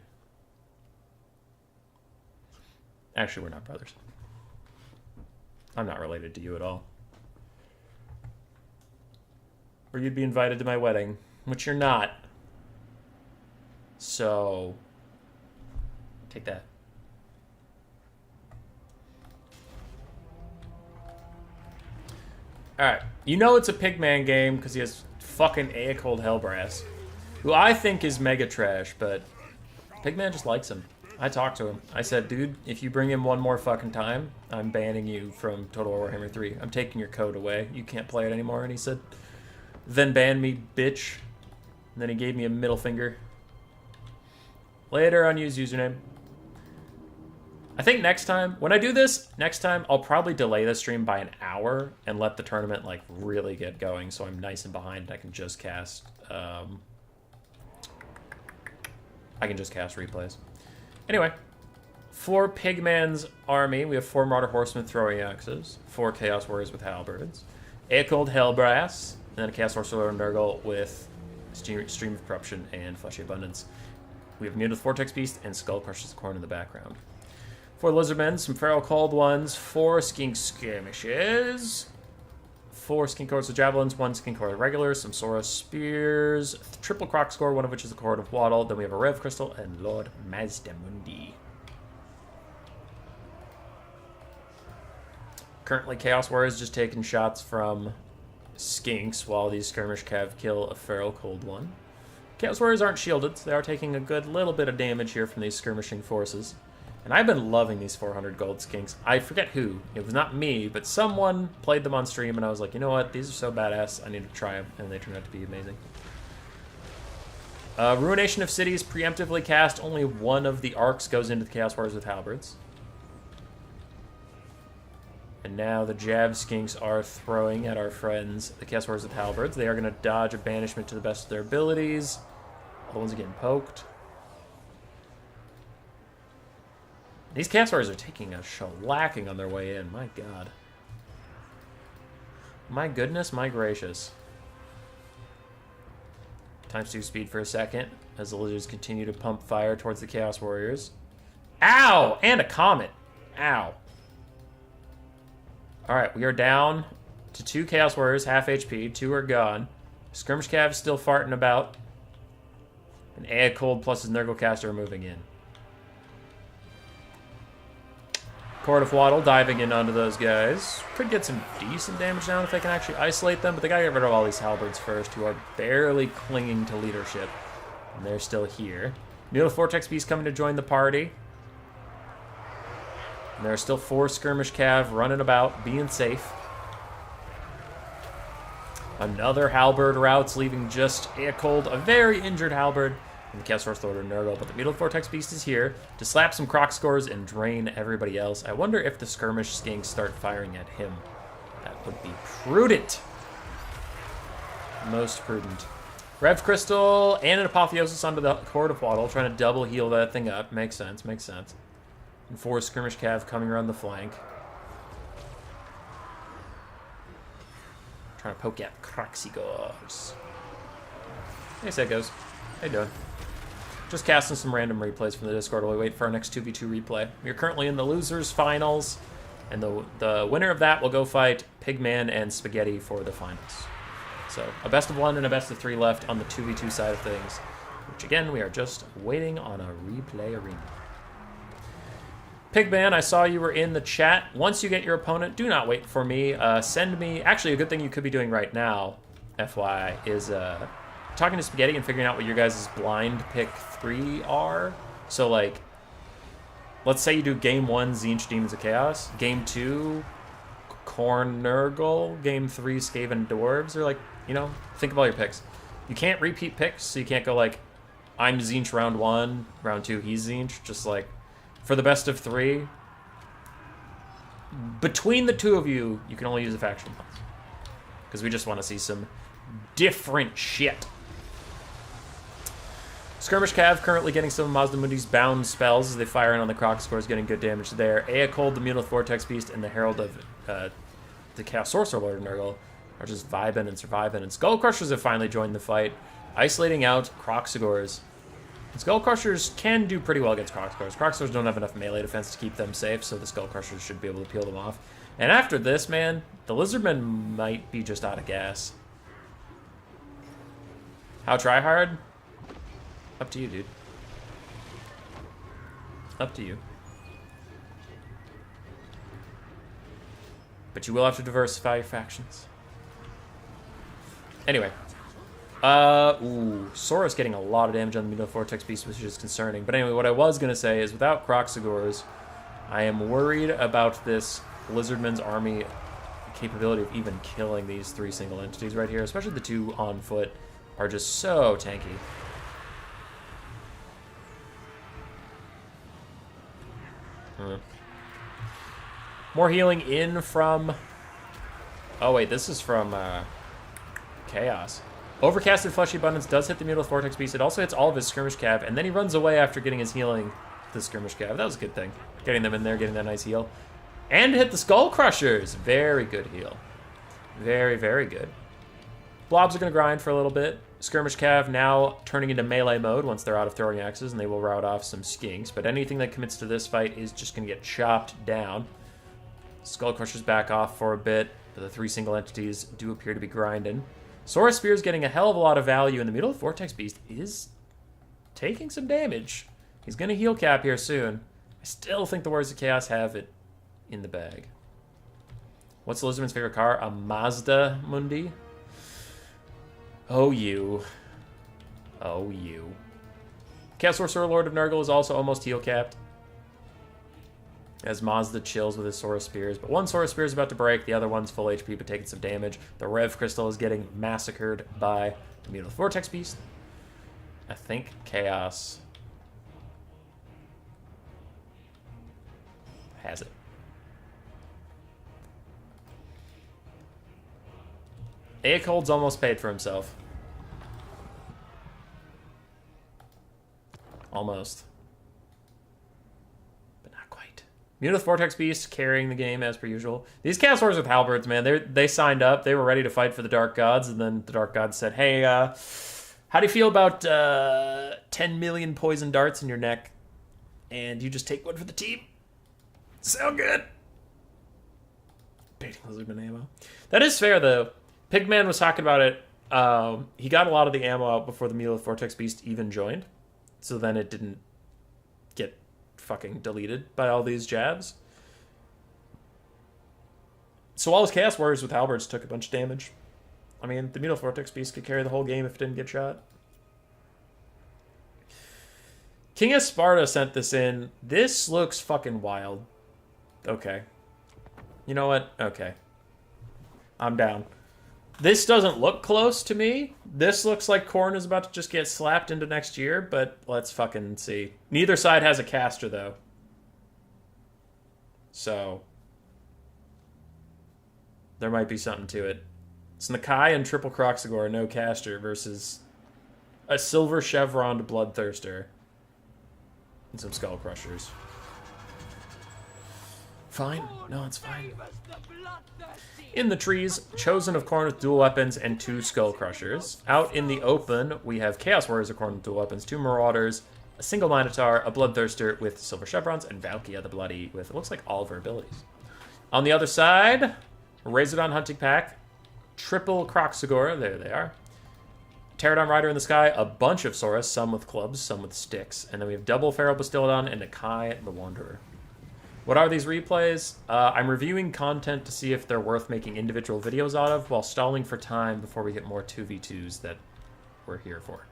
S1: Actually, we're not brothers. I'm not related to you at all. Or you'd be invited to my wedding, which you're not. So, take that. Alright, you know it's a Pigman game because he has fucking Aecold Hellbrass, who I think is mega trash, but Pigman just likes him. I talked to him. I said, dude, if you bring him one more fucking time, I'm banning you from Total War Warhammer 3. I'm taking your code away. You can't play it anymore. And he said, then ban me, bitch. And then he gave me a middle finger. Later, unused username. I think next time, when I do this, next time I'll probably delay the stream by an hour and let the tournament like really get going, so I'm nice and behind and I can just cast replays. Anyway, for Pigman's army, we have 4 Martyr Horsemen throwing axes, 4 Chaos Warriors with halberds, Aecold Hellbrass, and then a Chaos Sorcerer Nurgle with Stream of Corruption and Fleshy Abundance. We have Muted Vortex Beast and Skull Crusher's Corn in the background. For Lizardmen, some Feral Cold ones, 4 Skink Skirmishes, 4 Skink Hordes with Javelins, 1 Skink Horde with Regulars, some Sora Spears, triple Croc Score, one of which is a Horde of Waddle. Then we have a Rev Crystal and Lord Mazdamundi. Currently, Chaos Warriors just taking shots from Skinks while these Skirmish Cav kill a Feral Cold one. Chaos Warriors aren't shielded, so they are taking a good little bit of damage here from these skirmishing forces. And I've been loving these 400 gold skinks. I forget who. It was not me, but someone played them on stream, and I was like, you know what? These are so badass. I need to try them, and they turned out to be amazing. Ruination of Cities, preemptively cast. Only one of the arcs goes into the Chaos Warriors with halberds. And now the Jav Skinks are throwing at our friends, the Chaos Warriors with halberds. They are going to dodge a banishment to the best of their abilities. All the ones are getting poked. These Chaos Warriors are taking a shellacking on their way in. My god. My goodness, my gracious. Times 2 speed for a second as the lizards continue to pump fire towards the Chaos Warriors. Ow! And a comet. Ow. Alright, we are down to 2 Chaos Warriors, half HP. 2 are gone. Skirmish Cav still farting about. And Aecold plus his Nurgle caster are moving in. Horde of Waddle diving in onto those guys. Could get some decent damage down if they can actually isolate them, but they gotta get rid of all these halberds first, who are barely clinging to leadership. And they're still here. Mutal Vortex Beast coming to join the party. And there are still 4 Skirmish Cav running about, being safe. Another halberd routes, leaving just Aecold, a very injured halberd, and the Chaos Sorcerer Nurgle, but the Mutal Vortex Beast is here to slap some Croc scores and drain everybody else. I wonder if the Skirmish Skinks start firing at him. That would be prudent. Most prudent. Rev Crystal and an Apotheosis onto the Horde of Waddle, trying to double heal that thing up. Makes sense, makes sense. And 4 Skirmish Cav coming around the flank. Trying to poke at Croxigors. Hey, Segos. How you doing? Just casting some random replays from the Discord while we wait for our next 2v2 replay. We are currently in the losers finals, and the winner of that will go fight Pigman and Spaghetti for the finals. So a best of 1 and a best of 3 left on the 2v2 side of things, which again we are just waiting on a replay arena. Pigman, I saw you were in the chat. Once you get your opponent, do not wait for me. Send me. Actually, a good thing you could be doing right now, FYI, is talking to Spaghetti and figuring out what your guys' blind pick 3 are. So, like, let's say you do game 1, Tzeentch Demons of Chaos, game 2, Khorne Nurgle, game 3, Skaven Dwarves, or, like, you know, think about your picks. You can't repeat picks, so you can't go, like, I'm Tzeentch round 1, round 2, he's Tzeentch. Just, like, for the best of 3, between the 2 of you, you can only use a faction once. Because we just want to see some different shit. Skirmish Cav currently getting some of Mazdamundi's bound spells as they fire in on the Croc scores, getting good damage there. Aecold, the Mutal Vortex Beast, and the Herald of the Chaos Sorcerer Lord Nurgle are just vibing and surviving. And Skull Crushers have finally joined the fight, isolating out Croxigors. And Skull Crushers can do pretty well against Croxigors. Croxigors don't have enough melee defense to keep them safe, so the Skull Crushers should be able to peel them off. And after this, man, the Lizardmen might be just out of gas. How tryhard? Up to you, dude. Up to you. But you will have to diversify your factions. Anyway. Sora's getting a lot of damage on the Mutal Vortex Beast, which is concerning. But anyway, what I was going to say is without Croxigors, I am worried about this Lizardman's army capability of even killing these 3 single entities right here, especially the 2 on foot are just so tanky. More healing in from... Oh, wait, this is from Chaos. Overcasted Fleshy Abundance does hit the Mutal Vortex Beast. It also hits all of his Skirmish Cav, and then he runs away after getting his healing to the Skirmish Cav. That was a good thing. Getting them in there, getting that nice heal. And hit the Skull Crushers. Very good heal. Very, very good. Blobs are going to grind for a little bit. Skirmish Cav now turning into melee mode once they're out of throwing axes, and they will rout off some skinks. But anything that commits to this fight is just going to get chopped down. Skull Crushers back off for a bit, but the 3 single entities do appear to be grinding. Saurus Spear is getting a hell of a lot of value, and the Mutal Vortex Beast is taking some damage. He's going to heal cap here soon. I still think the Warriors of Chaos have it in the bag. What's the Lizardman's favorite car? A Mazda Mundi? Oh, you. Oh, you. Chaos Sorcerer Lord of Nurgle is also almost heal capped, as Mazda chills with his Saurus Spears. But one Saurus Spear is about to break, the other one's full HP but taking some damage. The Rev Crystal is getting massacred by the Mutal Vortex Beast. I think Chaos has it. Aecold's almost paid for himself. Almost. But not quite. Mutal Vortex Beast carrying the game as per usual. These Chaos Warriors with halberds, man, they signed up. They were ready to fight for the Dark Gods, and then the Dark Gods said, hey, how do you feel about 10 million poison darts in your neck? And you just take one for the team? Sound good. Baiting Lizardman ammo. That is fair, though. Pigman was talking about it. He got a lot of the ammo out before the Mutal Vortex Beast even joined. So then it didn't get fucking deleted by all these jabs. So all his Chaos Warriors with halberds took a bunch of damage. I mean, the Mutal Vortex Beast could carry the whole game if it didn't get shot. King of Sparta sent this in. This looks fucking wild. Okay. You know what? Okay. I'm down. This doesn't look close to me. This looks like Khorne is about to just get slapped into next year, but let's fucking see. Neither side has a caster, though. So there might be something to it. It's Nakai and Triple Croxagore, no caster, versus a Silver Chevron Bloodthirster and some Skull Crushers. Fine. No, it's fine. In the trees, Chosen of Khorne with dual weapons and 2 Skull Crushers. Out in the open, we have Chaos Warriors of Khorne with dual weapons, 2 Marauders, a single Minotaur, a Bloodthirster with Silver Chevrons, and Valkia the Bloody with, it looks like, all of her abilities. On the other side, Razordon Hunting Pack, Triple Croxagore, there they are. Pterodon Rider in the sky, a bunch of Saurus, some with clubs, some with sticks. And then we have double Feral Bastiladon and Nakai the Wanderer. What are these replays? I'm reviewing content to see if they're worth making individual videos out of, while stalling for time before we get more 2v2s that we're here for.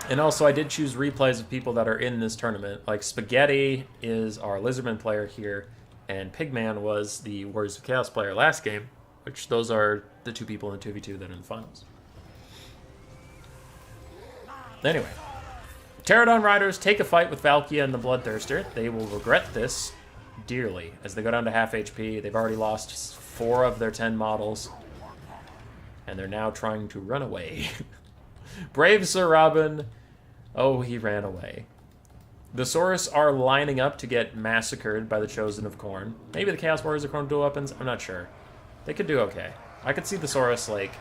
S1: And also, I did choose replays of people that are in this tournament. Like Spaghetti is our Lizardman player here, and Pigman was the Warriors of Chaos player last game, which those are the 2 people in the 2v2 that are in the finals. Anyway. Pterodon Riders take a fight with Valkia and the Bloodthirster. They will regret this dearly as they go down to half HP. They've already lost 4 of their 10 models, and they're now trying to run away. Brave Sir Robin. Oh, he ran away. The Saurus are lining up to get massacred by the Chosen of Khorne. Maybe the Chaos Warriors of Khorne dual weapons. I'm not sure. They could do okay. I could see the Saurus, like,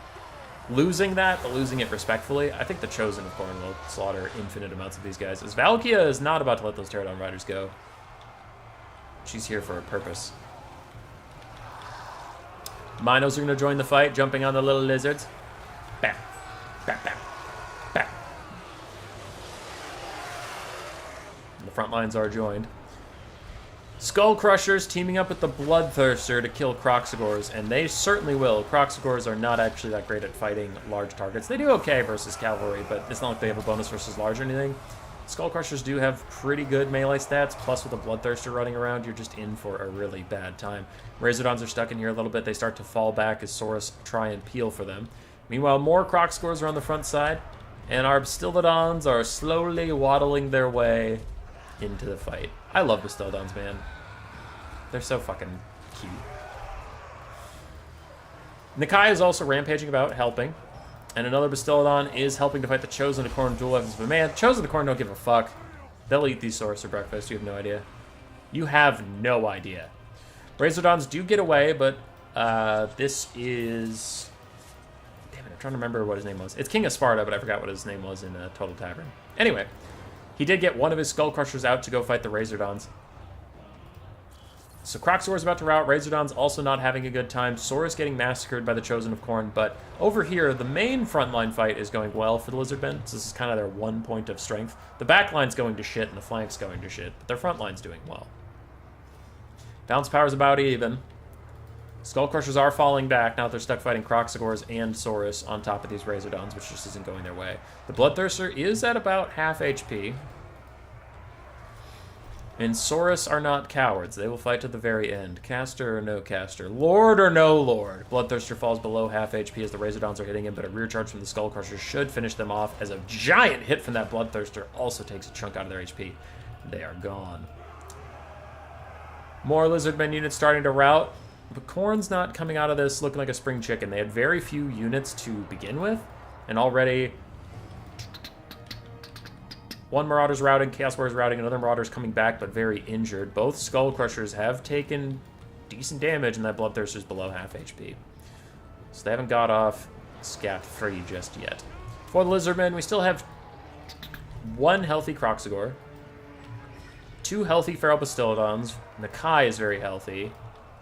S1: losing that, but losing it respectfully. I think the Chosen of Khorne will slaughter infinite amounts of these guys, as Valkia is not about to let those Pterodon Riders go. She's here for a purpose. Minos are going to join the fight, jumping on the little lizards. Bam. Bam, bam. Bam. And the front lines are joined. Skull Crushers teaming up with the Bloodthirster to kill Croxagores, and they certainly will. Croxagores are not actually that great at fighting large targets. They do okay versus cavalry, but it's not like they have a bonus versus large or anything. Skull Crushers do have pretty good melee stats, plus with a Bloodthirster running around, you're just in for a really bad time. Razordons are stuck in here a little bit. They start to fall back as Saurus try and peel for them. Meanwhile, more Croxagores are on the front side, and our Bastildodons are slowly waddling their way into the fight. I love Bastiladons, man. They're so fucking cute. Nakai is also rampaging about, helping. And another Bastiladon is helping to fight the Chosen of Khorne dual weapons. But man, Chosen of Khorne don't give a fuck. They'll eat these swords for breakfast. You have no idea. You have no idea. Razordons do get away, but this is... Damn it, I'm trying to remember what his name was. It's King of Sparta, but I forgot what his name was in Total Tavern. Anyway, he did get one of his Skull Crushers out to go fight the Razordons. So Kroxigor's about to rout. Razordon's also not having a good time. Sora's getting massacred by the Chosen of Khorne. But over here, the main frontline fight is going well for the Lizardmen. So this is kind of their one point of strength. The backline's going to shit and the flank's going to shit. But their frontline's doing well. Balance power's about even. Skull Crushers are falling back now that they're stuck fighting Kroxigors and Saurus on top of these Razordons, which just isn't going their way. The Bloodthirster is at about half HP. And Saurus are not cowards. They will fight to the very end. Caster or no caster. Lord or no lord. Bloodthirster falls below half HP as the Razordons are hitting him, but a rear charge from the Skull Crusher should finish them off as a giant hit from that Bloodthirster also takes a chunk out of their HP. They are gone. More Lizardmen units starting to rout, but Khorne's not coming out of this looking like a spring chicken. They had very few units to begin with, and already... One Marauder's routing, Chaos Warrior's routing, another Marauder's coming back, but very injured. Both Skull Crushers have taken decent damage, and that Bloodthirster's below half HP. So they haven't got off scot-free just yet. For the Lizardmen, we still have one healthy Kroxigor, two healthy Feral Bastiladons, Nakai is very healthy,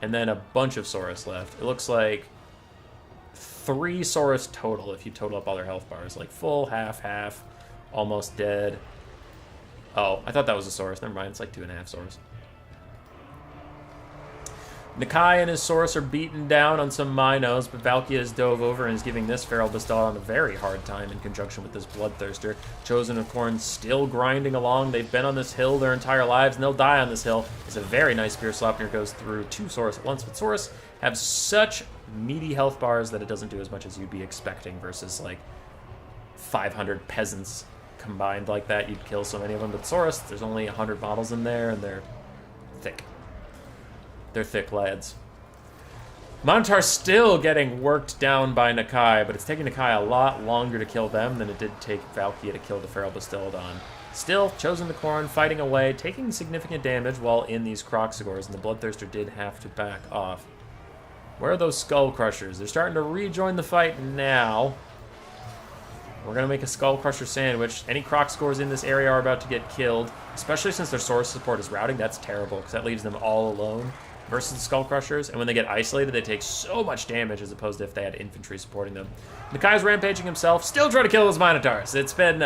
S1: and then a bunch of Saurus left. It looks like 3 Saurus total if you total up all their health bars. Like full, half, almost dead. Oh, I thought that was a Saurus. Never mind, it's like 2.5 Saurus. Nakai and his Saurus are beaten down on some Minos, but Valkia has dove over and is giving this Feral Bastiladon a very hard time in conjunction with this Bloodthirster. Chosen of Khorne still grinding along. They've been on this hill their entire lives, and they'll die on this hill. It's a very nice Spear Slapnir goes through 2 Saurus at once, but Saurus have such meaty health bars that it doesn't do as much as you'd be expecting versus like 500 peasants combined like that. You'd kill so many of them, but Saurus, there's only 100 models in there, and they're thick. They're thick lads. Minotaur's still getting worked down by Nakai, but it's taking Nakai a lot longer to kill them than it did take Valkia to kill the Feral Bastiladon. Still, Chosen of Khorne fighting away, taking significant damage while in these Kroxigors, and the Bloodthirster did have to back off. Where are those Skull Crushers? They're starting to rejoin the fight now. We're going to make a Skull Crusher sandwich. Any Kroxigors in this area are about to get killed, especially since their source support is routing. That's terrible, because that leaves them all alone versus the Skull Crushers. And when they get isolated, they take so much damage as opposed to if they had infantry supporting them. Nakai's rampaging himself, still trying to kill those Minotaurs. It's been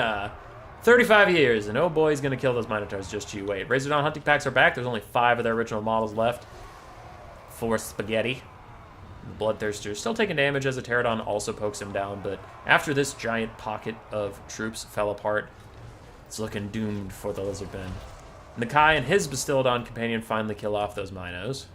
S1: 35 years, and oh boy, he's going to kill those Minotaurs. Just you wait. Razordon hunting packs are back. There's only 5 of their original models left. 4 spaghetti. The Bloodthirster still taking damage as a Pterodon also pokes him down, but after this giant pocket of troops fell apart, it's looking doomed for the Lizardmen. Nakai and his Bastiladon companion finally kill off those Minos.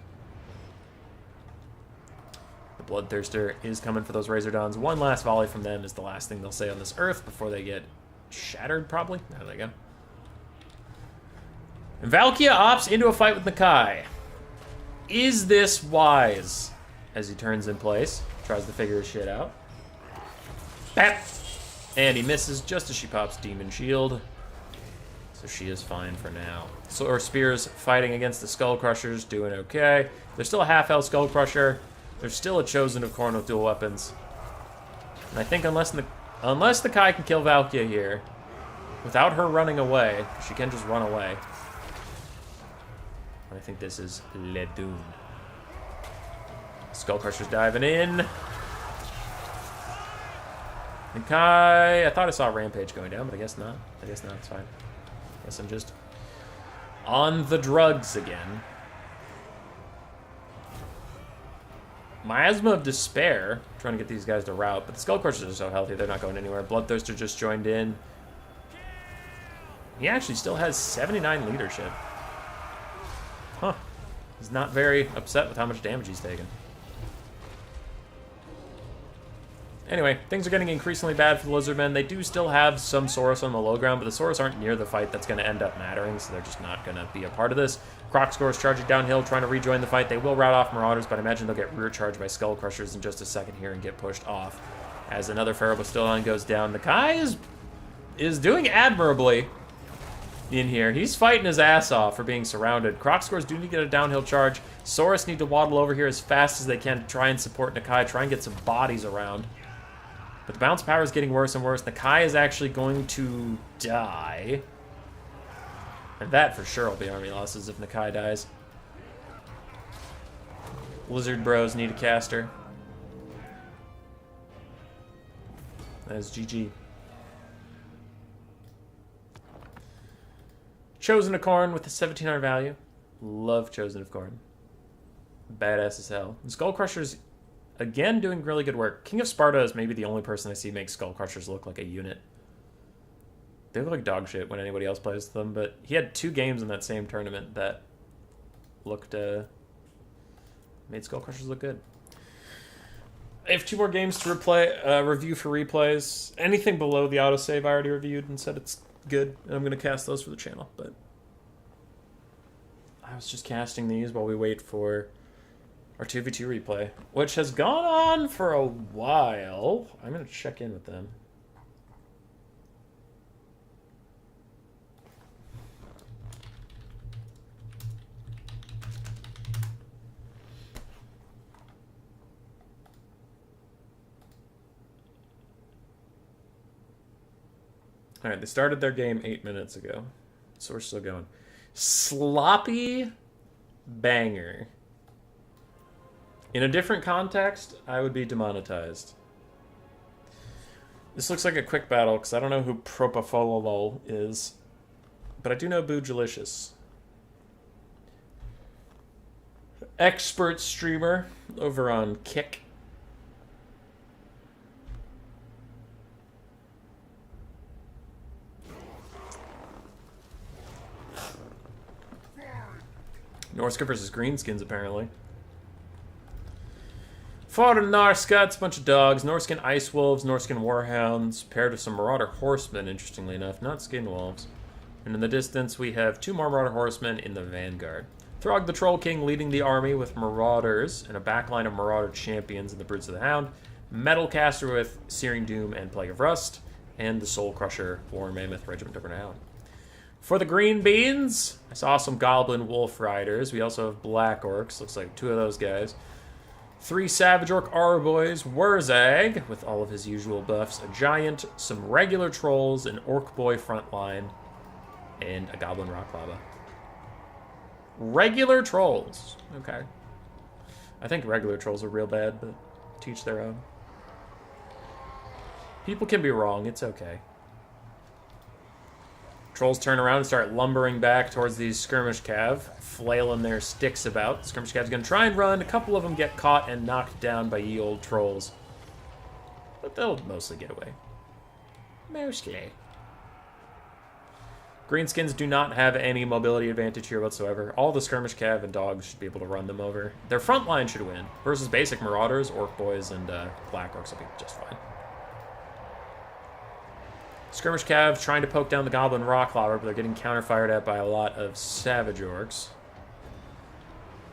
S1: The Bloodthirster is coming for those Razordons. One last volley from them is the last thing they'll say on this earth before they get shattered, probably. There they go. And Valkia opts into a fight with Nakai. Is this wise? As he turns in place, tries to figure his shit out. Bap! And he misses just as she pops Demon Shield. So she is fine for now. So our Spears fighting against the Skull Crushers, doing okay. There's still a half-health Skull Crusher. There's still a Chosen of Khorne with dual weapons. And I think unless the Kai can kill Valkia here, without her running away, she can just run away. I think this is Le Dune. Skull Crusher's diving in. Nakai, I thought I saw Rampage going down, but I guess not. I guess not, it's fine. I guess I'm just on the drugs again. Miasma of Despair, trying to get these guys to rout, but the Skull Crushers are so healthy, they're not going anywhere. Bloodthirster just joined in. He actually still has 79 leadership. Huh. He's not very upset with how much damage he's taken. Anyway, things are getting increasingly bad for the Lizardmen. They do still have some Saurus on the low ground, but the Saurus aren't near the fight that's going to end up mattering, so they're just not going to be a part of this. Kroxgor is charging downhill, trying to rejoin the fight. They will rout off Marauders, but I imagine they'll get rear charged by Skull Crushers in just a second here and get pushed off. As another Pharaoh Bastilon goes down, Nakai is doing admirably in here. He's fighting his ass off for being surrounded. Kroxgors do need to get a downhill charge. Saurus need to waddle over here as fast as they can to try and support Nakai, try and get some bodies around. But the bounce power is getting worse and worse. Nakai is actually going to die. And that for sure will be army losses if Nakai dies. Lizard Bros need a caster. That is GG. Chosen of Corn with a 1700 value. Love Chosen of Corn. Badass as hell. And Skull Crushers, again, doing really good work. King of Sparta is maybe the only person I see make Skull Crushers look like a unit. They look like dog shit when anybody else plays them, but he had 2 games in that same tournament that looked, made Skull Crushers look good. I have 2 more games to review for replays. Anything below the autosave I already reviewed and said it's good, and I'm going to cast those for the channel, but I was just casting these while we wait for our 2v2 replay, which has gone on for a while. I'm going to check in with them. Alright, they started their game 8 minutes ago, so we're still going. Sloppy banger. In a different context, I would be demonetized. This looks like a quick battle, because I don't know who Propofol is, but I do know Boojilicious. Expert streamer over on Kick. Norska versus Greenskins, apparently. Fought in Norska, it's a bunch of dogs. Norskin Ice Wolves, Norskin Warhounds, paired with some Marauder Horsemen, interestingly enough, not Skin Wolves. And in the distance, we have 2 more Marauder Horsemen in the vanguard. Throg the Troll King leading the army with Marauders, and a backline of Marauder Champions in the Brutes of the Hound. Metalcaster with Searing Doom and Plague of Rust, and the Soul Crusher War Mammoth Regiment of Renown. For the Green Beans, I saw some Goblin Wolf Riders. We also have Black Orcs. Looks like 2 of those guys. 3 Savage Orc Arboys, Wurzag, with all of his usual buffs. A Giant, some regular Trolls, an Orc Boy Frontline, and a Goblin Rock Lava. Regular Trolls. Okay. I think regular Trolls are real bad, but teach their own. People can be wrong. It's okay. Trolls turn around and start lumbering back towards these Skirmish Cav, flailing their sticks about. Skirmish Cav's gonna try and run. A couple of them get caught and knocked down by ye old Trolls. But they'll mostly get away. Mostly. Greenskins do not have any mobility advantage here whatsoever. All the Skirmish Cav and dogs should be able to run them over. Their front line should win. Versus basic Marauders, Orc Boys, and Black Orcs will be just fine. Skirmish Cav trying to poke down the Goblin Rock Lava, but they're getting counter-fired at by a lot of Savage Orcs.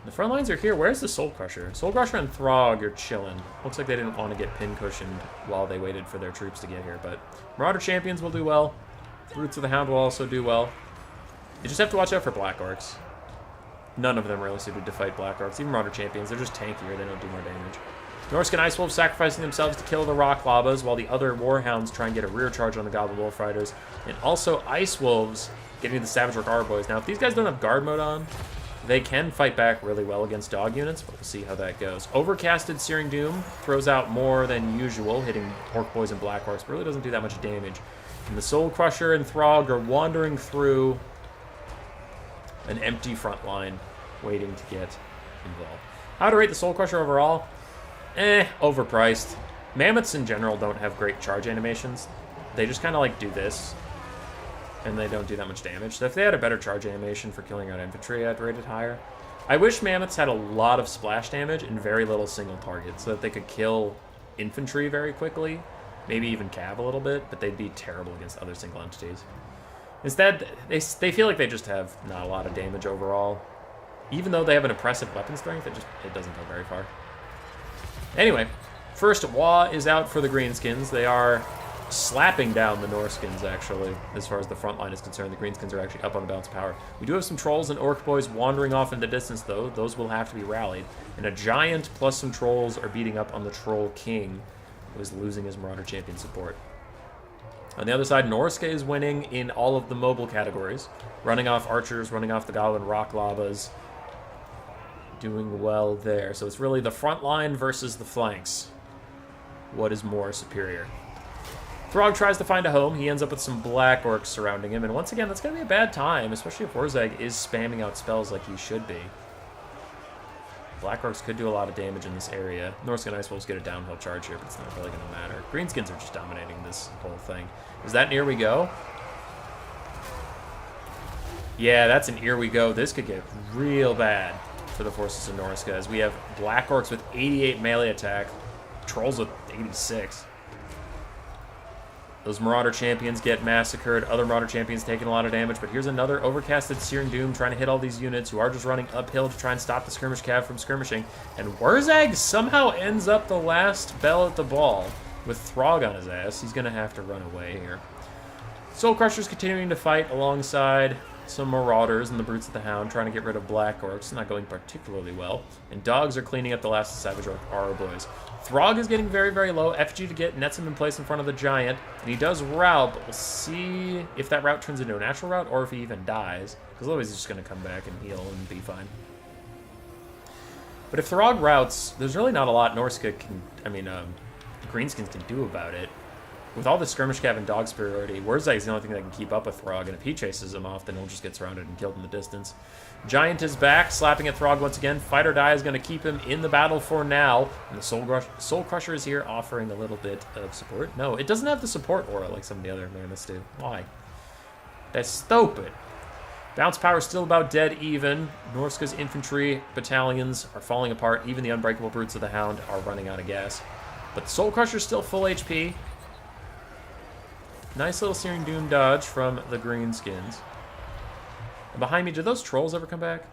S1: The front lines are here. Where's the Soul Crusher? Soul Crusher and Throg are chilling. Looks like they didn't want to get pin cushioned while they waited for their troops to get here, but Marauder Champions will do well. Brutes of the Hound will also do well. You just have to watch out for Black Orcs. None of them are really suited to fight Black Orcs. Even Marauder Champions, they're just tankier. They don't do more damage. Norskin Ice Wolves sacrificing themselves to kill the Rock Lavas, while the other Warhounds try and get a rear charge on the Goblin Wolf Riders. And also Ice Wolves getting the Savage Orc Arboys. Now, if these guys don't have guard mode on, they can fight back really well against dog units, but we'll see how that goes. Overcasted Searing Doom throws out more than usual, hitting Orc Boys and Black Orcs, but really doesn't do that much damage. And the Soul Crusher and Throg are wandering through an empty front line, waiting to get involved. How to rate the Soul Crusher overall? Overpriced. Mammoths in general don't have great charge animations. They just kind of like do this, and they don't do that much damage. So if they had a better charge animation for killing out infantry, I'd rate it higher. I wish Mammoths had a lot of splash damage and very little single target, so that they could kill infantry very quickly, maybe even cav a little bit, but they'd be terrible against other single entities. Instead, they feel like they just have not a lot of damage overall. Even though they have an impressive weapon strength, it doesn't go very far. Anyway, first Wa is out for the Greenskins. They are slapping down the Norskins, actually, as far as the front line is concerned. The Greenskins are actually up on the balance power. We do have some trolls and orc boys wandering off in the distance, though. Those will have to be rallied. And a giant plus some trolls are beating up on the Troll King, who is losing his Marauder champion support. On the other side, Norska is winning in all of the mobile categories. Running off archers, running off the Goblin Rock Lavas. Doing well there. So it's really the front line versus the flanks. What is more superior? Throg tries to find a home. He ends up with some black orcs surrounding him. And once again, that's going to be a bad time, especially if Warzag is spamming out spells like he should be. Black orcs could do a lot of damage in this area. Norska Ice Wolves get a downhill charge here, but it's not really going to matter. Greenskins are just dominating this whole thing. Is that an here we go? Yeah, that's an here we go. This could get real bad for the forces of Norska, as we have black orcs with 88 melee attack, trolls with 86. Those Marauder champions get massacred. Other Marauder champions taking a lot of damage. But here's another overcasted Searing Doom trying to hit all these units who are just running uphill to try and stop the skirmish cav from skirmishing. And Wurzag somehow ends up the last bell at the ball with Throg on his ass. He's going to have to run away here. Soul Crusher's continuing to fight alongside some Marauders and the Brutes of the Hound, trying to get rid of Black Orcs. Not going particularly well. And Dogs are cleaning up the last Savage Orc Aura Boys. Throg is getting very, very low. FG to get nets him in place in front of the Giant. And he does route, but we'll see if that route turns into a natural route or if he even dies. Because otherwise he's just going to come back and heal and be fine. But if Throg routes, there's really not a lot Norska can, Greenskins can do about it. With all the skirmish cav and dog superiority, Wurzag is the only thing that can keep up with Throg, and if he chases him off, then he'll just get surrounded and killed in the distance. Giant is back, slapping at Throg once again. Fight or Die is going to keep him in the battle for now, and the Soul Crusher is here offering a little bit of support. No, it doesn't have the support aura like some of the other Mammoths do. Why? That's stupid. Bounce power is still about dead even. Norska's infantry battalions are falling apart. Even the Unbreakable Brutes of the Hound are running out of gas. But Soul Crusher's still full HP. Nice little Searing Doom dodge from the Greenskins. And behind me, did those trolls ever come back?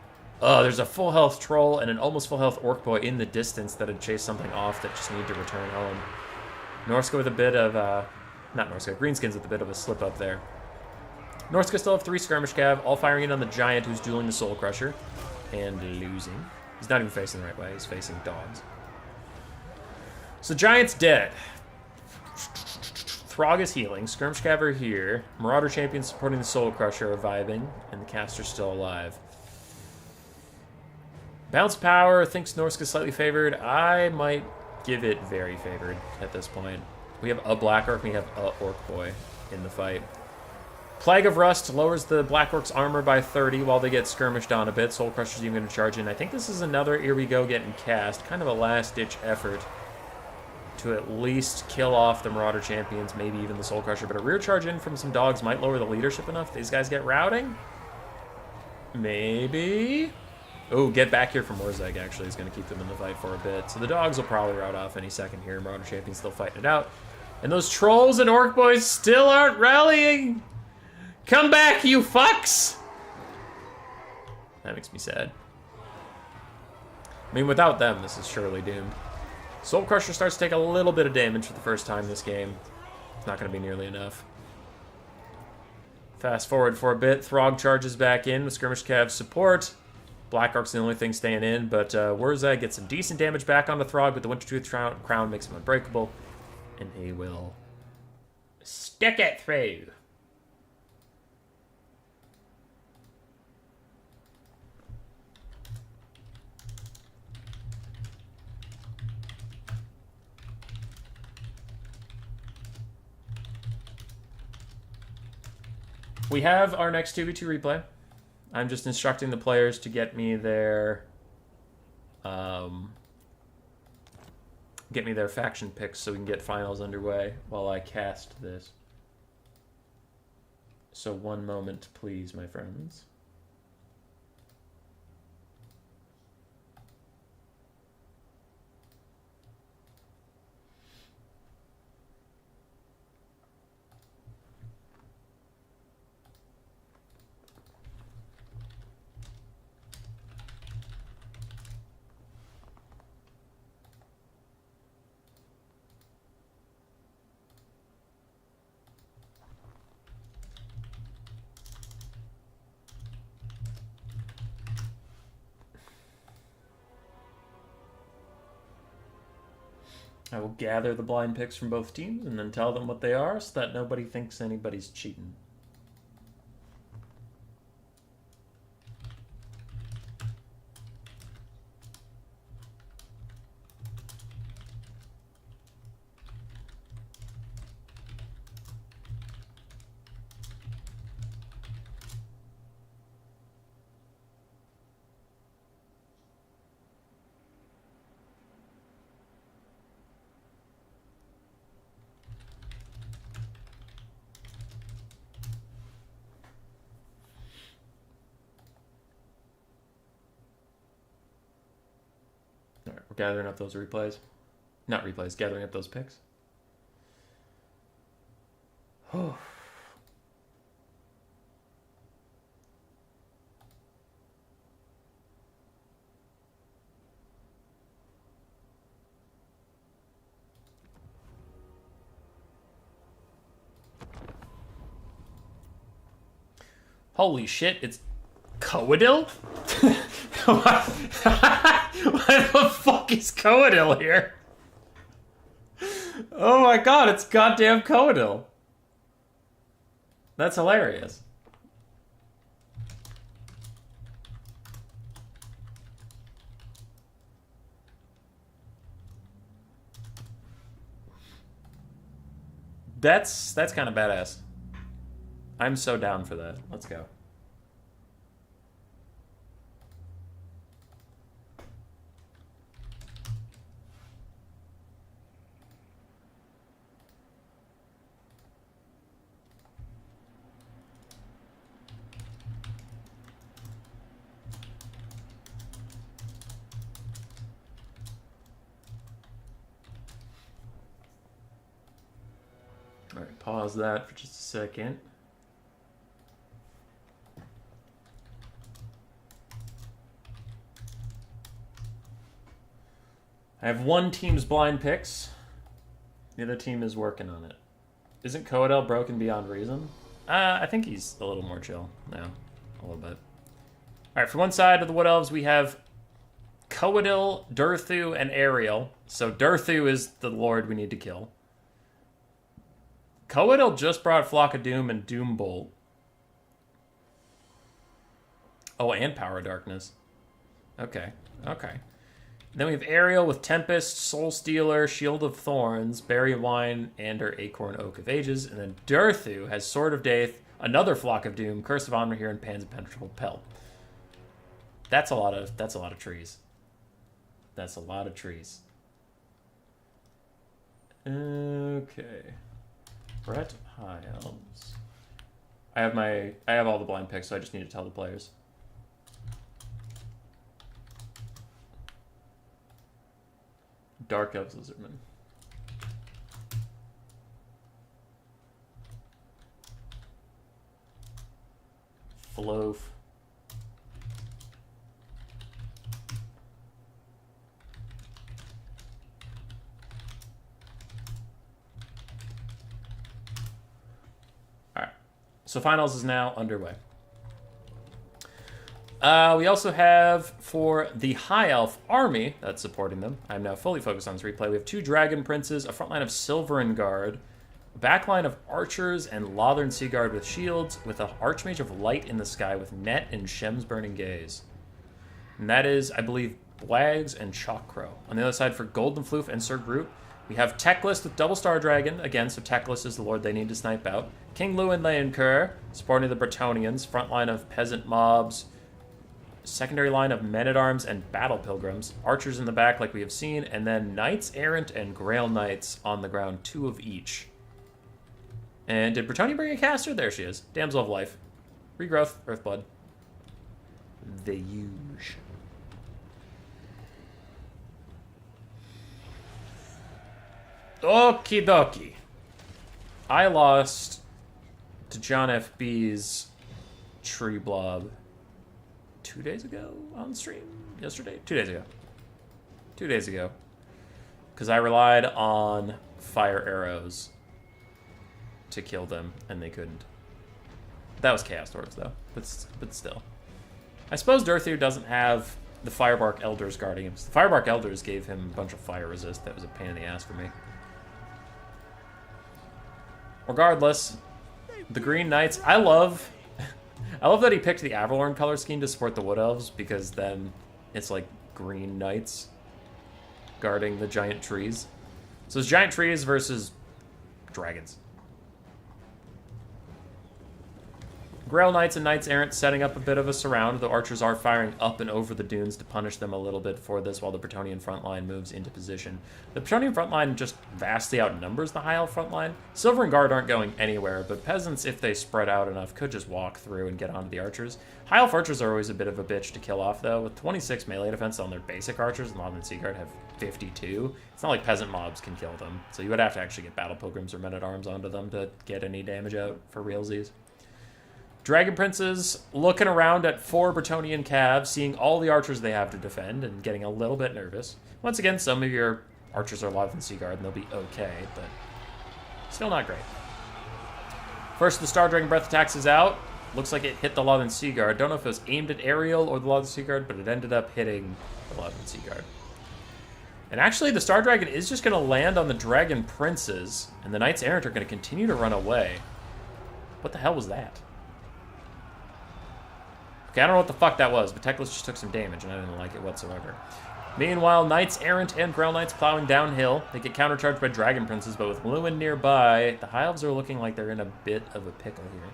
S1: Oh, there's a full health troll and an almost full health orc boy in the distance that had chased something off that just need to return home. Norska with a bit of, not Norska, Greenskins with a bit of a slip up there. Norska still have 3 skirmish cav, all firing in on the Giant who's dueling the Soul Crusher. And losing. He's not even facing the right way, he's facing dogs. So Giant's dead. Throg is healing, Skirmish Cav are here, Marauder champions supporting the Soul Crusher are vibing, and the caster's still alive. Bounce power thinks Norska's slightly favored. I might give it very favored at this point. We have a Black Orc, we have a Orc Boy in the fight. Plague of Rust lowers the Black Orc's armor by 30 while they get skirmished on a bit. Soul Crusher's even going to charge in. I think this is another Here We Go getting cast, kind of a last-ditch effort to at least kill off the Marauder champions, maybe even the Soul Crusher. But a rear charge in from some dogs might lower the leadership enough. These guys get routing? Maybe? Oh, get back here from Wurzag actually is going to keep them in the fight for a bit. So the dogs will probably route off any second here. Marauder champions still fighting it out. And those trolls and orc boys still aren't rallying! Come back, you fucks! That makes me sad. I mean, without them, this is surely doomed. Soul Crusher starts to take a little bit of damage for the first time this game. It's not going to be nearly enough. Fast forward for a bit. Throg charges back in with Skirmish Cav support. Black Orc's the only thing staying in, but Wurzag gets some decent damage back onto Throg, but the Wintertooth Crown makes him unbreakable. And he will stick it through. We have our next 2v2 replay. I'm just instructing the players to get me their faction picks so we can get finals underway while I cast this. So 1 moment, please, my friends. I will gather the blind picks from both teams and then tell them what they are so that nobody thinks anybody's cheating. Alright, we're gathering up those replays. Not replays, gathering up those picks. Oh. Holy shit, it's Coadil? What the fuck is Coadil here? Oh my god, it's goddamn Coadil. That's hilarious. That's kind of badass. I'm so down for that. Let's go. All right, pause that for just a second. I have one team's blind picks. The other team is working on it. Isn't Coadel broken beyond reason? I think he's a little more chill now. A little bit. Alright, for one side of the Wood Elves, we have Coadil, Durthu, and Ariel. So Durthu is the lord we need to kill. Coadil just brought Flock of Doom and Doombolt. Oh, and Power of Darkness. Okay, okay. Then we have Ariel with Tempest, Soul Stealer, Shield of Thorns, Berry of Wine, and her Acorn Oak of Ages. And then Durthu has Sword of Daith, another Flock of Doom, Curse of Honor here, and Pan's Impenetrable Pelt. That's a lot of trees. That's a lot of trees. Okay. Brett Hyams. I have all the blind picks, so I just need to tell the players. Dark Elves Lizardman. Floaf. Alright. So finals is now underway. We also have, for the High Elf army that's supporting them, I'm now fully focused on this replay, we have 2 Dragon Princes, a front line of Silverin Guard, a back line of Archers and Lothern Sea Guard with shields, with an Archmage of Light in the sky with Net and Shem's Burning Gaze. And that is, I believe, Blags and Chalkcrow. On the other side, for Golden Floof and Sir Groot, we have Teclis with Double Star Dragon, again, so Teclis is the lord they need to snipe out. King Lewin Leoncoeur, supporting the Bretonnians, front line of Peasant Mobs, secondary line of Men-at-Arms and Battle Pilgrims, Archers in the back like we have seen, and then Knights Errant and Grail Knights on the ground, 2 of each. And did Bretonnia bring a caster? There she is. Damsel of Life. Regrowth, Earthblood. The huge. Okie dokie. I lost to John FB's Tree Blob 2 days ago on stream? Yesterday? 2 days ago. 2 days ago. Because I relied on fire arrows to kill them, and they couldn't. That was Chaos Dwarves, though. But still. I suppose Durthu doesn't have the Firebark Elders guarding him. The Firebark Elders gave him a bunch of fire resist. That was a pain in the ass for me. Regardless, the Green Knights, I love that he picked the Avalorn color scheme to support the Wood Elves, because then it's like Green Knights guarding the giant trees. So it's giant trees versus dragons. Grail Knights and Knights Errant setting up a bit of a surround. The archers are firing up and over the dunes to punish them a little bit for this while the Bretonnian front line moves into position. The Bretonnian front line just vastly outnumbers the High Elf front line. Silver and Guard aren't going anywhere, but peasants, if they spread out enough, could just walk through and get onto the archers. High Elf archers are always a bit of a bitch to kill off, though. With 26 melee defense on their basic archers, and Lothern Seaguard have 52. It's not like peasant mobs can kill them, so you would have to actually get Battle Pilgrims or Men-at-Arms onto them to get any damage out for realsies. Dragon Princes looking around at 4 Bretonnian calves, seeing all the archers they have to defend, and getting a little bit nervous. Once again, some of your archers are Lothern Seaguard, and they'll be okay, but still not great. First, the Star Dragon Breath attacks is out. Looks like it hit the Lothern Seaguard. Don't know if it was aimed at Ariel or the Lothern Seaguard, but it ended up hitting the Lothern Seaguard. And actually, the Star Dragon is just going to land on the Dragon Princes, and the Knights Errant are going to continue to run away. What the hell was that? Okay, I don't know what the fuck that was, but Teclis just took some damage, and I didn't like it whatsoever. Meanwhile, Knights Errant and Grail Knights plowing downhill. They get countercharged by Dragon Princes, but with Luin nearby, the High Elves are looking like they're in a bit of a pickle here,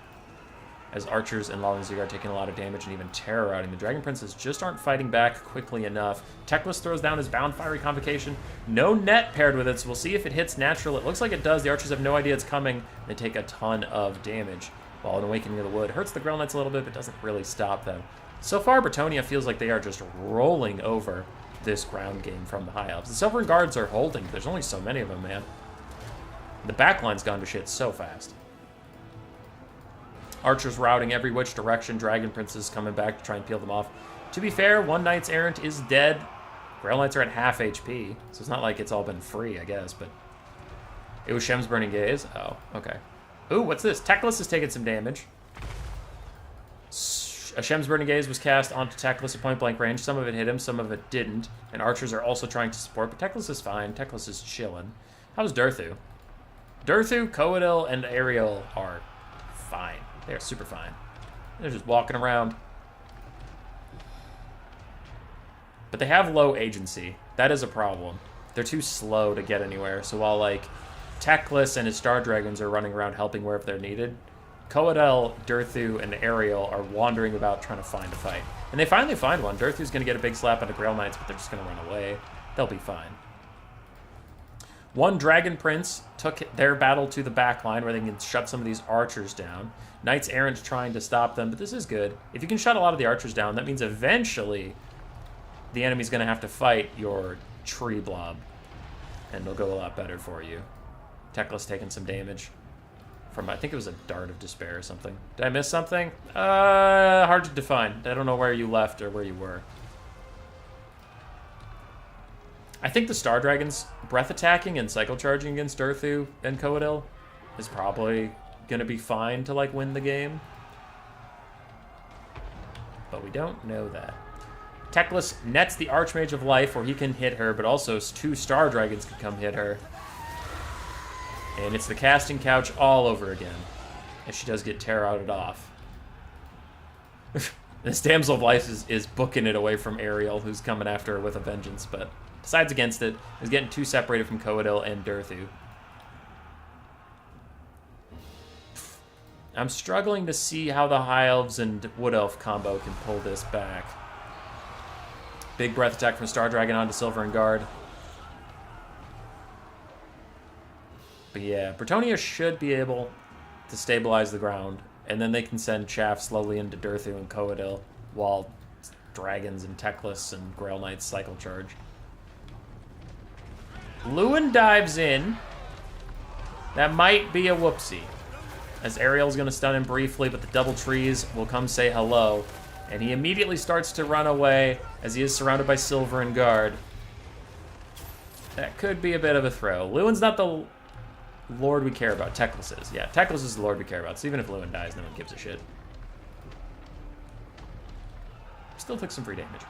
S1: as archers and Lothern Seaguard are taking a lot of damage and even terror routing. The Dragon Princes just aren't fighting back quickly enough. Teclis throws down his Bound Fiery Convocation. No net paired with it, so we'll see if it hits natural. It looks like it does. The archers have no idea it's coming. They take a ton of damage. While an Awakening of the Wood hurts the Grail Knights a little bit, but doesn't really stop them. So far, Bretonnia feels like they are just rolling over this ground game from the High Elves. The Silver Guards are holding, but there's only so many of them, man. The backline's gone to shit so fast. Archers routing every which direction. Dragon Princes coming back to try and peel them off. To be fair, one Knights Errant is dead. Grail Knights are at half HP, so it's not like it's all been free, I guess, but it was Shem's Burning Gaze. Oh, okay. Ooh, what's this? Teclis is taking some damage. A Shem's Burning Gaze was cast onto Teclis at point-blank range. Some of it hit him, some of it didn't. And archers are also trying to support, but Teclis is fine. Teclis is chilling. How's Durthu? Durthu, Coadil, and Ariel are fine. They are super fine. They're just walking around. But they have low agency. That is a problem. They're too slow to get anywhere. So while, like, Teclis and his Star Dragons are running around helping wherever they're needed, Coadil, Durthu, and Ariel are wandering about trying to find a fight. And they finally find one. Durthu's going to get a big slap on the Grail Knights, but they're just going to run away. They'll be fine. One Dragon Prince took their battle to the back line where they can shut some of these archers down. Knights Errant trying to stop them, but this is good. If you can shut a lot of the archers down, that means eventually the enemy's going to have to fight your tree blob, and it'll go a lot better for you. Teclis taking some damage from, I think it was a Dart of Despair or something. Did I miss something? Hard to define. I don't know where you left or where you were. I think the Star Dragons breath attacking and cycle charging against Durthu and Coadil is probably going to be fine to, like, win the game. But we don't know that. Teclis nets the Archmage of Life where he can hit her, but also 2 Star Dragons can come hit her. And it's the casting couch all over again, as she does get terror-outed off. This Damsel of Life is booking it away from Ariel, who's coming after her with a vengeance, but decides against it, is getting too separated from Coadil and Durthu. I'm struggling to see how the High Elves and Wood Elf combo can pull this back. Big breath attack from Star Dragon onto Silver and Guard. But yeah, Bretonnia should be able to stabilize the ground, and then they can send chaff slowly into Durthu and Coadil while Dragons and Teclis and Grail Knights cycle charge. Luin dives in. That might be a whoopsie, as Ariel's going to stun him briefly, but the double trees will come say hello, and he immediately starts to run away as he is surrounded by Silver and Guard. That could be a bit of a throw. Luin's not the Lord we care about. Teclis is. Yeah, Teclis is the Lord we care about, so even if Luin dies, no one gives a shit. Still took some free damage.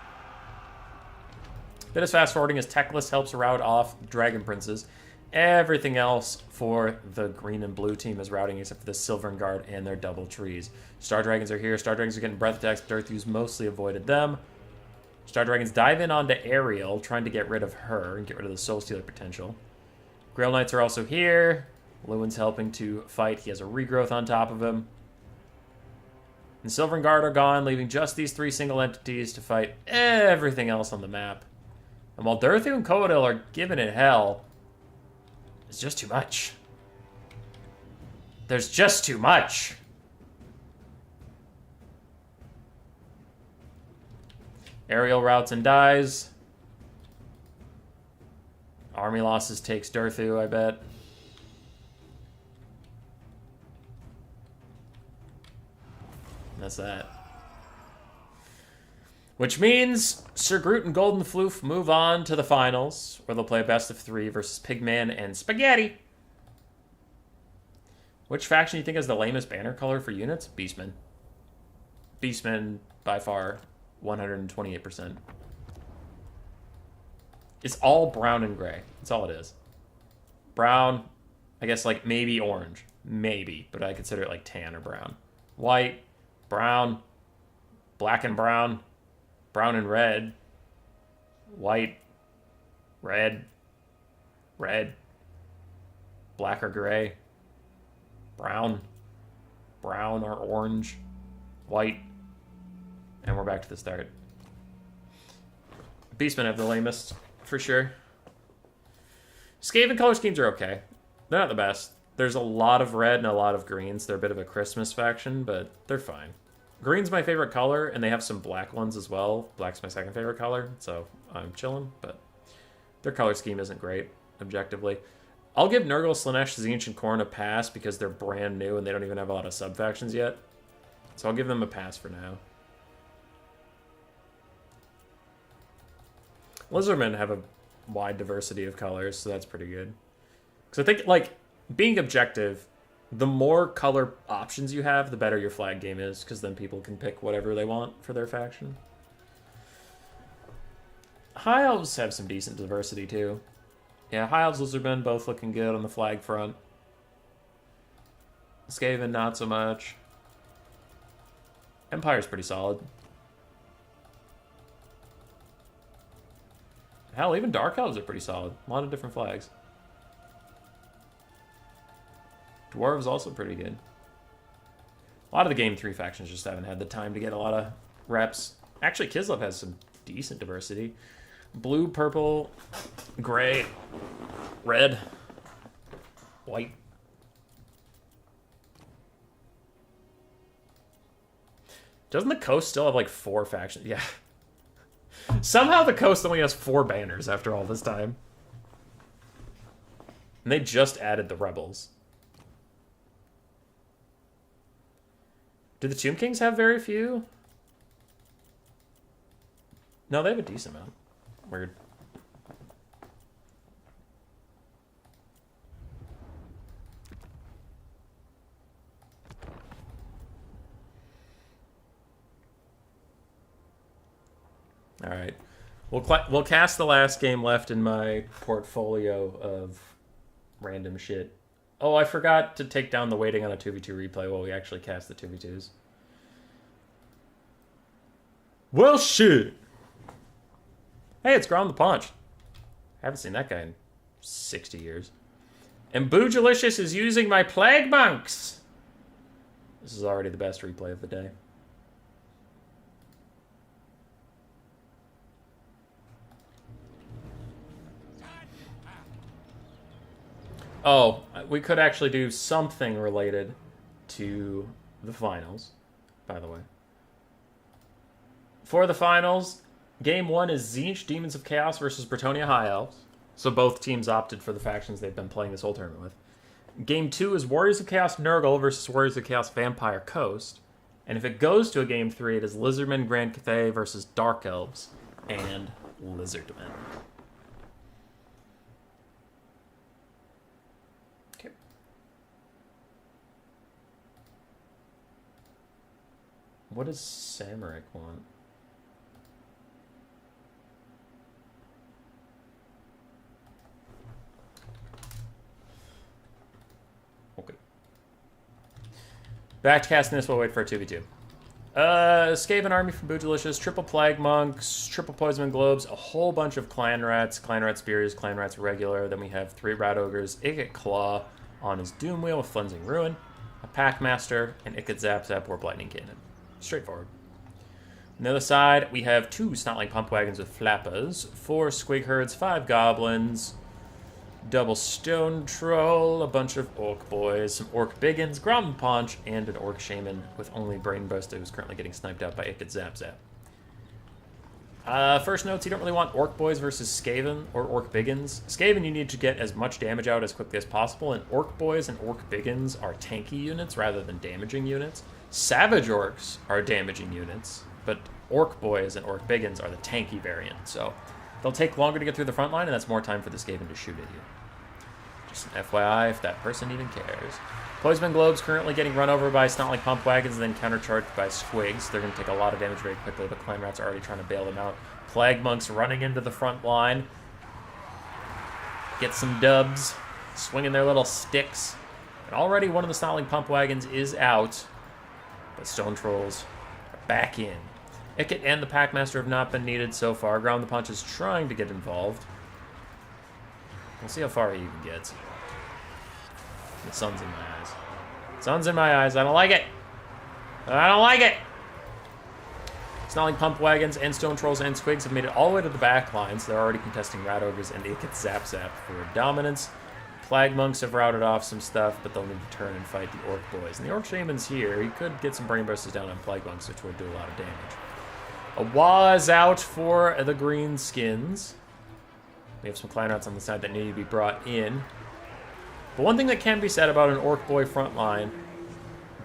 S1: Bit of fast forwarding as Teclis helps route off Dragon Princes. Everything else for the green and blue team is routing except for the Sylvan Guard and their double trees. Star Dragons are here. Star Dragons are getting breath attacks. Dirthu's mostly avoided them. Star Dragons dive in onto Ariel, trying to get rid of her and get rid of the Soul Stealer potential. Grail Knights are also here. Lewin's helping to fight. He has a regrowth on top of him. And Sylvan Guard are gone, leaving just these 3 single entities to fight everything else on the map. And while Dirthu and Coadil are giving it hell, it's just too much. There's just too much. Ariel routes and dies. Army losses takes Dirthu, I bet. That's that. Which means Sir Groot and Golden Floof move on to the finals, where they'll play a best of 3 versus Pigman and Spaghetti. Which faction do you think has the lamest banner color for units? Beastmen. Beastmen, by far, 128%. It's all brown and gray. That's all it is. Brown, I guess like maybe orange. Maybe, but I consider it like tan or brown. White, brown, black and brown, brown and red, white, red, red, black or gray, brown, brown or orange, white, and we're back to the start. Beastmen have the lamest, for sure. Skaven color schemes are okay. They're not the best. There's a lot of red and a lot of greens. They're a bit of a Christmas faction, but they're fine. Green's my favorite color, and they have some black ones as well. Black's my second favorite color, so I'm chilling, but their color scheme isn't great, objectively. I'll give Nurgle, Slaanesh, Tzeentch, and Khorne a pass because they're brand new and they don't even have a lot of sub-factions yet. So I'll give them a pass for now. Lizardmen have a wide diversity of colors, so that's pretty good. Because I think, like, being objective, the more color options you have, the better your flag game is, because then people can pick whatever they want for their faction. High Elves have some decent diversity, too. Yeah, High Elves, Lizardmen, both looking good on the flag front. Skaven, not so much. Empire's pretty solid. Hell, even Dark Elves are pretty solid. A lot of different flags. Dwarves also pretty good. A lot of the Game 3 factions just haven't had the time to get a lot of reps. Actually, Kislev has some decent diversity. Blue, purple, gray, red, white. Doesn't the Coast still have like 4 factions? Yeah. Somehow the Coast only has 4 banners after all this time. And they just added the Rebels. Do the Tomb Kings have very few? No, they have a decent amount. Weird. All right. We'll cast the last game left in my portfolio of random shit. Oh, I forgot to take down the waiting on a 2v2 replay while we actually cast the 2v2s. Well, shit. Hey, it's Grom the Paunch. Haven't seen that guy in 60 years. And Boojilicious is using my Plague Monks. This is already the best replay of the day. Oh, we could actually do something related to the finals, by the way. For the finals, Game 1 is Tzeentch Demons of Chaos versus Bretonnia High Elves. So both teams opted for the factions they've been playing this whole tournament with. Game 2 is Warriors of Chaos Nurgle versus Warriors of Chaos Vampire Coast. And if it goes to a Game 3, it is Lizardmen Grand Cathay versus Dark Elves and Lizardmen. Okay. What does Samaric want? Back to casting this while we wait for a 2v2. Skaven army from Bootylicious, triple Plague Monks, triple Poisonman Globes, a whole bunch of Clan Rats Spears, Clan Rats Regular. Then we have 3 Rat Ogres, Ikit Claw on his Doom Wheel with Flensing Ruin, a Packmaster, and Ikit Zap Zap Warp Lightning Cannon. Straightforward. On the other side, we have 2 Snotling Pump Wagons with Flappas, 4 Squig Herds, 5 Goblins, double Stone Troll, a bunch of Orc Boys, some Orc Biggins, Grom Paunch, and an Orc Shaman with only Brainbuster, who's currently getting sniped out by Ikit Zap Zap. First notes, you don't really want Orc Boys versus Skaven or Orc Biggins. Skaven, you need to get as much damage out as quickly as possible, and Orc Boys and Orc Biggins are tanky units rather than damaging units. Savage Orcs are damaging units, but Orc Boys and Orc Biggins are the tanky variant, so they'll take longer to get through the front line, and that's more time for the Skaven to shoot at you. Just an FYI if that person even cares. Poisonman Globes currently getting run over by Snotling Pump Wagons and then countercharged by Squigs. They're going to take a lot of damage very quickly, but Clan Rats are already trying to bail them out. Plague Monks running into the front line. Get some dubs, swinging their little sticks. And already one of the Snotling Pump Wagons is out, but Stone Trolls are back in. Ikit and the Packmaster have not been needed so far. Ground the Punch is trying to get involved. We'll see how far he even gets. The sun's in my eyes. Sun's in my eyes. I don't like it. I don't like it. Snotling Pump Wagons and Stone Trolls and Squigs have made it all the way to the back line, so they're already contesting Rat Ogres and Ikit Zap Zap for dominance. Plague Monks have routed off some stuff, but they'll need to turn and fight the Orc Boys. And the Orc Shaman's here. He could get some Brain Bursters down on Plague Monks, which would do a lot of damage. A Wah is out for the Greenskins. We have some Clan Rats on the side that need to be brought in. But one thing that can be said about an Orc Boy front line,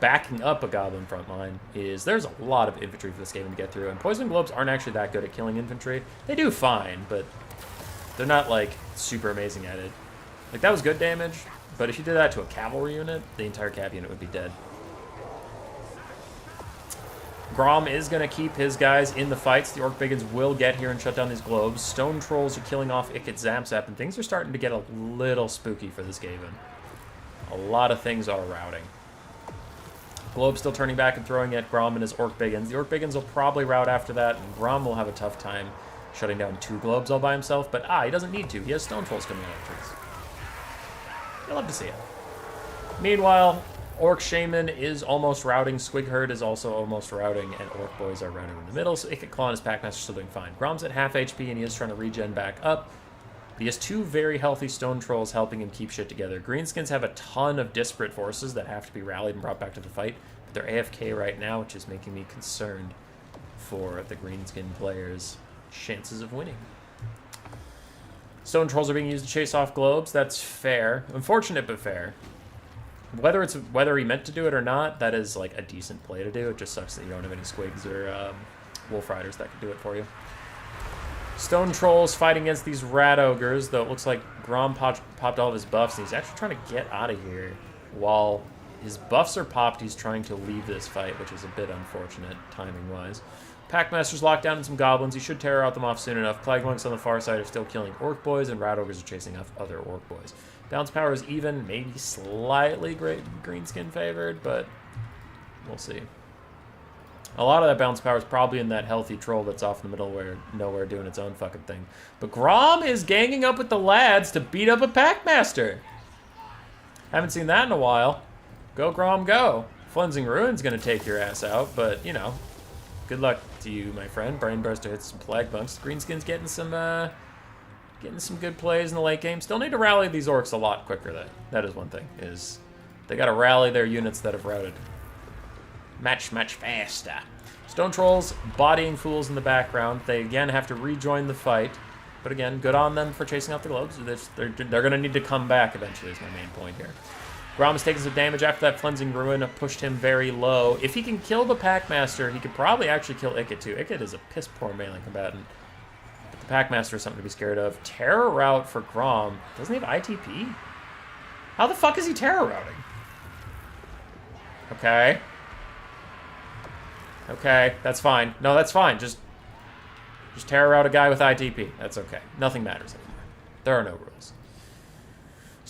S1: backing up a Goblin front line, is there's a lot of infantry for this game to get through. And Poison Globes aren't actually that good at killing infantry. They do fine, but they're not, like, super amazing at it. Like, that was good damage, but if you did that to a cavalry unit, the entire cav unit would be dead. Grom is going to keep his guys in the fights. The Orc Biggins will get here and shut down these globes. Stone Trolls are killing off Ikit Zap Zap, and things are starting to get a little spooky for this Skaven. A lot of things are routing. Globe still turning back and throwing at Grom and his Orc Biggins. The Orc Biggins will probably rout after that, and Grom will have a tough time shutting down 2 globes all by himself, but he doesn't need to. He has Stone Trolls coming out of trees. You'll love to see it. Meanwhile, Orc Shaman is almost routing, Squig Herd is also almost routing, and Orc Boys are routing in the middle, so Ikit Claw and his Packmaster are still doing fine. Grom's at half HP, and he is trying to regen back up. But he has 2 very healthy Stone Trolls helping him keep shit together. Greenskins have a ton of disparate forces that have to be rallied and brought back to the fight, but they're AFK right now, which is making me concerned for the Greenskin players' chances of winning. Stone Trolls are being used to chase off globes. That's fair. Unfortunate, but fair. Whether he meant to do it or not, that is like a decent play to do. It just sucks that you don't have any Squigs or Wolf Riders that can do it for you. Stone Trolls fighting against these Rat Ogres, though it looks like Grom popped all of his buffs, and he's actually trying to get out of here. While his buffs are popped, he's trying to leave this fight, which is a bit unfortunate, timing-wise. Packmaster's locked down in some Goblins. He should tear them off soon enough. Plague Monks on the far side are still killing Orc Boys, and Rat Ogres are chasing off other Orc Boys. Bounce power is even, maybe slightly Greenskin favored, but we'll see. A lot of that bounce power is probably in that healthy troll that's off in the middle where nowhere doing its own fucking thing. But Grom is ganging up with the lads to beat up a Packmaster. Haven't seen that in a while. Go Grom, go. Flensing Ruin's gonna take your ass out, but you know, good luck to you, my friend. Brainburster hits some Plague Monks. Greenskin's getting some good plays in the late game. Still need to rally these Orcs a lot quicker, though. That is one thing, is they gotta rally their units that have routed. Much faster. Stone Trolls bodying fools in the background. They again have to rejoin the fight. But again, good on them for chasing out the globes. They're going to need to come back eventually is my main point here. Grom is taking some damage after that Flensing Ruin pushed him very low. If he can kill the Packmaster, he could probably actually kill Ikit too. Ikit is a piss-poor melee combatant. But the Packmaster is something to be scared of. Terror Route for Grom. Doesn't he have ITP? How the fuck is he Terror Routing? Okay. Okay, that's fine. No, that's fine. Just Terror out a guy with ITP. That's okay. Nothing matters anymore. There are no rules.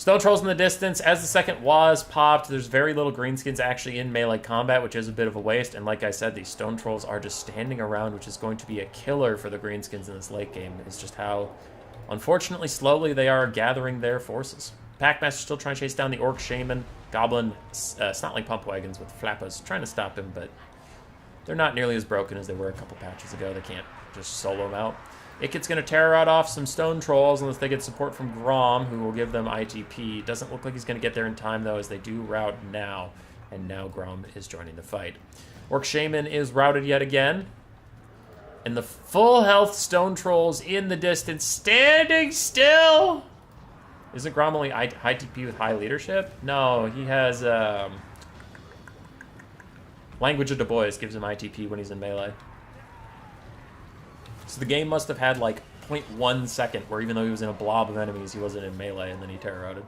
S1: Stone Trolls in the distance. As the second was popped, there's very little greenskins actually in melee combat, which is a bit of a waste. And like I said, these Stone Trolls are just standing around, which is going to be a killer for the greenskins in this late game. It's just how, unfortunately, slowly they are gathering their forces. Packmaster still trying to chase down the Orc Shaman. Goblin Snotling Pump Wagons with Flappas trying to stop him, but they're not nearly as broken as they were a couple patches ago. They can't just solo them out. Ikkit's going to terror out off some Stone Trolls unless they get support from Grom, who will give them ITP. Doesn't look like he's going to get there in time, though, as they do rout now. And now Grom is joining the fight. Orc Shaman is routed yet again. And the full health Stone Trolls in the distance, standing still! Isn't Grom only high TP with high leadership? No, he has... Language of Du Bois gives him ITP when he's in melee. So the game must have had like 0.1 second where even though he was in a blob of enemies, he wasn't in melee, and then he terror routed.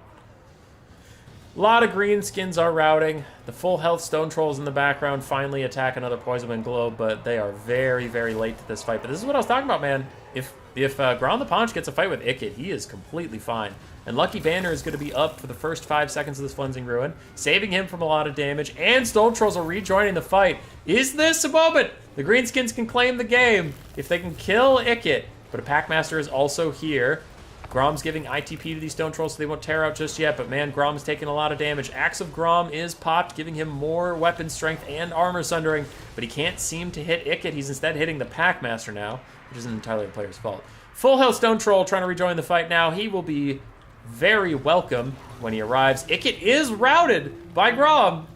S1: A lot of greenskins are routing. The full health Stone Trolls in the background finally attack another Poisonwind Globe, but they are very, very late to this fight. But this is what I was talking about, man. If Grom the Paunch gets a fight with Ikkit, he is completely fine. And Lucky Banner is going to be up for the first 5 seconds of this Flensing Ruin, saving him from a lot of damage, and Stone Trolls are rejoining the fight. Is this a moment? The greenskins can claim the game if they can kill Ikkit, but a Packmaster is also here. Grom's giving ITP to these Stone Trolls, so they won't tear out just yet, but man, Grom's taking a lot of damage. Axe of Grom is popped, giving him more weapon strength and armor sundering, but he can't seem to hit Ikkit. He's instead hitting the Packmaster now, which isn't entirely the player's fault. Full health Stone Troll trying to rejoin the fight now. He will be very welcome when he arrives. Ikkit is routed by Grom.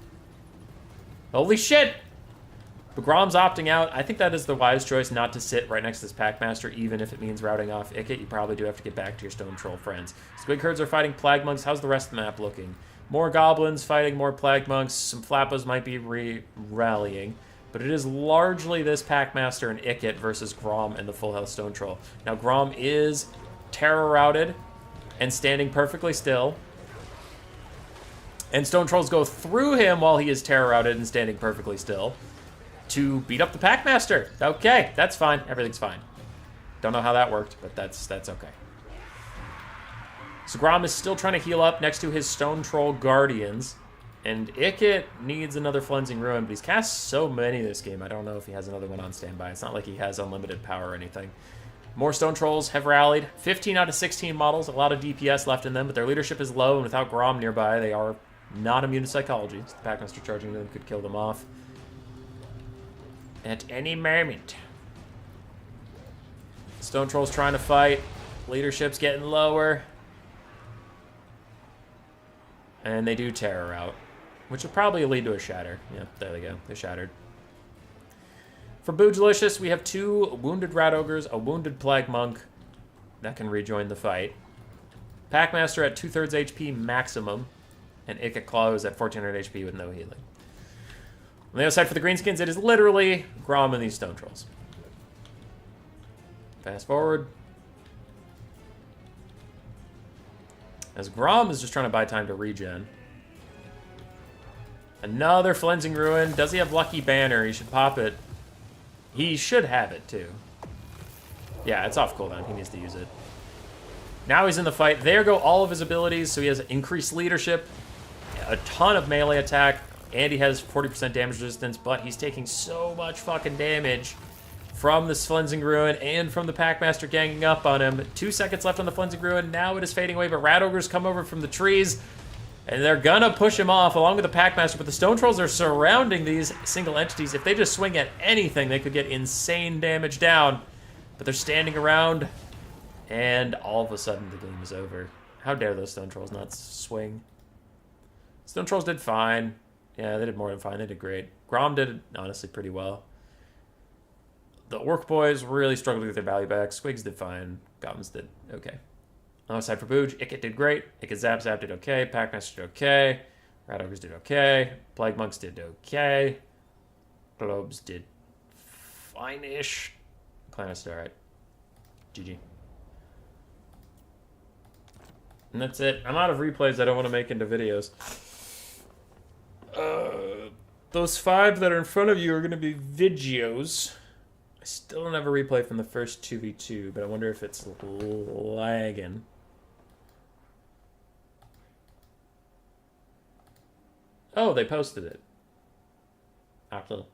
S1: Holy shit. But Grom's opting out. I think that is the wise choice not to sit right next to this Packmaster, even if it means routing off Ikkit. You probably do have to get back to your Stone Troll friends. Squig Herds are fighting Plague Monks. How's the rest of the map looking? More Goblins fighting more Plague Monks. Some Flappas might be rallying. But it is largely this Packmaster and Ikkit versus Grom and the full health Stone Troll. Now Grom is terror routed and standing perfectly still. And Stone Trolls go through him while he is terror routed and standing perfectly still to beat up the Packmaster. Okay, that's fine. Everything's fine. Don't know how that worked, but that's okay. So Grom is still trying to heal up next to his Stone Troll Guardians. And Ikkit needs another Flensing Ruin, but he's cast so many this game, I don't know if he has another one on standby. It's not like he has unlimited power or anything. More Stone Trolls have rallied. 15 out of 16 models, a lot of DPS left in them, but their leadership is low, and without Grom nearby, they are not immune to psychology. So the Packmaster charging them could kill them off at any moment. Stone Trolls trying to fight. Leadership's getting lower. And they do terror out, which will probably lead to a shatter. Yeah, there they go. They're shattered. For Boojlicious, we have 2 wounded Rat Ogres, a wounded Plague Monk that can rejoin the fight. Packmaster at 2/3 HP maximum, and Ikkit Claws at 1400 HP with no healing. On the other side for the Greenskins, it is literally Grom and these Stone Trolls. Fast forward. As Grom is just trying to buy time to regen. Another Flensing Ruin. Does he have Lucky Banner? He should pop it. He should have it, too. Yeah, it's off cooldown. He needs to use it. Now he's in the fight. There go all of his abilities. So he has increased leadership, a ton of melee attack, and he has 40% damage resistance, but he's taking so much fucking damage from the Flensing Ruin and from the Packmaster ganging up on him. 2 seconds left on the Flensing Ruin. Now it is fading away, but Rat Ogres come over from the trees, and they're gonna push him off along with the Packmaster, but the Stone Trolls are surrounding these single entities. If they just swing at anything, they could get insane damage down, but they're standing around, and all of a sudden the game is over. How dare those Stone Trolls not swing? Stone Trolls did fine. Yeah, they did more than fine. They did great. Grom did, honestly, pretty well. The Orc Boys really struggled with their value back. Squigs did fine. Goblins did okay. On the side for Booj, Ikkit did great. Ikkit Zap did okay. Packmaster did okay. Rat Ogres did okay. Plague Monks did okay. Globes did fine-ish. Clannis did alright. GG. And that's it. I'm out of replays I don't want to make into videos. Those 5 that are in front of you are going to be videos. I still don't have a replay from the first 2v2, but I wonder if it's lagging. Oh, they posted it. Apple.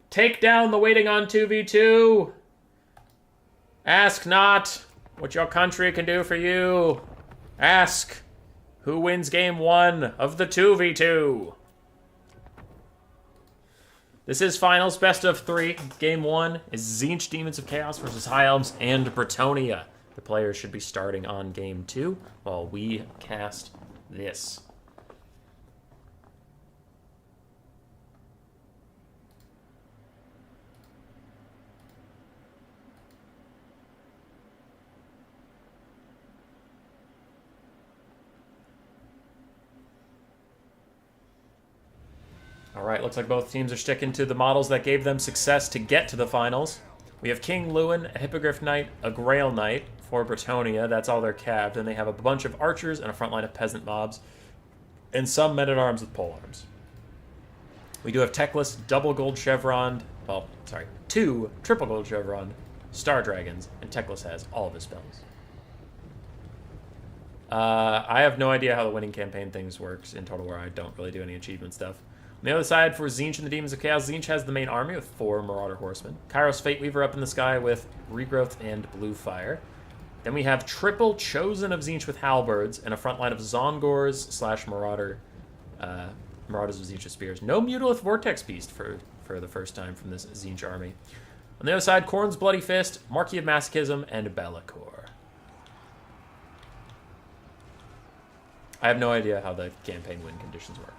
S1: Take down the waiting on 2v2. Ask not what your country can do for you. Ask who wins game 1 of the 2v2. This is finals, best of 3. Game 1 is Tzeentch Demons of Chaos versus High Elves and Bretonnia. The players should be starting on game 2 while we cast this. All right, looks like both teams are sticking to the models that gave them success to get to the finals. We have King Lewin, a Hippogriff Knight, a Grail Knight for Bretonnia. That's all they're capped. And they have a bunch of archers and a front line of peasant mobs. And some men-at-arms with polearms. We do have Teclis, double gold chevron. Well, sorry, 2 triple gold chevron Star Dragons. And Teclis has all of his spells. I have no idea how the winning campaign things works in Total War. I don't really do any achievement stuff. On the other side, for Tzeentch and the Demons of Chaos, Tzeentch has the main army with 4 Marauder Horsemen. Kairos Fateweaver up in the sky with Regrowth and Blue Fire. Then we have triple Chosen of Tzeentch with Halberds and a front line of Zongors / Marauders of Tzeentch with Spears. No Mutalith Vortex Beast for the first time from this Tzeentch army. On the other side, Khorne's Bloody Fist, Marquis of Masochism, and Be'lakor. I have no idea how the campaign win conditions work.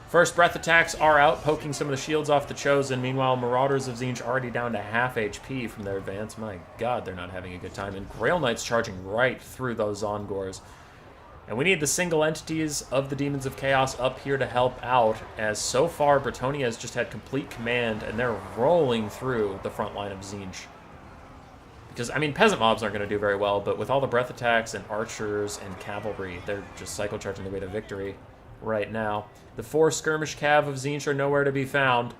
S1: First breath attacks are out, poking some of the shields off the Chosen. Meanwhile, Marauders of Tzeentch already down to half HP from their advance. My god, they're not having a good time. And Grail Knights charging right through those Zongors. And we need the single entities of the Demons of Chaos up here to help out, as so far Bretonnia has just had complete command, and they're rolling through the front line of Tzeentch. Because, I mean, peasant mobs aren't going to do very well, but with all the breath attacks and archers and cavalry, they're just cycle charging their way to victory right now. The 4 skirmish cav of Tzeentch are nowhere to be found,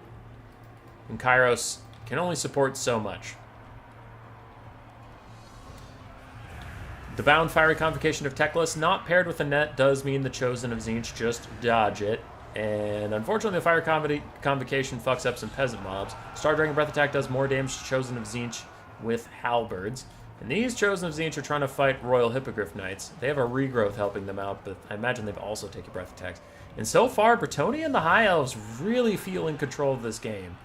S1: and Kairos can only support so much. The Bound Fiery Convocation of Teclis, not paired with a net, does mean the Chosen of Tzeentch just dodge it. And unfortunately, the Fire Convocation fucks up some peasant mobs. Star Dragon Breath Attack does more damage to Chosen of Tzeentch with Halberds. And these Chosen of Tzeentch are trying to fight Royal Hippogriff Knights. They have a Regrowth helping them out, but I imagine they've also taken breath attacks. And so far, Bretonnia and the High Elves really feel in control of this game.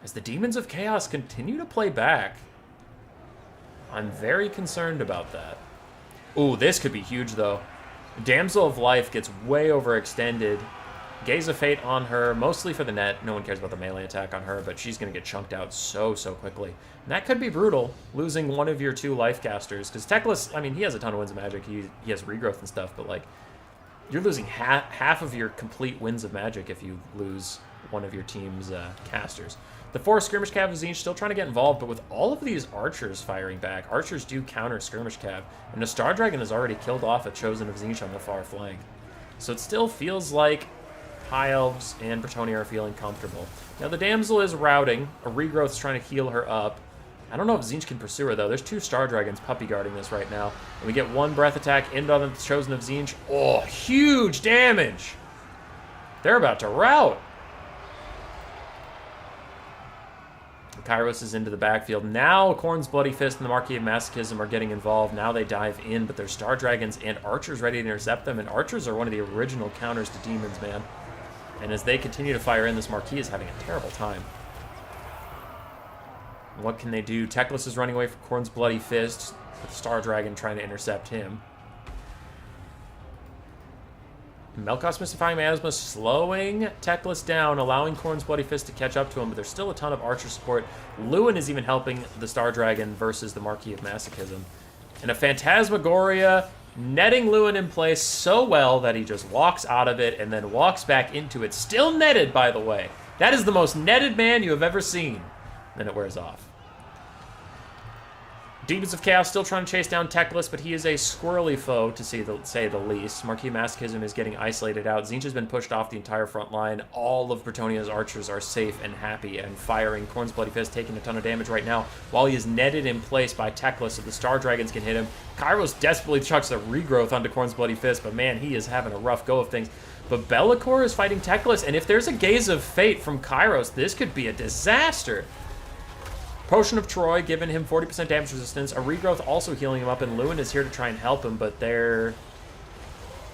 S1: As the Demons of Chaos continue to play back, I'm very concerned about that. Ooh, this could be huge, though. Damsel of Life gets way overextended. Gaze of Fate on her, mostly for the net. No one cares about the melee attack on her, but she's going to get chunked out so quickly. And that could be brutal, losing one of your 2 life casters. Because Teclis, I mean, he has a ton of Winds of Magic. He has regrowth and stuff, but, like, you're losing half of your complete Winds of Magic if you lose one of your team's casters. The 4 skirmish cav of Tzeentch still trying to get involved, but with all of these archers firing back, archers do counter skirmish cav, and the Star Dragon has already killed off a Chosen of Tzeentch on the far flank. So it still feels like High Elves and Bretonnia are feeling comfortable. Now the Damsel is routing, a Regrowth is trying to heal her up. I don't know if Tzeentch can pursue her, though. There's 2 Star Dragons puppy guarding this right now. And we get 1 breath attack into the Chosen of Tzeentch. Oh, huge damage! They're about to rout! Kairos is into the backfield. Now Khorne's Bloody Fist and the Marquis of Masochism are getting involved. Now they dive in, but there's Star Dragons and Archers ready to intercept them. And Archers are one of the original counters to Demons, man. And as they continue to fire in, this Marquis is having a terrible time. What can they do? Teclis is running away from Khorne's Bloody Fist, with Star Dragon trying to intercept him. Melkoth's Mystifying Miasma slowing Teclis down, allowing Khorne's Bloody Fist to catch up to him, but there's still a ton of archer support. Lewin is even helping the Star Dragon versus the Marquis of Masochism. And a Phantasmagoria netting Lewin in place so well that he just walks out of it and then walks back into it. Still netted, by the way. That is the most netted man you have ever seen. Then it wears off. Demons of Chaos still trying to chase down Teclis, but he is a squirrely foe, to say the least. Marquis Masochism is getting isolated out. Tzeentch has been pushed off the entire front line. All of Bretonia's archers are safe and happy and firing. Khorne's Bloody Fist taking a ton of damage right now, while he is netted in place by Teclis, so the Star Dragons can hit him. Kairos desperately chucks a regrowth onto Khorne's Bloody Fist, but man, he is having a rough go of things. But Be'lakor is fighting Teclis, and if there's a Gaze of Fate from Kairos, this could be a disaster. Potion of Troy, giving him 40% damage resistance. A regrowth also healing him up, and Lewin is here to try and help him, but there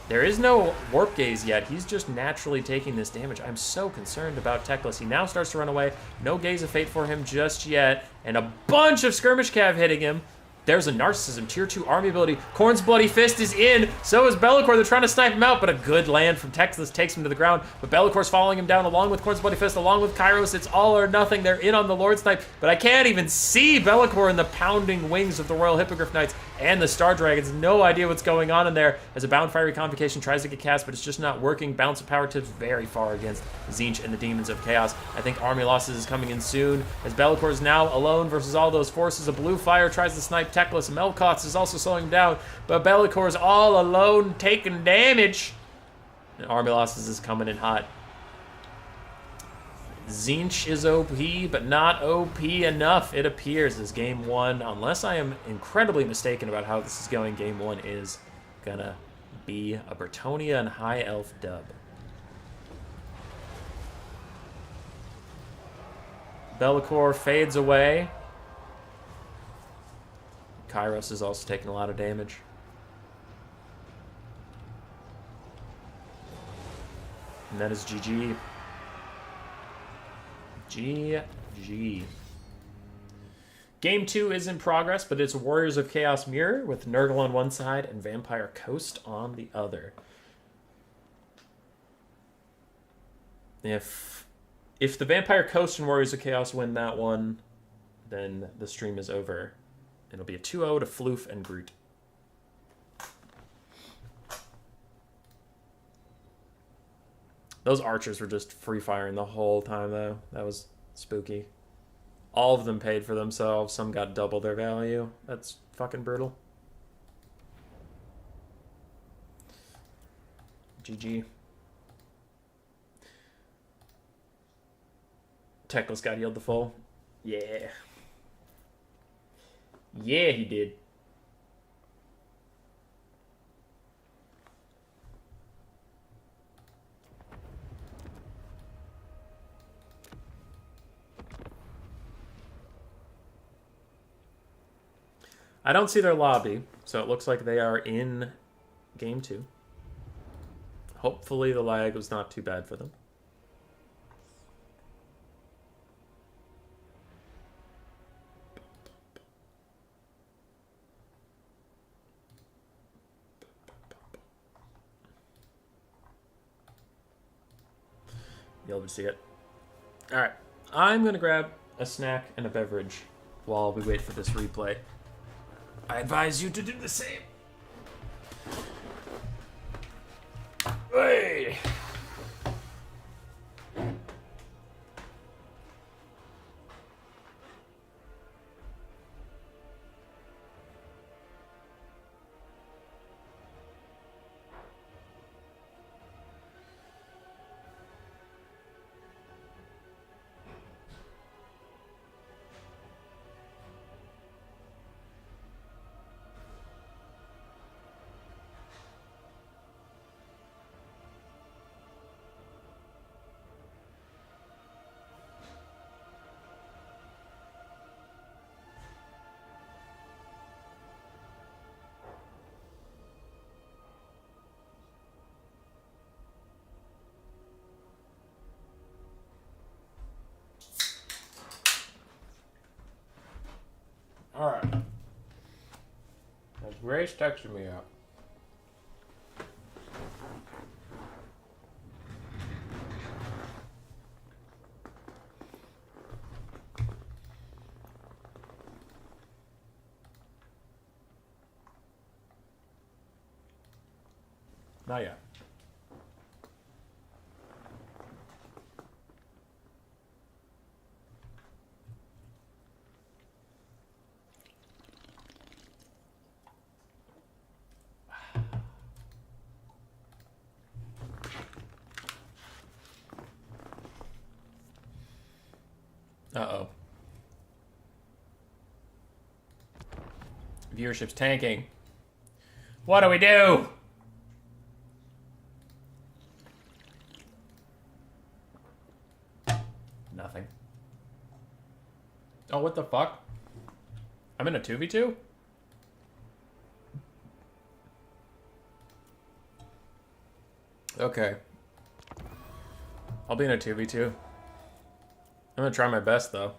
S1: is no Warp Gaze yet. He's just naturally taking this damage. I'm so concerned about Teclis. He now starts to run away. No Gaze of Fate for him just yet, and a bunch of Skirmish Cav hitting him. There's a Narcissism, tier 2 army ability. Khorne's Bloody Fist is in. So is Be'lakor. They're trying to snipe him out, but a good land from Teclis takes him to the ground. But Bellacor's following him down along with Khorne's Bloody Fist, along with Kairos. It's all or nothing. They're in on the Lord Snipe, but I can't even see Be'lakor in the pounding wings of the Royal Hippogriff Knights and the Star Dragons. No idea what's going on in there as a Bound Fiery Convocation tries to get cast, but it's just not working. Bounce of Power tips very far against Tzeentch and the Demons of Chaos. I think army losses is coming in soon as Be'lakor is now alone versus all those forces. A blue fire tries to snipe Teclis. Melkoth is also slowing him down, but Be'lakor is all alone taking damage. And army losses is coming in hot. Tzeentch is OP, but not OP enough, it appears, as game one. Unless I am incredibly mistaken about how this is going, game one is gonna be a Bretonnia and High Elf dub. Be'lakor fades away. Kairos is also taking a lot of damage. And that is GG. GG. Game 2 is in progress, but it's Warriors of Chaos Mirror with Nurgle on one side and Vampire Coast on the other. If the Vampire Coast and Warriors of Chaos win that one, then the stream is over. It'll be a 2-0 to Floof and Groot. Those archers were just free firing the whole time, though. That was spooky. All of them paid for themselves. Some got double their value. That's fucking brutal. GG. Teclis got healed the full. Yeah. Yeah, he did. I don't see their lobby, so it looks like they are in game 2. Hopefully the lag was not too bad for them. You'll be able to see it. Alright, I'm going to grab a snack and a beverage while we wait for this replay. I advise you to do the same. Hey! Alright. Grace texted me out. Not yet. Uh-oh. Viewership's tanking. What do we do? Nothing. Oh, what the fuck? I'm in a 2v2? Okay. I'll be in a 2v2. I'm gonna try my best, though.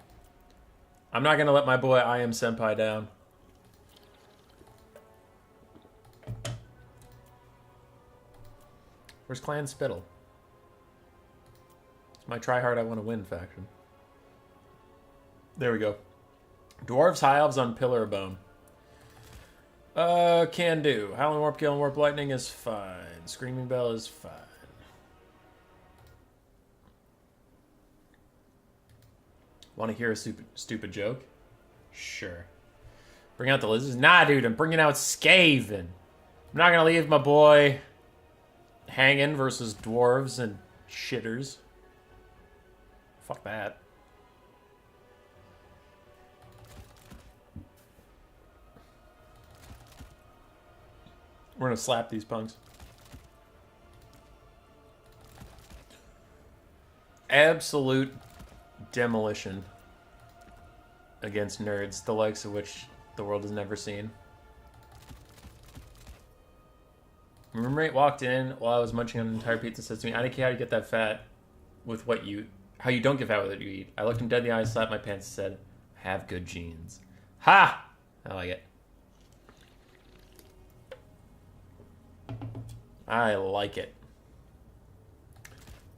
S1: I'm not gonna let my boy I Am Senpai down. Where's Clan Spittle? It's my try hard I want to win faction. There we go. Dwarves, High Elves on Pillar of Bone. Can do. Howling Warp, Gale, and Warp Lightning is fine. Screaming Bell is fine. Want to hear a stupid joke? Sure. Bring out the lizards? Nah, dude, I'm bringing out Skaven. I'm not gonna leave my boy hanging versus dwarves and shitters. Fuck that. We're gonna slap these punks. Absolute demolition against nerds, the likes of which the world has never seen. My roommate walked in while I was munching on an entire pizza, says to me, "I don't care how you get that fat with what you... how you don't get fat with what you eat." I looked him dead in the eye, slapped my pants, and said, "Have good genes." Ha! I like it. I like it.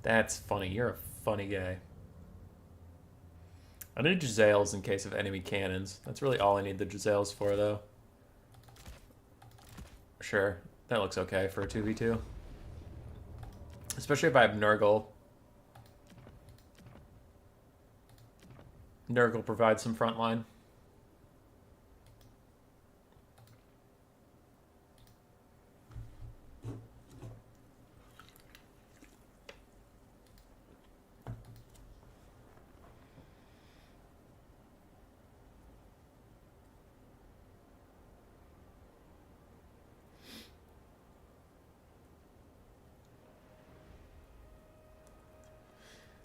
S1: That's funny. You're a funny guy. I need Giselles in case of enemy cannons. That's really all I need the Giselles for, though. Sure. That looks okay for a 2v2. Especially if I have Nurgle. Nurgle provides some front line.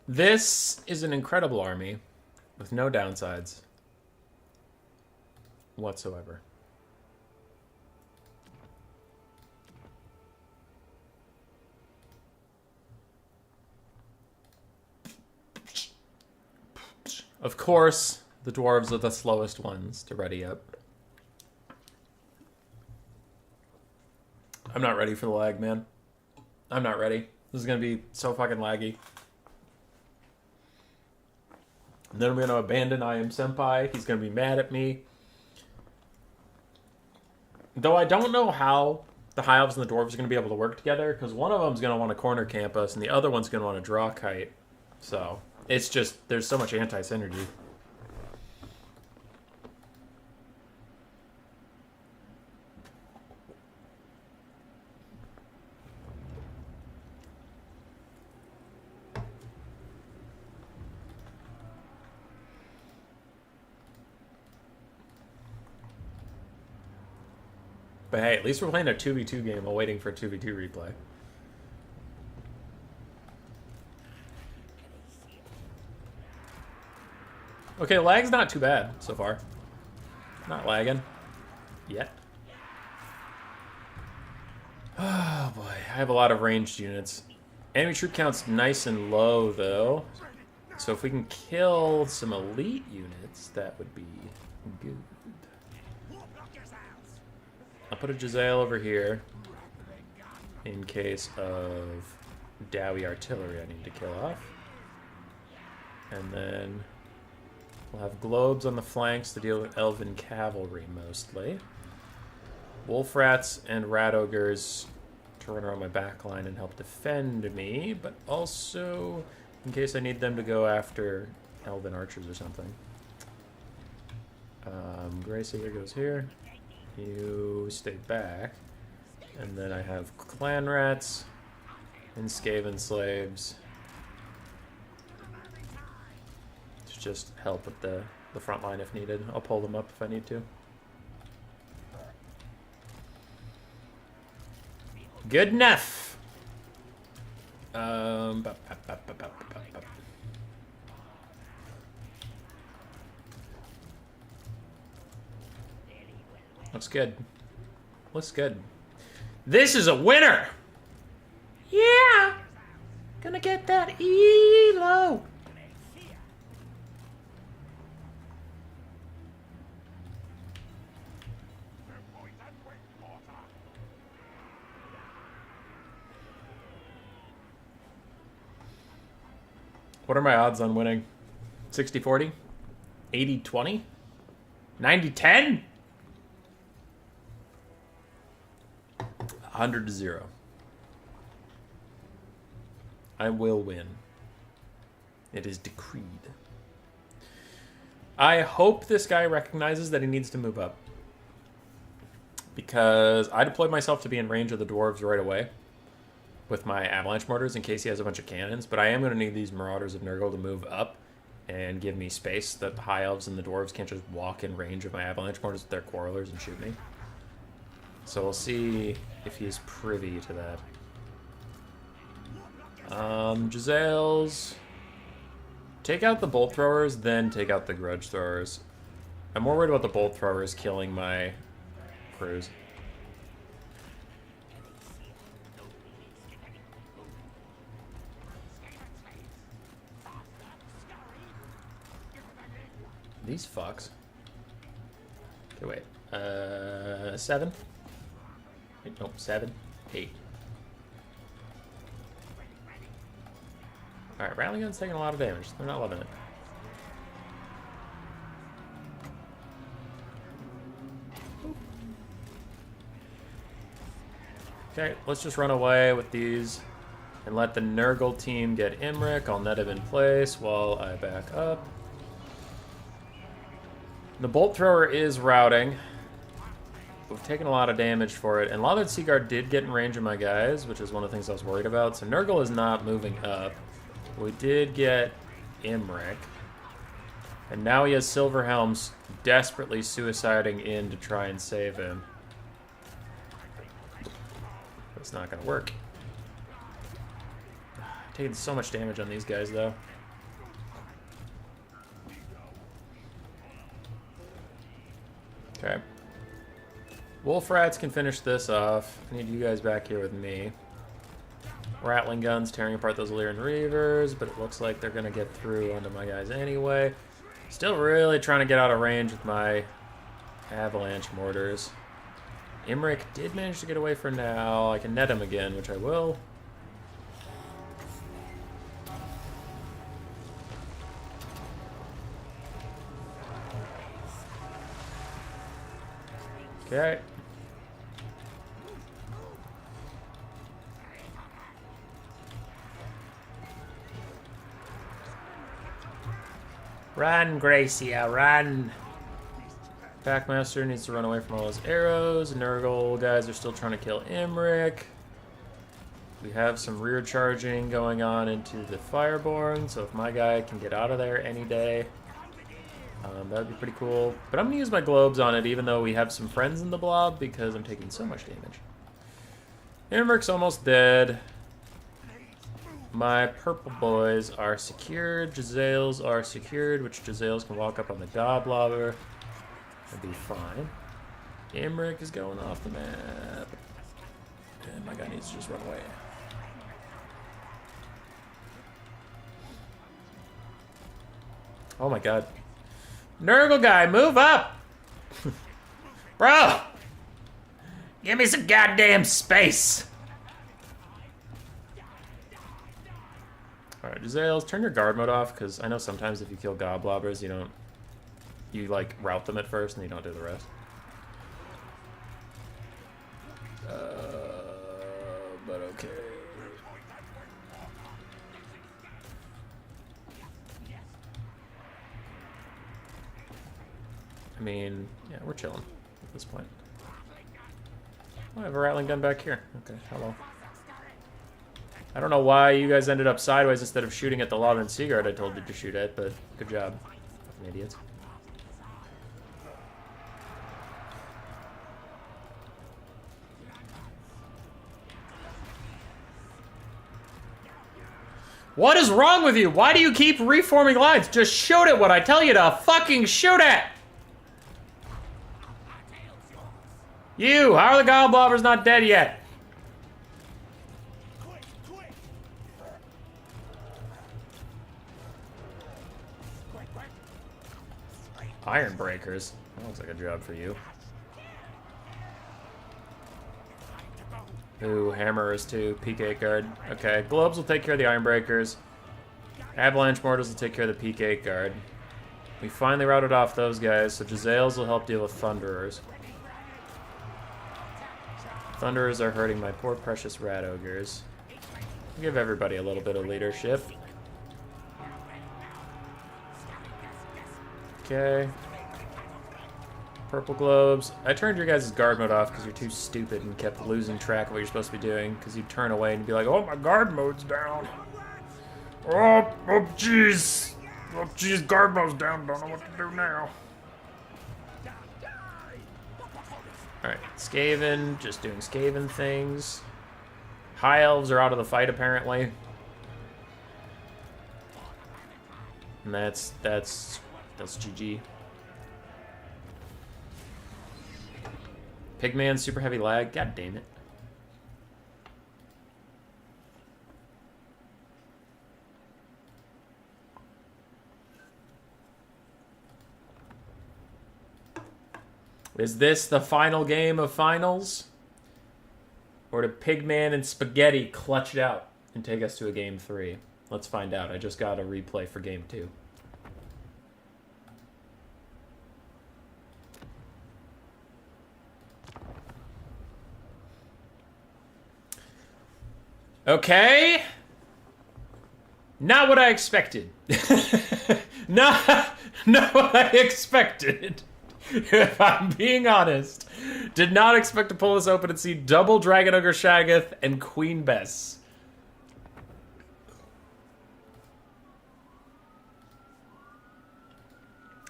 S1: This is an incredible army with no downsides whatsoever. Of course, the dwarves are the slowest ones to ready up. I'm not ready for the lag, man. I'm not ready. This is gonna be so fucking laggy. And then I'm going to abandon I Am Senpai. He's going to be mad at me. Though I don't know how the High Elves and the Dwarves are going to be able to work together, because one of them's going to want to corner camp us, and the other one's going to want to draw kite. So, it's just, there's so much anti-synergy. But hey, at least we're playing a 2v2 game while waiting for a 2v2 replay. Okay, lag's not too bad so far. Not lagging. Yet. Oh boy, I have a lot of ranged units. Enemy troop count's nice and low though. So if we can kill some elite units, that would be good. I'll put a Giselle over here in case of Dowie artillery I need to kill off. And then we'll have globes on the flanks to deal with elven cavalry mostly. Wolf rats and rat ogres to run around my back line and help defend me, but also in case I need them to go after elven archers or something. Gracie here goes here. You stay back. And then I have clan rats and Skaven slaves to just help with the front line if needed. I'll pull them up if I need to. Good enough. Looks good. Looks good. This is a winner! Yeah! Gonna get that ELO! What are my odds on winning? 60-40? 80-20? 90-10? 100-0. I will win. It is decreed. I hope this guy recognizes that he needs to move up. Because I deployed myself to be in range of the dwarves right away with my avalanche mortars in case he has a bunch of cannons, but I am going to need these Marauders of Nurgle to move up and give me space that the high elves and the dwarves can't just walk in range of my avalanche mortars with their quarrelers and shoot me. So we'll see if he's privy to that. Giselles. Take out the bolt throwers, then take out the grudge throwers. I'm more worried about the bolt throwers killing my crews. These fucks. Okay, wait. 7? Wait, no, 7, 8. Alright, Rattling Gun's taking a lot of damage. They're not loving it. Okay, let's just run away with these and let the Nurgle team get Imric. I'll net him in place while I back up. The bolt thrower is routing. We've taken a lot of damage for it, and Lothern Seaguard did get in range of my guys, which is one of the things I was worried about. So Nurgle is not moving up. We did get Imric, and now he has Silverhelms desperately suiciding in to try and save him. It's not going to work. Taking so much damage on these guys, though. Okay. Wolf Rats can finish this off. I need you guys back here with me. Rattling Guns tearing apart those Illyrian Reavers, but it looks like they're going to get through onto my guys anyway. Still really trying to get out of range with my Avalanche Mortars. Imric did manage to get away for now. I can net him again, which I will. Okay. Run, Gracia, run! Packmaster needs to run away from all those arrows. Nurgle guys are still trying to kill Imric. We have some rear charging going on into the Fireborn, so if my guy can get out of there any day, that would be pretty cool. But I'm going to use my globes on it, even though we have some friends in the blob, because I'm taking so much damage. Imric's almost dead. My purple boys are secured. Giselles are secured, which Giselles can walk up on the Goblobber. That'd be fine. Imric is going off the map. And my guy needs to just run away. Oh my god. Nurgle guy, move up! Bro! Give me some goddamn space! Alright, Giselles, turn your guard mode off, because I know sometimes if you kill Goblobbers, you like route them at first and you don't do the rest. But okay. I mean, yeah, we're chilling at this point. Oh, I have a rattling gun back here. Okay, hello. I don't know why you guys ended up sideways instead of shooting at the Lothern Seaguard I told you to shoot at, but good job. Fucking idiots. What is wrong with you? Why do you keep reforming lines? Just shoot at what I tell you to fucking shoot at! You! How are the Goblobbers not dead yet? Iron Breakers. That looks like a job for you. Ooh, Hammerers too. Peak 8 guard. Okay, Globes will take care of the Iron Breakers. Avalanche Mortals will take care of the Peak 8 guard. We finally routed off those guys, so Jezzails will help deal with Thunderers. Thunderers are hurting my poor precious Rat Ogres. Give everybody a little bit of leadership. Okay. Purple Globes. I turned your guys' guard mode off because you're too stupid and kept losing track of what you're supposed to be doing because you'd turn away and be like, oh, my guard mode's down. Oh, jeez. Oh, jeez, guard mode's down. Don't know what to do now. Alright, Skaven. Just doing Skaven things. High Elves are out of the fight, apparently. And that's GG. Pigman, super heavy lag. God damn it. Is this the final game of finals? Or do Pigman and Spaghetti clutch it out and take us to a game 3? Let's find out. I just got a replay for game 2. Okay. Not what I expected. not what I expected. If I'm being honest. Did not expect to pull this open and see double Dragon Ogre Shaggoth and Queen Bess.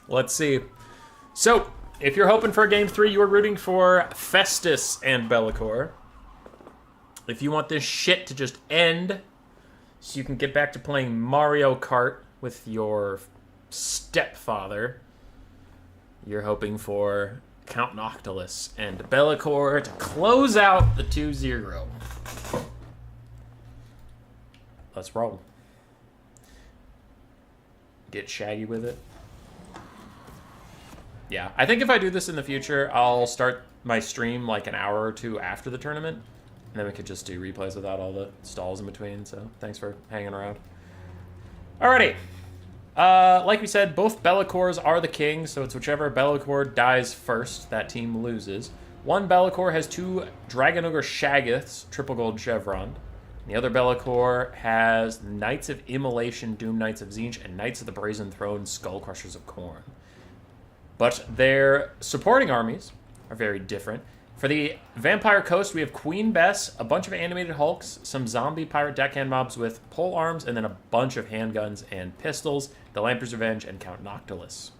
S1: Let's see. So, if you're hoping for a game 3, you are rooting for Festus and Be'lakor. If you want this shit to just end so you can get back to playing Mario Kart with your stepfather, you're hoping for Count Noctilus and Be'lakor to close out the 2-0. Let's roll. Get shaggy with it. Yeah, I think if I do this in the future, I'll start my stream like an hour or two after the tournament. And then we could just do replays without all the stalls in between. So thanks for hanging around. Alrighty. Like we said, both Be'lakors are the king. So it's whichever Be'lakor dies first, that team loses. One Be'lakor has 2 Dragon Ogre Shaggoths, triple gold chevron. The other Be'lakor has Knights of Immolation, Doom Knights of Tzeentch, and Knights of the Brazen Throne, Skull Crushers of Khorne. But their supporting armies are very different. For the Vampire Coast, we have Queen Bess, a bunch of animated Hulks, some zombie pirate deckhand mobs with pole arms, and then a bunch of handguns and pistols, the Lamper's Revenge, and Count Noctilus.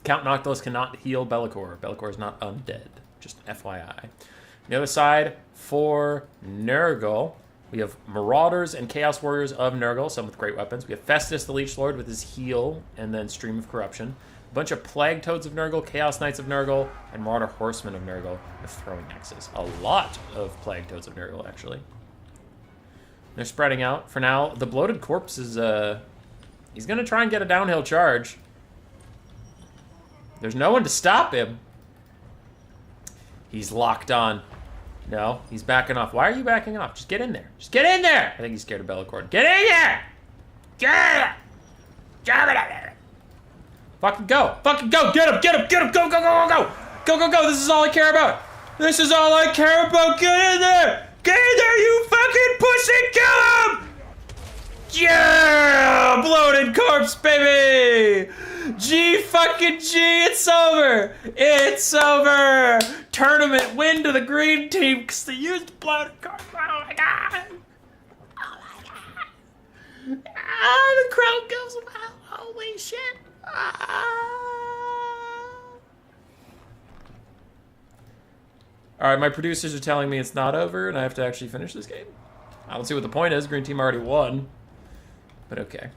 S1: Count Noctilus cannot heal Be'lakor. Be'lakor is not undead, just FYI. On the other side, for Nurgle, we have Marauders and Chaos Warriors of Nurgle, some with great weapons. We have Festus the Leech Lord with his heal and then Stream of Corruption. A bunch of Plague Toads of Nurgle, Chaos Knights of Nurgle, and Marauder Horsemen of Nurgle with throwing axes. A lot of Plague Toads of Nurgle, actually. They're spreading out. For now, the Bloated Corpse is, he's going to try and get a downhill charge. There's no one to stop him. He's locked on. No, he's backing off. Why are you backing off? Just get in there. Just get in there! I think he's scared of Be'lakor. Get in there! Get it! Fucking go! Fucking go! Get him! Get him! Get him! Go! Go! Go! Go! Go! Go! Go! Go! This is all I care about! This is all I care about! Get in there! Get in there, you fucking pussy! Kill him! Yeah! Bloated Corpse, baby! G fucking G! It's over! It's over! Tournament win to the green team because they used Bloated Corpse. Oh my god! Oh my god! Ah, the crowd goes wild. Holy shit! Alright, my producers are telling me it's not over and I have to actually finish this game. I don't see what the point is. Green team already won. But okay.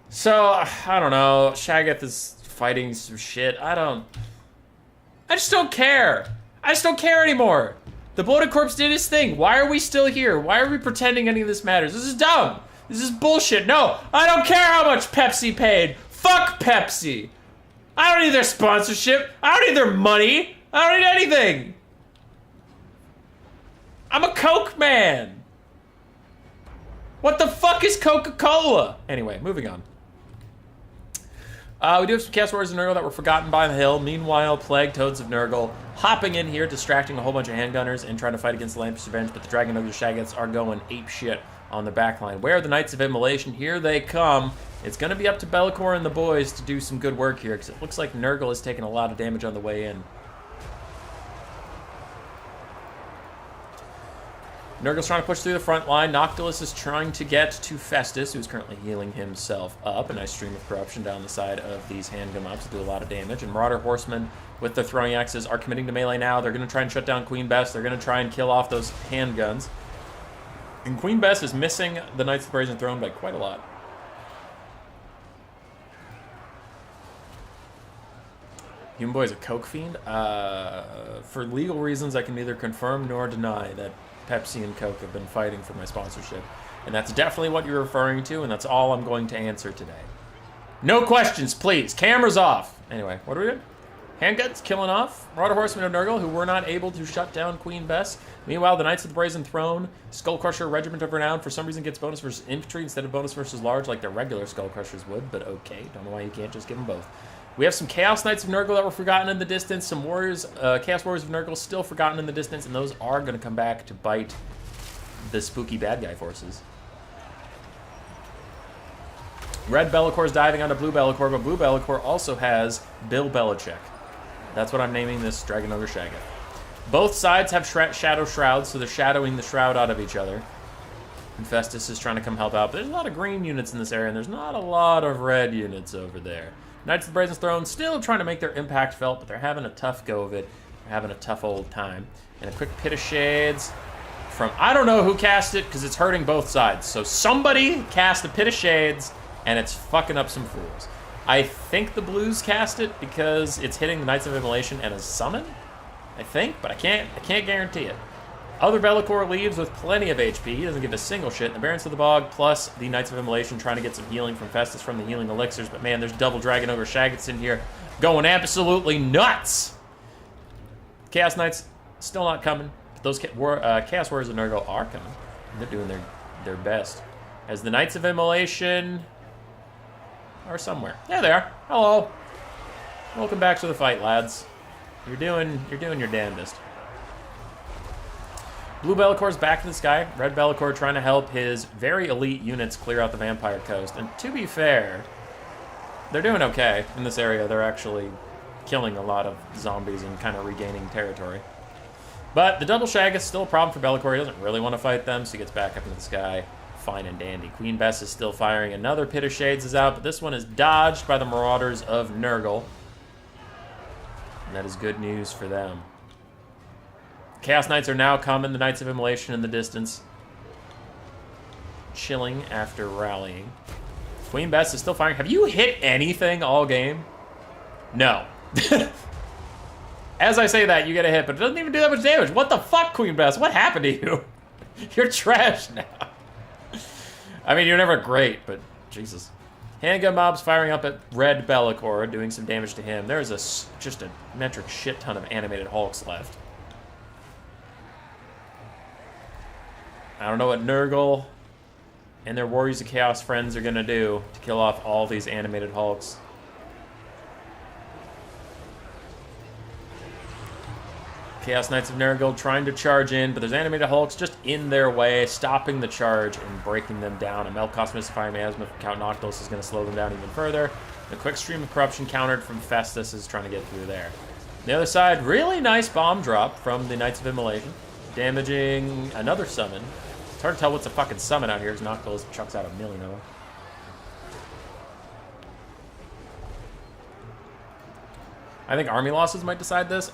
S1: So, I don't know. Shaggoth is fighting some shit. I just don't care. I just don't care anymore. The Bloated Corpse did his thing. Why are we still here? Why are we pretending any of this matters? This is dumb. This is bullshit. No, I don't care how much Pepsi paid. Fuck Pepsi. I don't need their sponsorship. I don't need their money. I don't need anything. I'm a Coke man. What the fuck is Coca-Cola? Anyway, moving on. We do have some Chaos Warriors of Nurgle that were forgotten by the hill. Meanwhile, Plague Toads of Nurgle hopping in here, distracting a whole bunch of handgunners and trying to fight against the Lampeous Revenge, but the Dragon Ogre Shaggoths are going ape shit on the backline. Where are the Knights of Immolation? Here they come. It's going to be up to Be'lakor and the boys to do some good work here, because it looks like Nurgle is taking a lot of damage on the way in. Nurgle's trying to push through the front line. Noctilus is trying to get to Festus, who's currently healing himself up. A nice stream of corruption down the side of these handgun mobs to do a lot of damage. And Marauder Horsemen, with their throwing axes, are committing to melee now. They're going to try and shut down Queen Bess. They're going to try and kill off those handguns. And Queen Bess is missing the Knights of the Brazen Throne by quite a lot. Human Boy is a Coke fiend? For legal reasons, I can neither confirm nor deny that Pepsi and Coke have been fighting for my sponsorship. And that's definitely what you're referring to, and that's all I'm going to answer today. No questions, please. Cameras off. Anyway, what are we doing? Handguns killing off Marauder Horsemen of Nurgle, who were not able to shut down Queen Bess. Meanwhile, the Knights of the Brazen Throne, Skullcrusher Regiment of Renown, for some reason gets bonus versus infantry instead of bonus versus large like their regular Skullcrushers would, but okay. Don't know why you can't just give them both. We have some Chaos Knights of Nurgle that were forgotten in the distance, some Warriors, Chaos Warriors of Nurgle still forgotten in the distance, and those are going to come back to bite the spooky bad guy forces. Red Be'lakor is diving onto Blue Be'lakor, but Blue Be'lakor also has Bill Belichick. That's what I'm naming this Dragon Ogre Shaggoth. Both sides have shadow shrouds, so they're shadowing the shroud out of each other. And Festus is trying to come help out, but there's a lot of green units in this area, and there's not a lot of red units over there. Knights of the Brazen Throne still trying to make their impact felt, but they're having a tough go of it. They're having a tough old time. And a quick Pit of Shades from, I don't know who cast it, because it's hurting both sides. So somebody cast the Pit of Shades, and it's fucking up some fools. I think the Blues cast it because it's hitting the Knights of Immolation and a summon, I think, but I can't guarantee it. Other Be'lakor leaves with plenty of HP. He doesn't give a single shit. The Barons of the Bog plus the Knights of Immolation trying to get some healing from Festus from the healing elixirs. But man, there's double Dragon Ogre Shaggoths in here going absolutely nuts. Chaos Knights still not coming. But those Chaos Warriors of Nurgle are coming. And they're doing their best. As the Knights of Immolation are somewhere. Yeah, they are. Hello. Welcome back to the fight, lads. You're doing your damnedest. Blue Be'lakor's back in the sky. Red Be'lakor trying to help his very elite units clear out the Vampire Coast. And to be fair, they're doing okay in this area. They're actually killing a lot of zombies and kind of regaining territory. But the double Shag is still a problem for Be'lakor. He doesn't really want to fight them, so he gets back up into the sky. Fine and dandy. Queen Bess is still firing. Another Pit of Shades is out, but this one is dodged by the Marauders of Nurgle. And that is good news for them. Chaos Knights are now coming. The Knights of Immolation in the distance. Chilling after rallying. Queen Bess is still firing. Have you hit anything all game? No. As I say that, you get a hit, but it doesn't even do that much damage. What the fuck, Queen Bess? What happened to you? You're trash now. I mean, you're never great, but Jesus. Handgun mobs firing up at Red Be'lakor, doing some damage to him. There's just a metric shit ton of animated Hulks left. I don't know what Nurgle and their Warriors of Chaos friends are going to do to kill off all these animated Hulks. Chaos Knights of Nurgle trying to charge in, but there's animated Hulks just in their way, stopping the charge and breaking them down. A Melkos Mystifying Miasma from Count Noctilus is going to slow them down even further. A quick stream of corruption countered from Festus is trying to get through there. On the other side, really nice bomb drop from the Knights of Immolation, damaging another summon. It's hard to tell what's a fucking summon out here because Noctilus chucks out a million of them. I think army losses might decide this.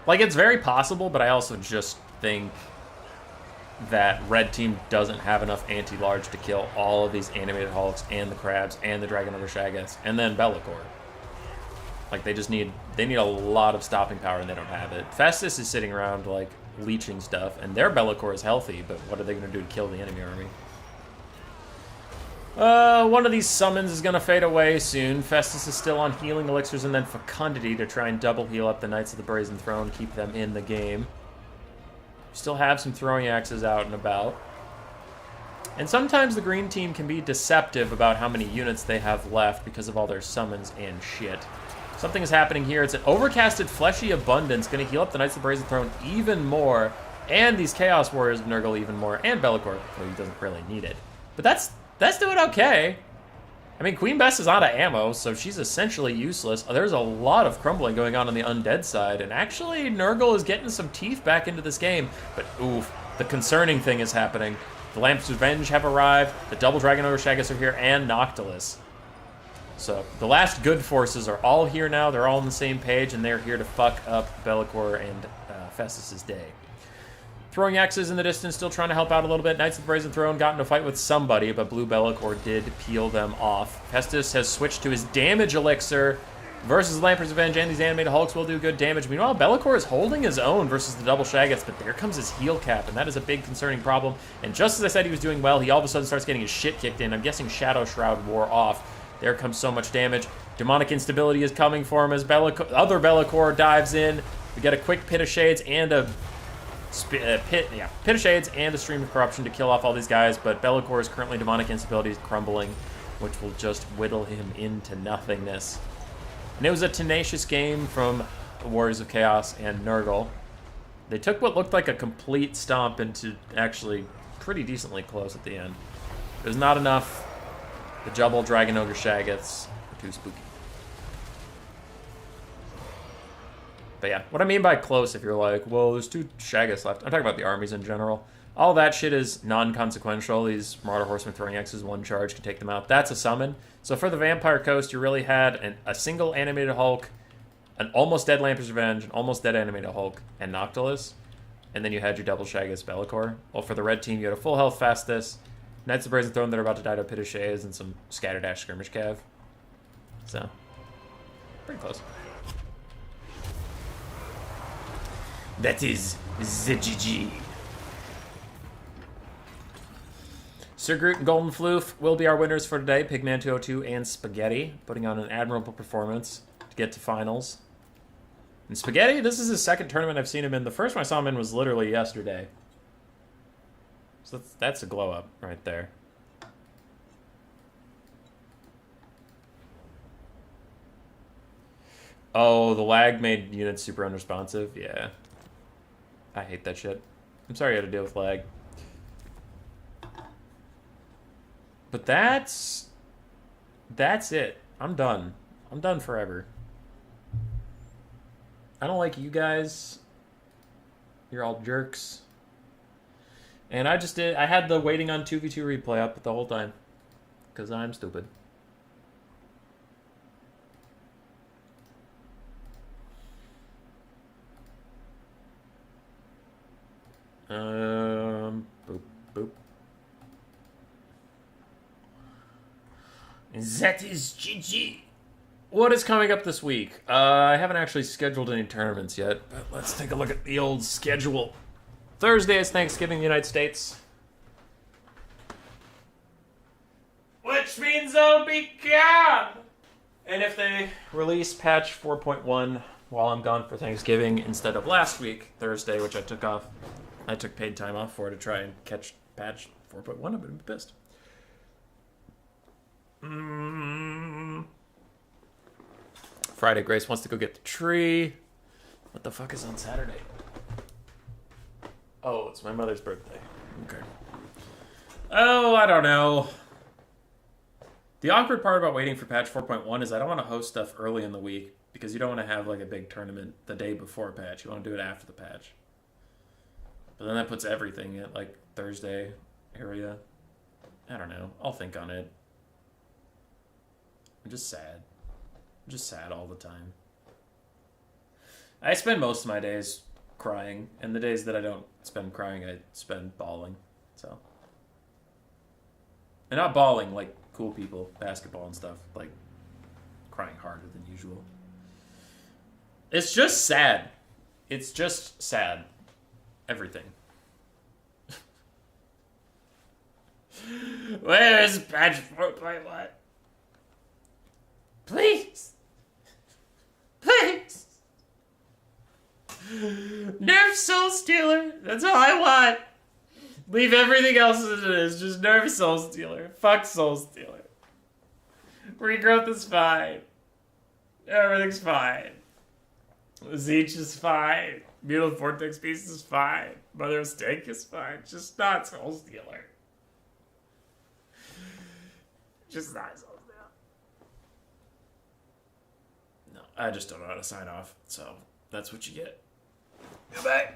S1: Like, it's very possible, but I also just think that red team doesn't have enough anti-large to kill all of these animated Hulks and the Crabs and the Dragon Ogre Shaggoths and then Be'lakor. Like, they need a lot of stopping power, and they don't have it. Festus is sitting around, like, leeching stuff, and their Be'lakor is healthy, but what are they going to do to kill the enemy army? One of these summons is going to fade away soon. Festus is still on healing elixirs and then Fecundity to try and double heal up the Knights of the Brazen Throne, keep them in the game. Still have some throwing axes out and about. And sometimes the green team can be deceptive about how many units they have left because of all their summons and shit. Something is happening here. It's an overcasted Fleshy Abundance, going to heal up the Knights of the Brazen Throne even more, and these Chaos Warriors of Nurgle even more, and Be'lakor, though he doesn't really need it. But that's doing okay. I mean, Queen Bess is out of ammo, so she's essentially useless. There's a lot of crumbling going on the undead side, and actually, Nurgle is getting some teeth back into this game. But oof, the concerning thing is happening. The Lamps of Revenge have arrived, the Double Dragon Ogre Shaggoths are here, and Noctilus. So, the last good forces are all here now, they're all on the same page, and they're here to fuck up Be'lakor and Festus's day. Throwing axes in the distance, still trying to help out a little bit. Knights of the Brazen Throne got in a fight with somebody, but Blue Be'lakor did peel them off. Festus has switched to his damage elixir versus Lamper's Revenge, and these animated Hulks will do good damage. Meanwhile, Be'lakor is holding his own versus the double Shaggoths, but there comes his heal cap, and that is a big concerning problem. And just as I said he was doing well, he all of a sudden starts getting his shit kicked in. I'm guessing Shadow Shroud wore off. There comes so much damage. Demonic instability is coming for him as other Be'lakor dives in. We get a quick Pit of Shades and a Pit of Shades and a Stream of Corruption to kill off all these guys, but Be'lakor's currently demonic instability is crumbling, which will just whittle him into nothingness. And it was a tenacious game from the Warriors of Chaos and Nurgle. They took what looked like a complete stomp into actually pretty decently close at the end. It was not enough. The Double Dragon Ogre Shaggoths were too spooky. But yeah, what I mean by close, if you're like, well, there's 2 Shaggoths left. I'm talking about the armies in general. All that shit is non-consequential. These Marauder Horsemen throwing X's, 1 charge can take them out. That's a summon. So for the Vampire Coast, you really had a single animated Hulk, an almost dead Lamper's Revenge, an almost dead animated Hulk, and Noctilus. And then you had your double Shaggoths Be'lakor. Well, for the red team, you had a full health Festus, Knights of the Brazen Throne that are about to die to a Pit of Shades, and some Scatterdash Skirmish Cav. So, pretty close. That is the GG. Sir Groot and Golden Floof will be our winners for today. Pigman 202 and Spaghetti putting on an admirable performance to get to finals. And Spaghetti, this is his second tournament I've seen him in. The first one I saw him in was literally yesterday. So that's a glow up right there. Oh, the lag made units super unresponsive? Yeah. I hate that shit. I'm sorry you had to deal with lag. But that's it. I'm done. I'm done forever. I don't like you guys. You're all jerks. And I had the waiting on 2v2 replay up the whole time. Because I'm stupid. Boop, boop. That is GG. What is coming up this week? I haven't actually scheduled any tournaments yet, but let's take a look at the old schedule. Thursday is Thanksgiving in the United States. Which means I'll be gone! And if they release patch 4.1 while I'm gone for Thanksgiving instead of last week, Thursday, which I took off, I took paid time off for to try and catch patch 4.1, I would be pissed. Friday, Grace wants to go get the tree. What the fuck is on Saturday? Oh, it's my mother's birthday. Okay. Oh, I don't know. The awkward part about waiting for patch 4.1 is I don't want to host stuff early in the week because you don't want to have like a big tournament the day before patch. You want to do it after the patch. But then that puts everything at like Thursday area. I don't know. I'll think on it. I'm just sad. just sad all the time. I spend most of my days crying, and the days that I don't spend crying, I spend bawling. So, and not bawling like cool people, basketball and stuff, like crying harder than usual. It's just sad. It's just sad. Everything. Where is Badge 4.1? Please. Please. Nerf Soul Stealer. That's all I want. Leave everything else as it is. Just nerf Soul Stealer. Fuck Soul Stealer. Regrowth is fine. Everything's fine. Zeech is fine. Mutal Vortex Beast is fine. Mother of Steak is fine. Just not Soul Stealer. Just not Soul Stealer. No, I just don't know how to sign off. So, that's what you get. Goodbye.